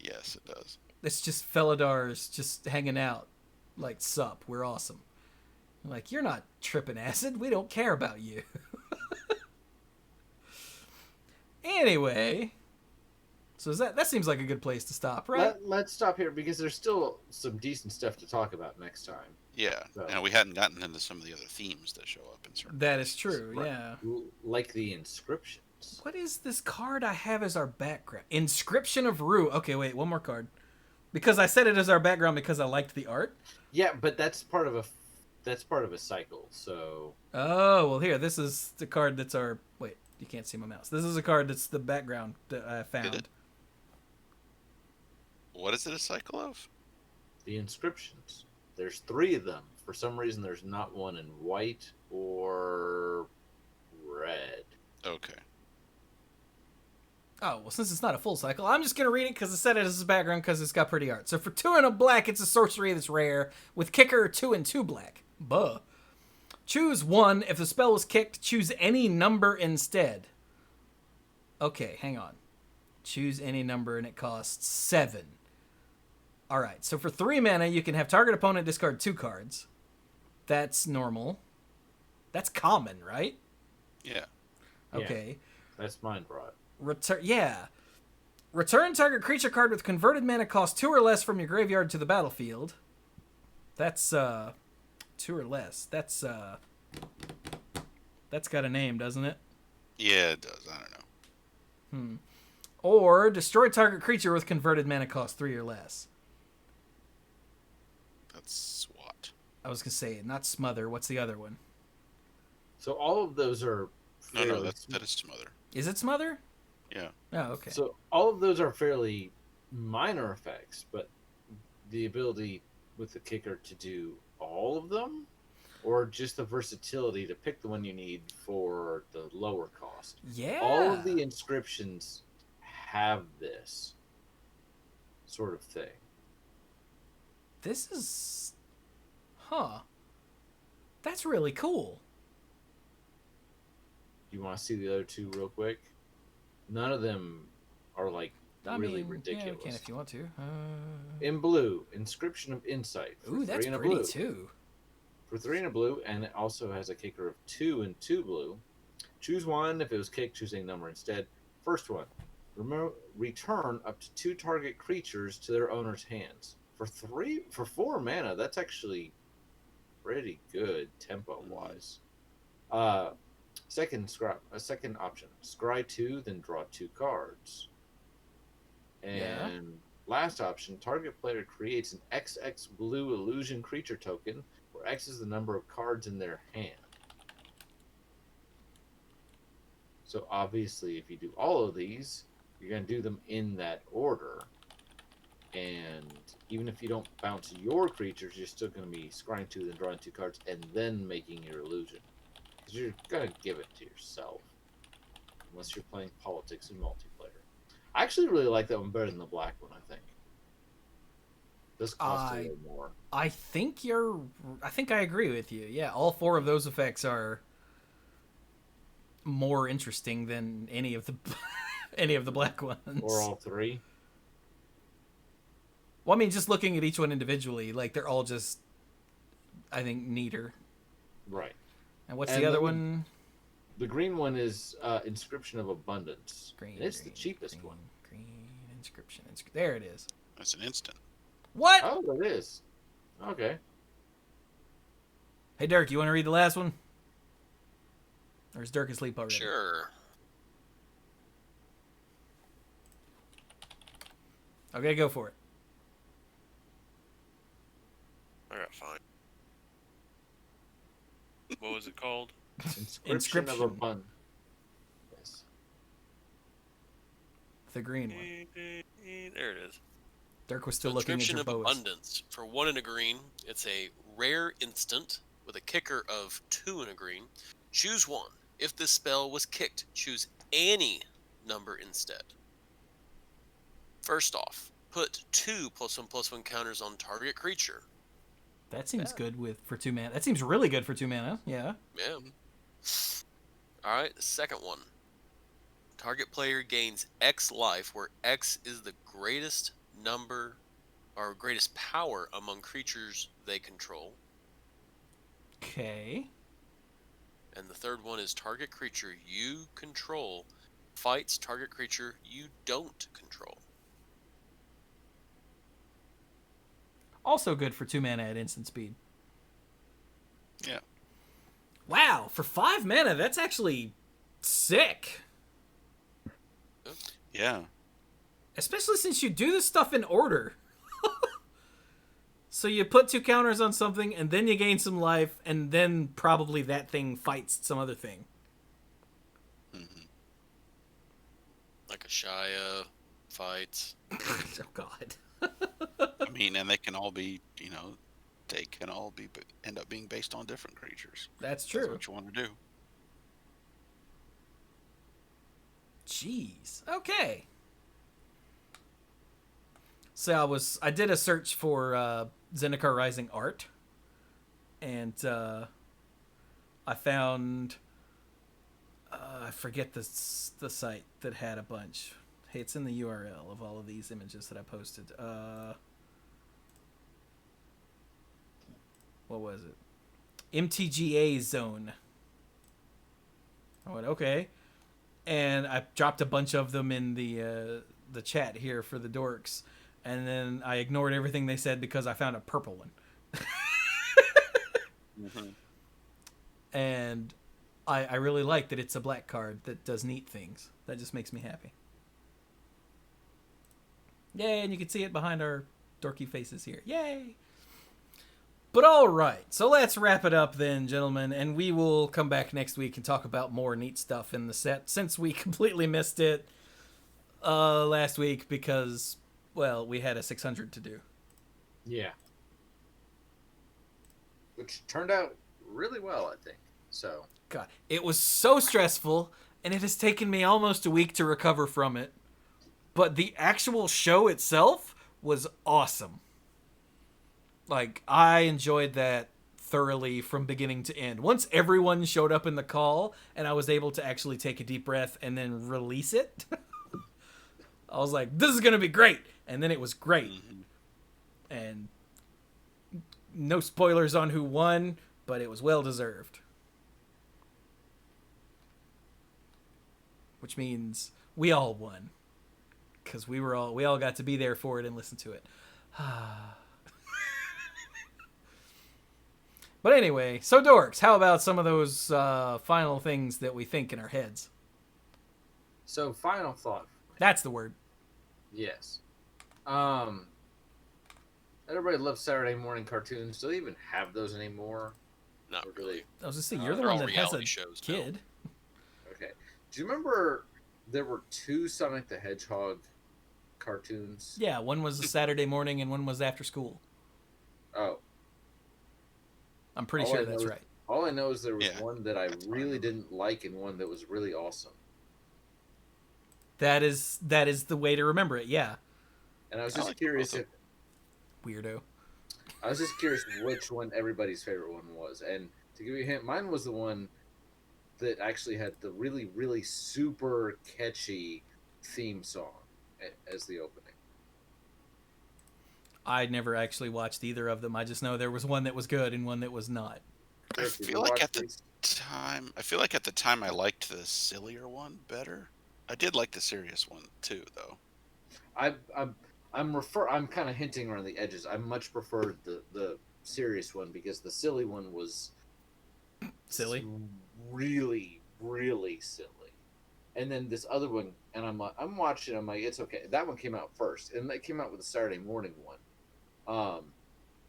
Speaker 5: Yes, it does.
Speaker 1: It's just Felidars just hanging out. Like, sup, we're awesome. Like, you're not tripping acid. We don't care about you. Anyway. So that seems like a good place to stop, right?
Speaker 4: Let's stop here because there's still some decent stuff to talk about next time.
Speaker 5: Yeah,
Speaker 4: So.
Speaker 5: and we hadn't gotten into some of the other themes that show up in certain
Speaker 1: That
Speaker 5: places.
Speaker 1: is true,
Speaker 4: Right.
Speaker 1: yeah.
Speaker 4: Like the inscriptions.
Speaker 1: What is this card I have as our background? Inscription of Rue. Okay, wait, one more card. Because I said it as our background because I liked the art.
Speaker 4: Yeah, but that's part of a cycle. So
Speaker 1: Oh, well here, this is the card that's our... Wait, you can't see my mouse. This is a card that's the background that I found.
Speaker 5: What is it a cycle of?
Speaker 4: the inscriptions. There's 3 of them. For some reason, there's not one in white or red.
Speaker 5: Okay.
Speaker 1: Oh, well, since it's not a full cycle, I'm just going to read it because I said it as a background because it's got pretty art. So for 2 and a black, it's a sorcery that's rare, with kicker 2 and 2 black. Buh. Choose 1. If the spell was kicked, choose any number instead. Okay, hang on. Choose any number, and it costs 7. Alright, so for 3 mana, you can have target opponent discard 2 cards. That's normal. That's common, right?
Speaker 5: Yeah.
Speaker 1: Okay.
Speaker 4: That's mine, brought.
Speaker 1: Return target creature card with converted mana cost 2 or less from your graveyard to the battlefield. That's 2 or less. That's got a name, doesn't it?
Speaker 5: Yeah, it does. I don't know.
Speaker 1: Or destroy target creature with converted mana cost 3 or less.
Speaker 5: That's SWAT.
Speaker 1: I was gonna say not smother. What's the other one?
Speaker 4: So all of those are
Speaker 5: No,
Speaker 4: fairly
Speaker 5: that is Smother.
Speaker 1: Is it smother?
Speaker 5: Yeah.
Speaker 1: Oh, okay.
Speaker 4: So all of those are fairly minor effects, but the ability with the kicker to do all of them, or just the versatility to pick the one you need for the lower cost.
Speaker 1: Yeah.
Speaker 4: All of the inscriptions have this sort of thing.
Speaker 1: This is... Huh. That's really cool.
Speaker 4: You want to see the other 2 real quick? None of them are like really ridiculous.
Speaker 1: Yeah, we can if you want to.
Speaker 4: In blue, Inscription of Insight. For
Speaker 1: Ooh, that's
Speaker 4: 3 and a
Speaker 1: pretty
Speaker 4: blue.
Speaker 1: too.
Speaker 4: For 3 and a blue, and it also has a kicker of 2 and 2 blue. Choose 1. If it was kicked, choose a number instead. First one, return up to 2 target creatures to their owner's hands. For 4 mana, that's actually pretty good tempo wise. Second option, scry 2, then draw 2 cards. And last option, target player creates an XX blue illusion creature token, where X is the number of cards in their hand. So obviously, if you do all of these, you're going to do them in that order. And even if you don't bounce your creatures, you're still going to be scrying 2, then drawing 2 cards, and then making your illusion. Because you're going to give it to yourself. Unless you're playing politics and multiplayer. I actually really like that one better than the black one, I think. This costs a little more.
Speaker 1: I think I agree with you. Yeah, all 4 of those effects are more interesting than any of the black ones.
Speaker 4: Or all 3.
Speaker 1: Well, I mean, just looking at each one individually, like they're all just, I think, neater.
Speaker 4: Right.
Speaker 1: And what's
Speaker 4: And
Speaker 1: the other
Speaker 4: then
Speaker 1: one?
Speaker 4: The green one is Inscription of Abundance.
Speaker 1: Green.
Speaker 4: And it's
Speaker 1: green,
Speaker 4: the cheapest
Speaker 1: green,
Speaker 4: one.
Speaker 1: Green inscription. There it is.
Speaker 5: That's an instant.
Speaker 1: What?
Speaker 4: Oh, it is. Okay.
Speaker 1: Hey, Dirk, you want to read the last one? Or is Dirk asleep already?
Speaker 3: Sure.
Speaker 1: Okay, go for it.
Speaker 3: All right, fine. What was it called?
Speaker 4: Inscription of Abundance. Yes.
Speaker 1: The green one.
Speaker 3: There it is.
Speaker 1: Dirk was still looking at
Speaker 3: Inscription
Speaker 1: your
Speaker 3: of
Speaker 1: boas.
Speaker 3: Abundance. For 1 in a green, it's a rare instant with a kicker of 2 in a green. Choose one. If this spell was kicked, choose any number instead. First off, put 2 +1/+1 counters on target creature.
Speaker 1: That seems good for 2 mana. That seems really good for 2 mana. Yeah.
Speaker 3: Yeah. Alright, the second one. Target player gains X life, where X is the greatest number or greatest power among creatures they control.
Speaker 1: Okay.
Speaker 3: And the third one is target creature you control fights target creature you don't control.
Speaker 1: Also good for 2 mana at instant speed.
Speaker 5: Yeah.
Speaker 1: Wow, for 5 mana, that's actually sick.
Speaker 5: Yeah.
Speaker 1: Especially since you do this stuff in order. So you put 2 counters on something, and then you gain some life, and then probably that thing fights some other thing.
Speaker 5: Mm-hmm.
Speaker 3: Like a Shia fights.
Speaker 1: Oh, God.
Speaker 5: I mean, and they can all be, they can all be end up being based on different creatures.
Speaker 1: That's
Speaker 5: That's
Speaker 1: true.
Speaker 5: what you want to do.
Speaker 1: Jeez. Okay. So I did a search for Zendikar Rising art, and I found I forget the site that had a bunch. Hey, it's in the URL of all of these images that I posted. What was it? MTGA Zone. I went, okay. And I dropped a bunch of them in the chat here for the dorks. And then I ignored everything they said because I found a purple one.
Speaker 5: Mm-hmm.
Speaker 1: And I really like that it's a black card that does neat things. That just makes me happy. Yay, and you can see it behind our dorky faces here. Yay! But all right, so let's wrap it up then, gentlemen, and we will come back next week and talk about more neat stuff in the set, since we completely missed it last week because, well, we had a 600 to do.
Speaker 4: Yeah. Which turned out really well, I think. So.
Speaker 1: God, it was so stressful, and it has taken me almost a week to recover from it. But the actual show itself was awesome. Like, I enjoyed that thoroughly from beginning to end. Once everyone showed up in the call and I was able to actually take a deep breath and then release it, I was like, this is going to be great. And then it was great.
Speaker 5: Mm-hmm.
Speaker 1: And no spoilers on who won, but it was well deserved. Which means we all won. Because we all got to be there for it and listen to it. But anyway, so dorks, how about some of those final things that we think in our heads?
Speaker 4: So, final thought.
Speaker 1: That's the word.
Speaker 4: Yes. Everybody loves Saturday morning cartoons. Do they even have those anymore?
Speaker 3: Not
Speaker 4: Or do
Speaker 3: really.
Speaker 1: I was just saying, you're the
Speaker 3: They're
Speaker 1: one
Speaker 3: all
Speaker 1: that has a
Speaker 3: reality shows now.
Speaker 1: kid.
Speaker 4: Okay. Do you remember there were 2 Sonic the Hedgehog cartoons?
Speaker 1: Yeah, one was a Saturday morning and one was after school.
Speaker 4: Oh.
Speaker 1: I'm pretty
Speaker 4: All
Speaker 1: sure
Speaker 4: I
Speaker 1: that's
Speaker 4: know is-
Speaker 1: right.
Speaker 4: All I know is there was
Speaker 5: Yeah.
Speaker 4: one that I
Speaker 5: That's what I
Speaker 4: really
Speaker 5: remember.
Speaker 4: didn't like and one that was really awesome.
Speaker 1: That is the way to remember it, yeah.
Speaker 4: And I was
Speaker 5: I
Speaker 4: just
Speaker 5: like
Speaker 4: curious
Speaker 5: both
Speaker 4: if
Speaker 1: Weirdo.
Speaker 4: I was just curious which one everybody's favorite one was. And to give you a hint, mine was the one that actually had the really, really super catchy theme song as the opening.
Speaker 1: I never actually watched either of them. I just know there was one that was good and one that was not.
Speaker 5: I
Speaker 4: Eric, did you
Speaker 5: feel like
Speaker 4: watch
Speaker 5: at the
Speaker 4: these?
Speaker 5: time, I liked the sillier one better. I did like the serious one too, though.
Speaker 4: I'm kind of hinting around the edges. I much preferred the serious one because the silly one was
Speaker 1: Silly.
Speaker 4: really really silly. And then this other one, and I'm watching. I'm like, it's okay. That one came out first, and that came out with the Saturday morning one,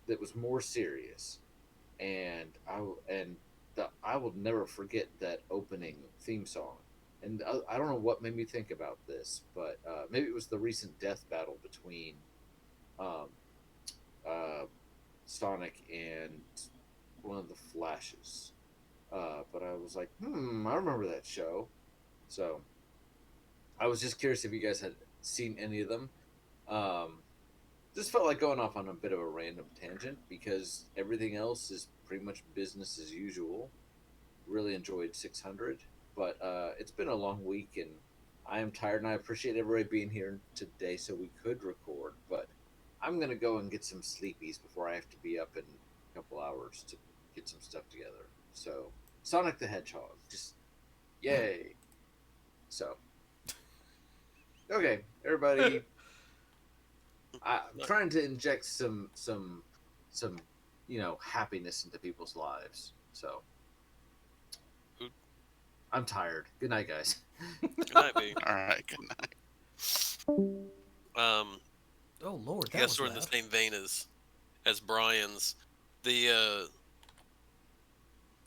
Speaker 4: that was more serious. And I will never forget that opening theme song. And I don't know what made me think about this, but maybe it was the recent death battle between um, uh, Sonic and one of the Flashes. But I was like, I remember that show. So I was just curious if you guys had seen any of them. Um, this felt like going off on a bit of a random tangent because everything else is pretty much business as usual. Really enjoyed 600, but it's been a long week and I am tired, and I appreciate everybody being here today so we could record. But I'm gonna go and get some sleepies before I have to be up in a couple hours to get some stuff together. So Sonic the Hedgehog, just yay! So okay, everybody. I'm trying to inject some happiness into people's lives. So I'm tired. Good night, guys.
Speaker 3: Good night, B.
Speaker 5: All right, good night.
Speaker 1: Oh Lord,
Speaker 3: I
Speaker 1: that
Speaker 3: guess
Speaker 1: was
Speaker 3: we're in the
Speaker 1: loud.
Speaker 3: same vein as Brian's. The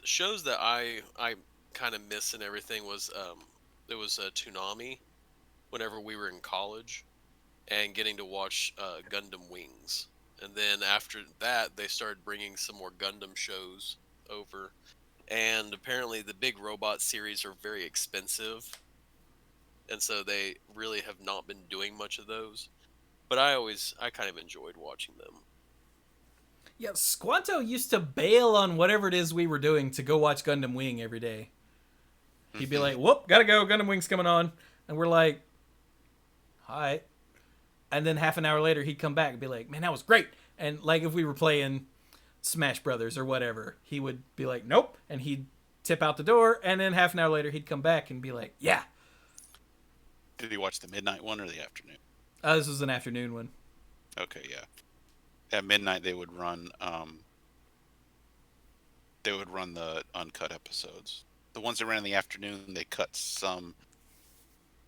Speaker 3: shows that I kind of miss and everything was there was a Toonami whenever we were in college, and getting to watch Gundam Wings. And then after that, they started bringing some more Gundam shows over. And apparently, the big robot series are very expensive, and so they really have not been doing much of those. But I kind of enjoyed watching them.
Speaker 1: Yeah, Squanto used to bail on whatever it is we were doing to go watch Gundam Wing every day. He'd be like, "Whoop, gotta go. Gundam Wing's coming on," and we're like, "All right." And then half an hour later, he'd come back and be like, "Man, that was great." And like if we were playing Smash Brothers or whatever, he would be like, "Nope," and he'd tip out the door. And then half an hour later, he'd come back and be like, "Yeah."
Speaker 5: Did you watch the midnight one or the afternoon?
Speaker 1: This was an afternoon one.
Speaker 5: Okay, yeah. At midnight they would run the uncut episodes. The ones that ran in the afternoon, they cut some,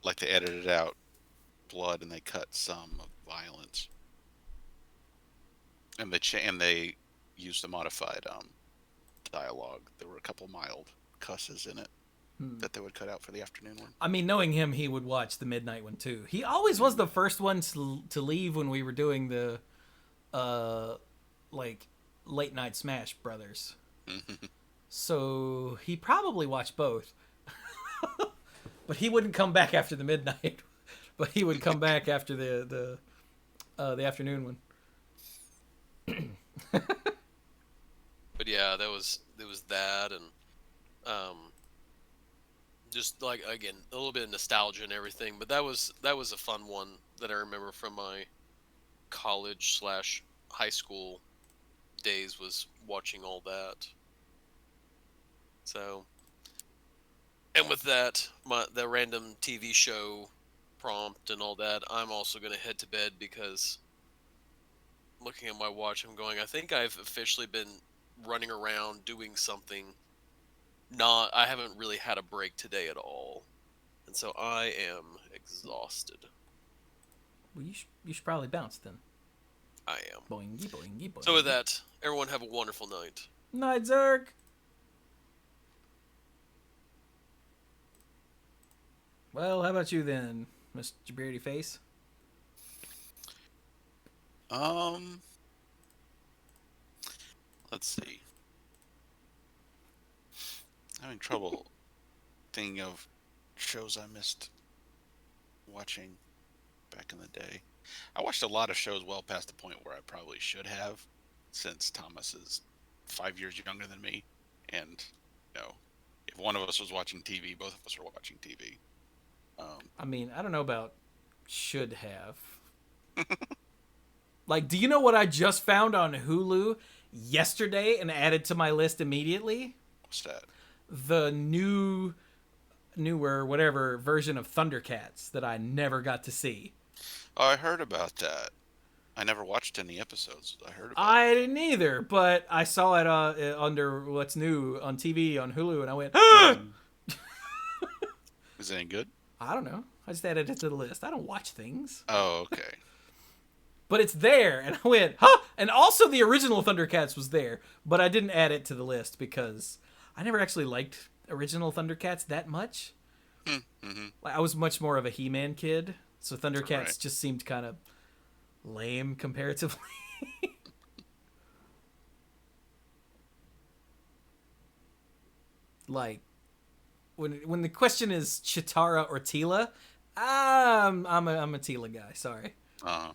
Speaker 5: like they edited out blood and they cut some of violence. And they used the modified dialogue. There were a couple mild cusses in it that they would cut out for the afternoon one.
Speaker 1: I mean, knowing him, he would watch the midnight one too. He always was the first one to leave when we were doing the like late night Smash Brothers. So he probably watched both. But he wouldn't come back after the midnight. But he would come back after the afternoon one.
Speaker 3: But yeah, there was that, and just like again a little bit of nostalgia and everything. But that was a fun one that I remember from my college / high school days, was watching all that. So, and with that, the random TV show prompt and all that, I'm also going to head to bed because looking at my watch, I'm going, I think I've officially been running around doing something. I haven't really had a break today at all. And so I am exhausted.
Speaker 1: Well, you should probably bounce then.
Speaker 3: I am.
Speaker 1: Boingy, boingy, boingy.
Speaker 3: So with that, everyone have a wonderful night.
Speaker 1: Night, Zerg. Well, how about you then, Mr. Beardy Face?
Speaker 5: Let's see. I'm having trouble thinking of shows I missed watching back in the day. I watched a lot of shows well past the point where I probably should have, since Thomas is 5 years younger than me, and if one of us was watching TV, both of us are watching TV.
Speaker 1: I mean, I don't know about should have. Like, do you know what I just found on Hulu yesterday and added to my list immediately.
Speaker 5: What's that?
Speaker 1: The newer whatever version of Thundercats that I never got to see.
Speaker 5: Oh, I heard about that. I never watched any episodes. I heard about
Speaker 1: I didn't either, but I saw it under what's new on TV on Hulu, and I went, ah!
Speaker 5: Is it any good?
Speaker 1: I don't know. I just added it to the list. I don't watch things.
Speaker 5: Oh, okay.
Speaker 1: But it's there, and I went, huh! And also the original Thundercats was there, but I didn't add it to the list because I never actually liked original Thundercats that much.
Speaker 5: Mm-hmm.
Speaker 1: I was much more of a He-Man kid, so Thundercats
Speaker 5: Right.
Speaker 1: just seemed kind of lame comparatively. Like, when the question is Chitara or Tila, I'm a Tila guy. Sorry.
Speaker 5: Uh-huh.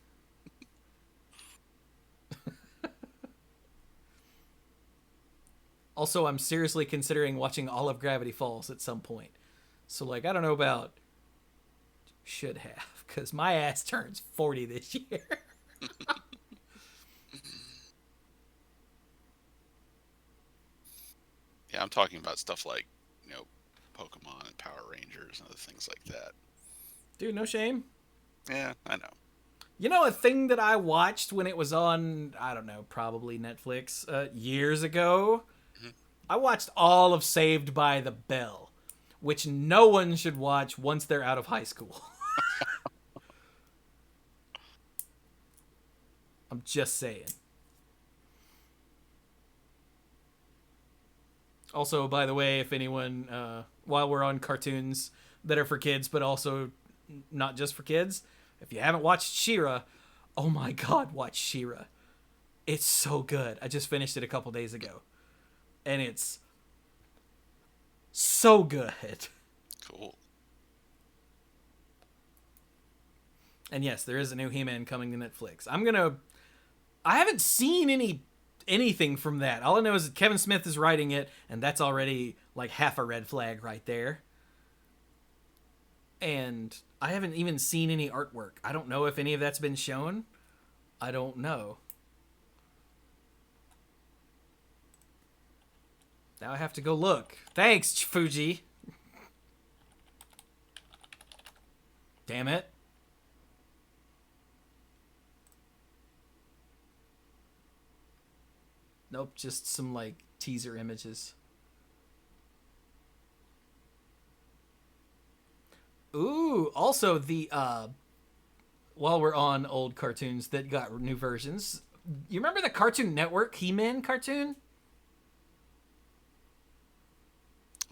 Speaker 1: Also, I'm seriously considering watching all of Gravity Falls at some point. So, like, I don't know about should have, because my ass turns 40 this year.
Speaker 5: Yeah, I'm talking about stuff like, Pokemon and Power Rangers and other things like that.
Speaker 1: Dude, no shame.
Speaker 5: Yeah, I know.
Speaker 1: You know, a thing that I watched when it was on, I don't know, probably Netflix years ago?
Speaker 5: Mhm.
Speaker 1: I watched all of Saved by the Bell, which no one should watch once they're out of high school. I'm just saying. Also, by the way, if anyone, while we're on cartoons that are for kids, but also not just for kids, if you haven't watched She-Ra, oh my god, watch She-Ra. It's so good. I just finished it a couple days ago. And it's so good.
Speaker 5: Cool.
Speaker 1: And yes, there is a new He-Man coming to Netflix. I haven't seen anything from that. All I know is that Kevin Smith is writing it, and that's already like half a red flag right there. And I haven't even seen any artwork. I don't know if any of that's been shown. I don't know. Now I have to go look. Thanks, Fuji. Damn it. Nope, just some like teaser images. Ooh, also the while we're on old cartoons that got new versions, you remember the Cartoon Network He-Man cartoon?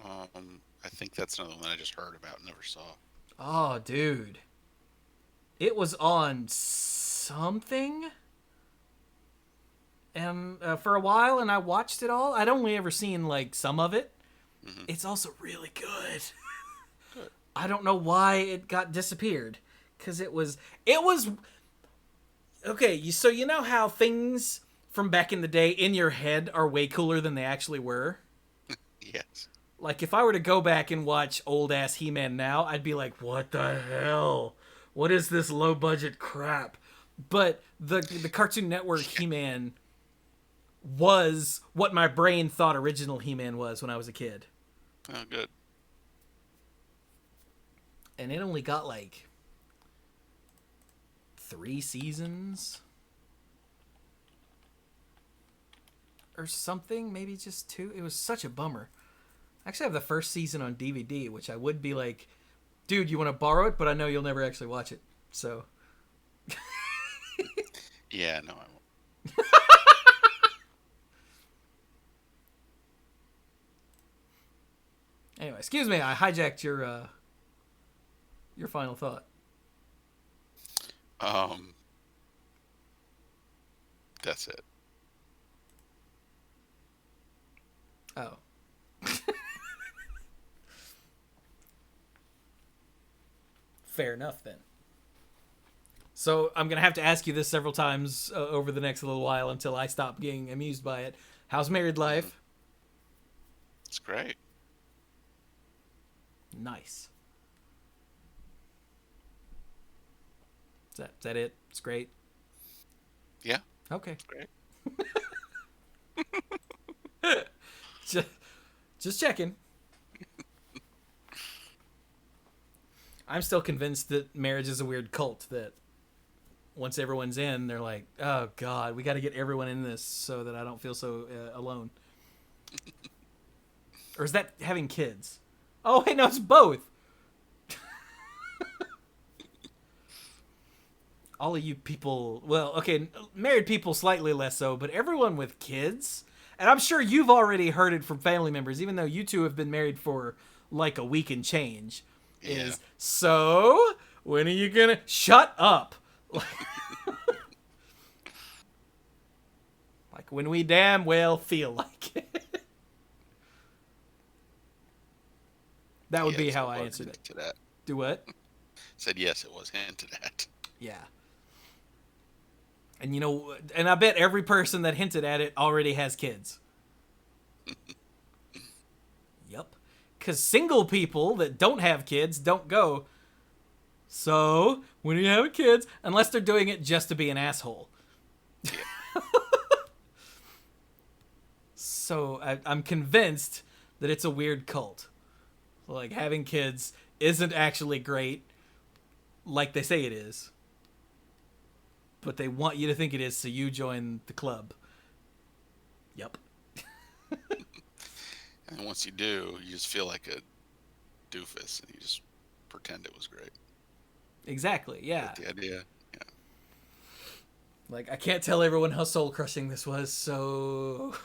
Speaker 5: I think that's another one I just heard about and never saw.
Speaker 1: Oh, dude. It was on something and for a while, and I watched it all. I'd only ever seen like some of it.
Speaker 5: Mhm.
Speaker 1: It's also really good.
Speaker 5: Good.
Speaker 1: I don't know why it got disappeared, because it was okay. So you know how things from back in the day in your head are way cooler than they actually were.
Speaker 5: Yes.
Speaker 1: Like if I were to go back and watch old ass He-Man now, I'd be like, what the hell? What is this low budget crap? But the Cartoon Network He-Man was what my brain thought original He-Man was when I was a kid.
Speaker 5: Oh, good.
Speaker 1: And it only got like 3 seasons or something, maybe just 2. It was such a bummer. I actually have the first season on DVD, which I would be like, dude, you want to borrow it? But I know you'll never actually watch it. So
Speaker 5: Yeah, no, I won't.
Speaker 1: anyway, excuse me, I hijacked your final thought.
Speaker 5: That's it.
Speaker 1: Oh. Fair enough, then. So I'm going to have to ask you this several times over the next little while until I stop getting amused by it. How's married life?
Speaker 5: It's great.
Speaker 1: Nice. Is that it? It's great?
Speaker 5: Yeah,
Speaker 1: Okay.
Speaker 5: it's great.
Speaker 1: Just checking. I'm still convinced that marriage is a weird cult that once everyone's in, they're like, oh, God, we got to get everyone in this so that I don't feel so alone. Or is that having kids? Oh, wait, no, it's both. All of you people, well, okay, married people slightly less so, but everyone with kids, and I'm sure you've already heard it from family members, even though you two have been married for like a week and change, is, so, when are you gonna, shut up. Like when we damn well feel like it. That would be how I answered it.
Speaker 2: To that.
Speaker 1: Do what?
Speaker 2: Said yes, it was hinted at.
Speaker 1: Yeah. And you know, and I bet every person that hinted at it already has kids. Yep. Because single people that don't have kids don't go, so, when are you having kids? Unless they're doing it just to be an asshole.
Speaker 2: Yeah.
Speaker 1: So, I'm convinced that it's a weird cult. Like, having kids isn't actually great, like they say it is. But they want you to think it is, so you join the club. Yep.
Speaker 2: And once you do, you just feel like a doofus, and you just pretend it was great.
Speaker 1: Exactly, yeah.
Speaker 2: Get the idea? Yeah.
Speaker 1: Like, I can't tell everyone how soul-crushing this was, so...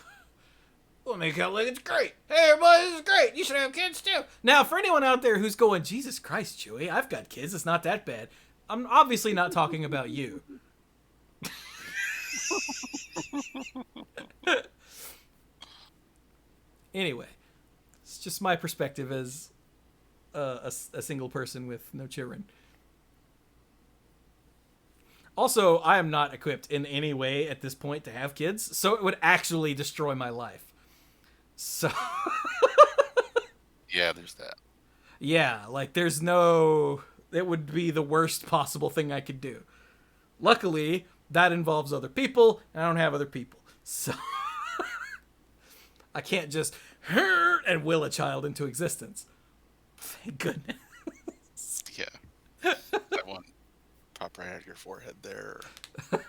Speaker 1: we'll make out like it's great. Hey, everybody, this is great. You should have kids, too. Now, for anyone out there who's going, Jesus Christ, Chewie, I've got kids. It's not that bad. I'm obviously not talking about you. Anyway, it's just my perspective as a single person with no children. Also, I am not equipped in any way at this point to have kids, so it would actually destroy my life. So...
Speaker 2: Yeah, there's that.
Speaker 1: Yeah, like there's no... It would be the worst possible thing I could do. Luckily, that involves other people, and I don't have other people. So... I can't just and will a child into existence. Thank goodness.
Speaker 2: Yeah. That one pop right out of your forehead there. Or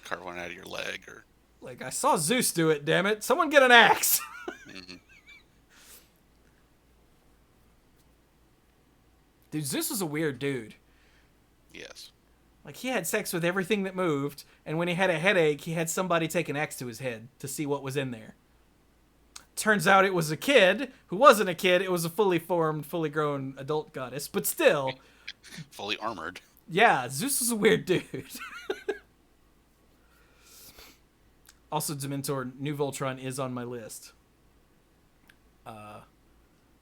Speaker 2: carve one out of your leg. Or
Speaker 1: like, I saw Zeus do it, damn it. Someone get an axe.
Speaker 2: mm-hmm.
Speaker 1: Dude, Zeus was a weird dude.
Speaker 2: Yes.
Speaker 1: Like, he had sex with everything that moved, and when he had a headache, he had somebody take an axe to his head to see what was in there. Turns out it was a kid who wasn't a kid. It was a fully formed, fully grown adult goddess. But still.
Speaker 2: Fully armored.
Speaker 1: Yeah, Zeus is a weird dude. Also, Dementor, New Voltron is on my list.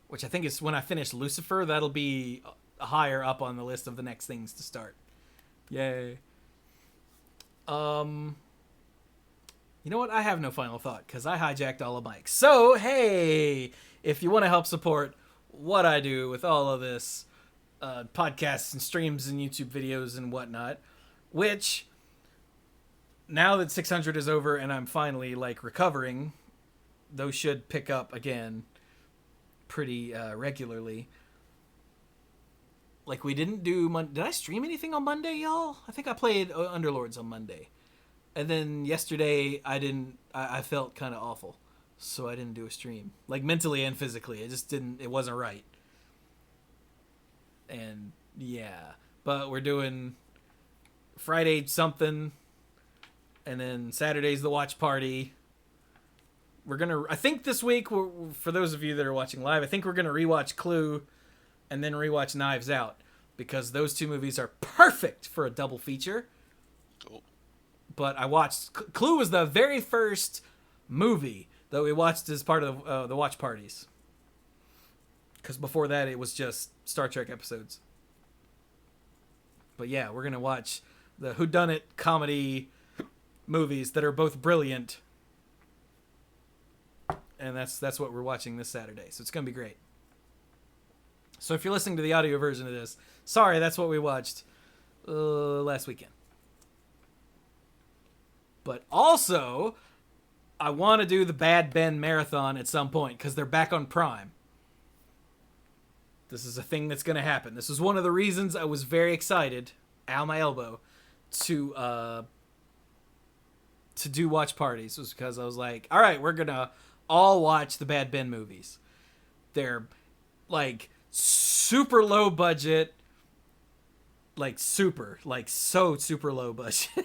Speaker 1: Which I think is when I finish Lucifer, that'll be higher up on the list of the next things to start. Yay. You know what? I have no final thought because I hijacked all of Mike's. So, hey, if you want to help support what I do with all of this, podcasts and streams and YouTube videos and whatnot, which now that 600 is over and I'm finally like recovering, those should pick up again pretty regularly. Like we didn't do did I stream anything on Monday, y'all? I think I played Underlords on Monday. And then yesterday, I felt kind of awful. So I didn't do a stream. Like, mentally and physically. It wasn't right. And, yeah. But we're doing Friday something. And then Saturday's the watch party. I think this week, for those of you that are watching live, I think we're going to rewatch Clue and then rewatch Knives Out. Because those two movies are perfect for a double feature.
Speaker 2: Cool.
Speaker 1: But I watched... Clue was the very first movie that we watched as part of the watch parties. Because before that, it was just Star Trek episodes. But yeah, we're going to watch the whodunit comedy movies that are both brilliant. And that's what we're watching this Saturday. So it's going to be great. So if you're listening to the audio version of this, sorry, that's what we watched last weekend. But also, I want to do the Bad Ben marathon at some point because they're back on Prime. This is a thing that's going to happen. This was one of the reasons I was very excited, ow my elbow, to do watch parties, was because I was like, all right, we're going to all watch the Bad Ben movies. They're like super low budget, like super low budget,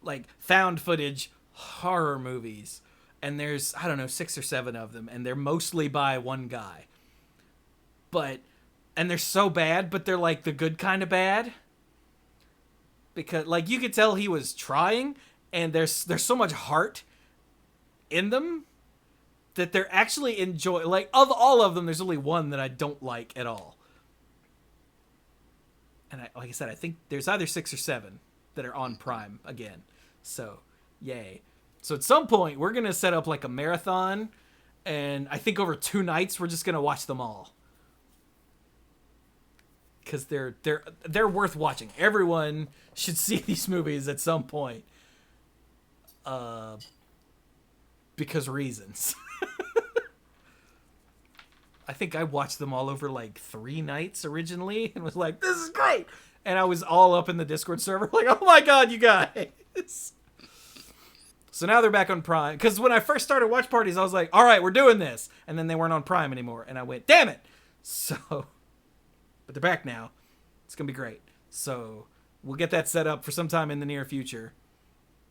Speaker 1: like found footage horror movies. And there's, I don't know, 6 or 7 of them, and they're mostly by one guy. And they're so bad, but they're like the good kind of bad. Because like you could tell he was trying, and there's so much heart in them that they're actually like of all of them, there's only one that I don't like at all. And like I said, I think there's either 6 or 7 that are on Prime again. So, yay. So at some point we're going to set up like a marathon, and I think over 2 nights we're just going to watch them all. Cuz they're worth watching. Everyone should see these movies at some point. Because reasons. I think I watched them all over like 3 nights originally and was like, this is great. And I was all up in the Discord server like, oh my God, you guys. So now they're back on Prime. Because when I first started watch parties, I was like, all right, we're doing this. And then they weren't on Prime anymore. And I went, damn it. So, but they're back now. It's going to be great. So we'll get that set up for some time in the near future.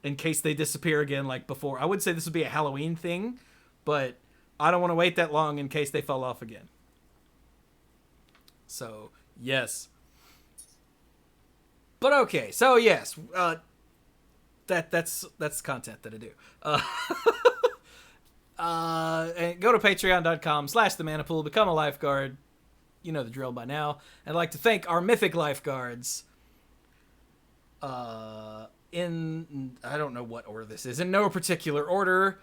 Speaker 1: In case they disappear again like before. I would say this would be a Halloween thing. But I don't want to wait that long in case they fall off again. So, yes. But okay, so yes, that's content that I do. And go to patreon.com/themanapool, become a lifeguard. You know the drill by now. I'd like to thank our mythic lifeguards. In, I don't know what order this is, in no particular order.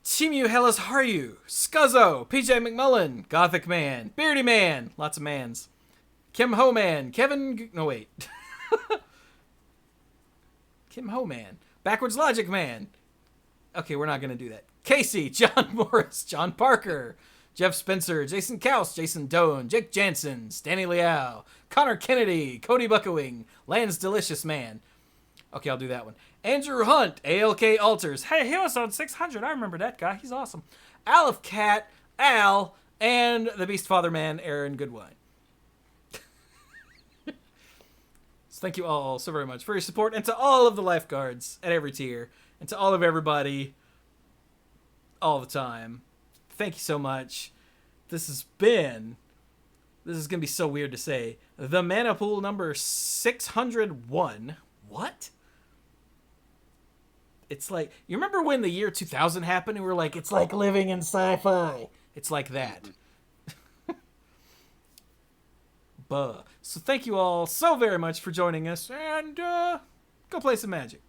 Speaker 1: Timu Hellas Haryu, Scuzzo, PJ McMullen, Gothic Man, Beardy Man, lots of mans. Kim Ho Man, no wait. Kim Ho Man, Backwards Logic Man. Okay, we're not going to do that. Casey, John Morris, John Parker, Jeff Spencer, Jason Kaus, Jason Doan, Jake Jansen, Stanley Liao, Connor Kennedy, Cody Buckowing, Lance Delicious Man. Okay, I'll do that one. Andrew Hunt, ALK Alters. Hey, he was on 600. I remember that guy. He's awesome. Aleph Cat, Al, and the Beast Father Man, Aaron Goodwine. So thank you all so very much for your support, and to all of the lifeguards at every tier, and to all of everybody all the time. Thank you so much. This is going to be so weird to say, the Mana Pool number 601. What? It's like, you remember when the year 2000 happened and we were like, it's like living in sci-fi. It's like that. So thank you all so very much for joining us, and go play some Magic.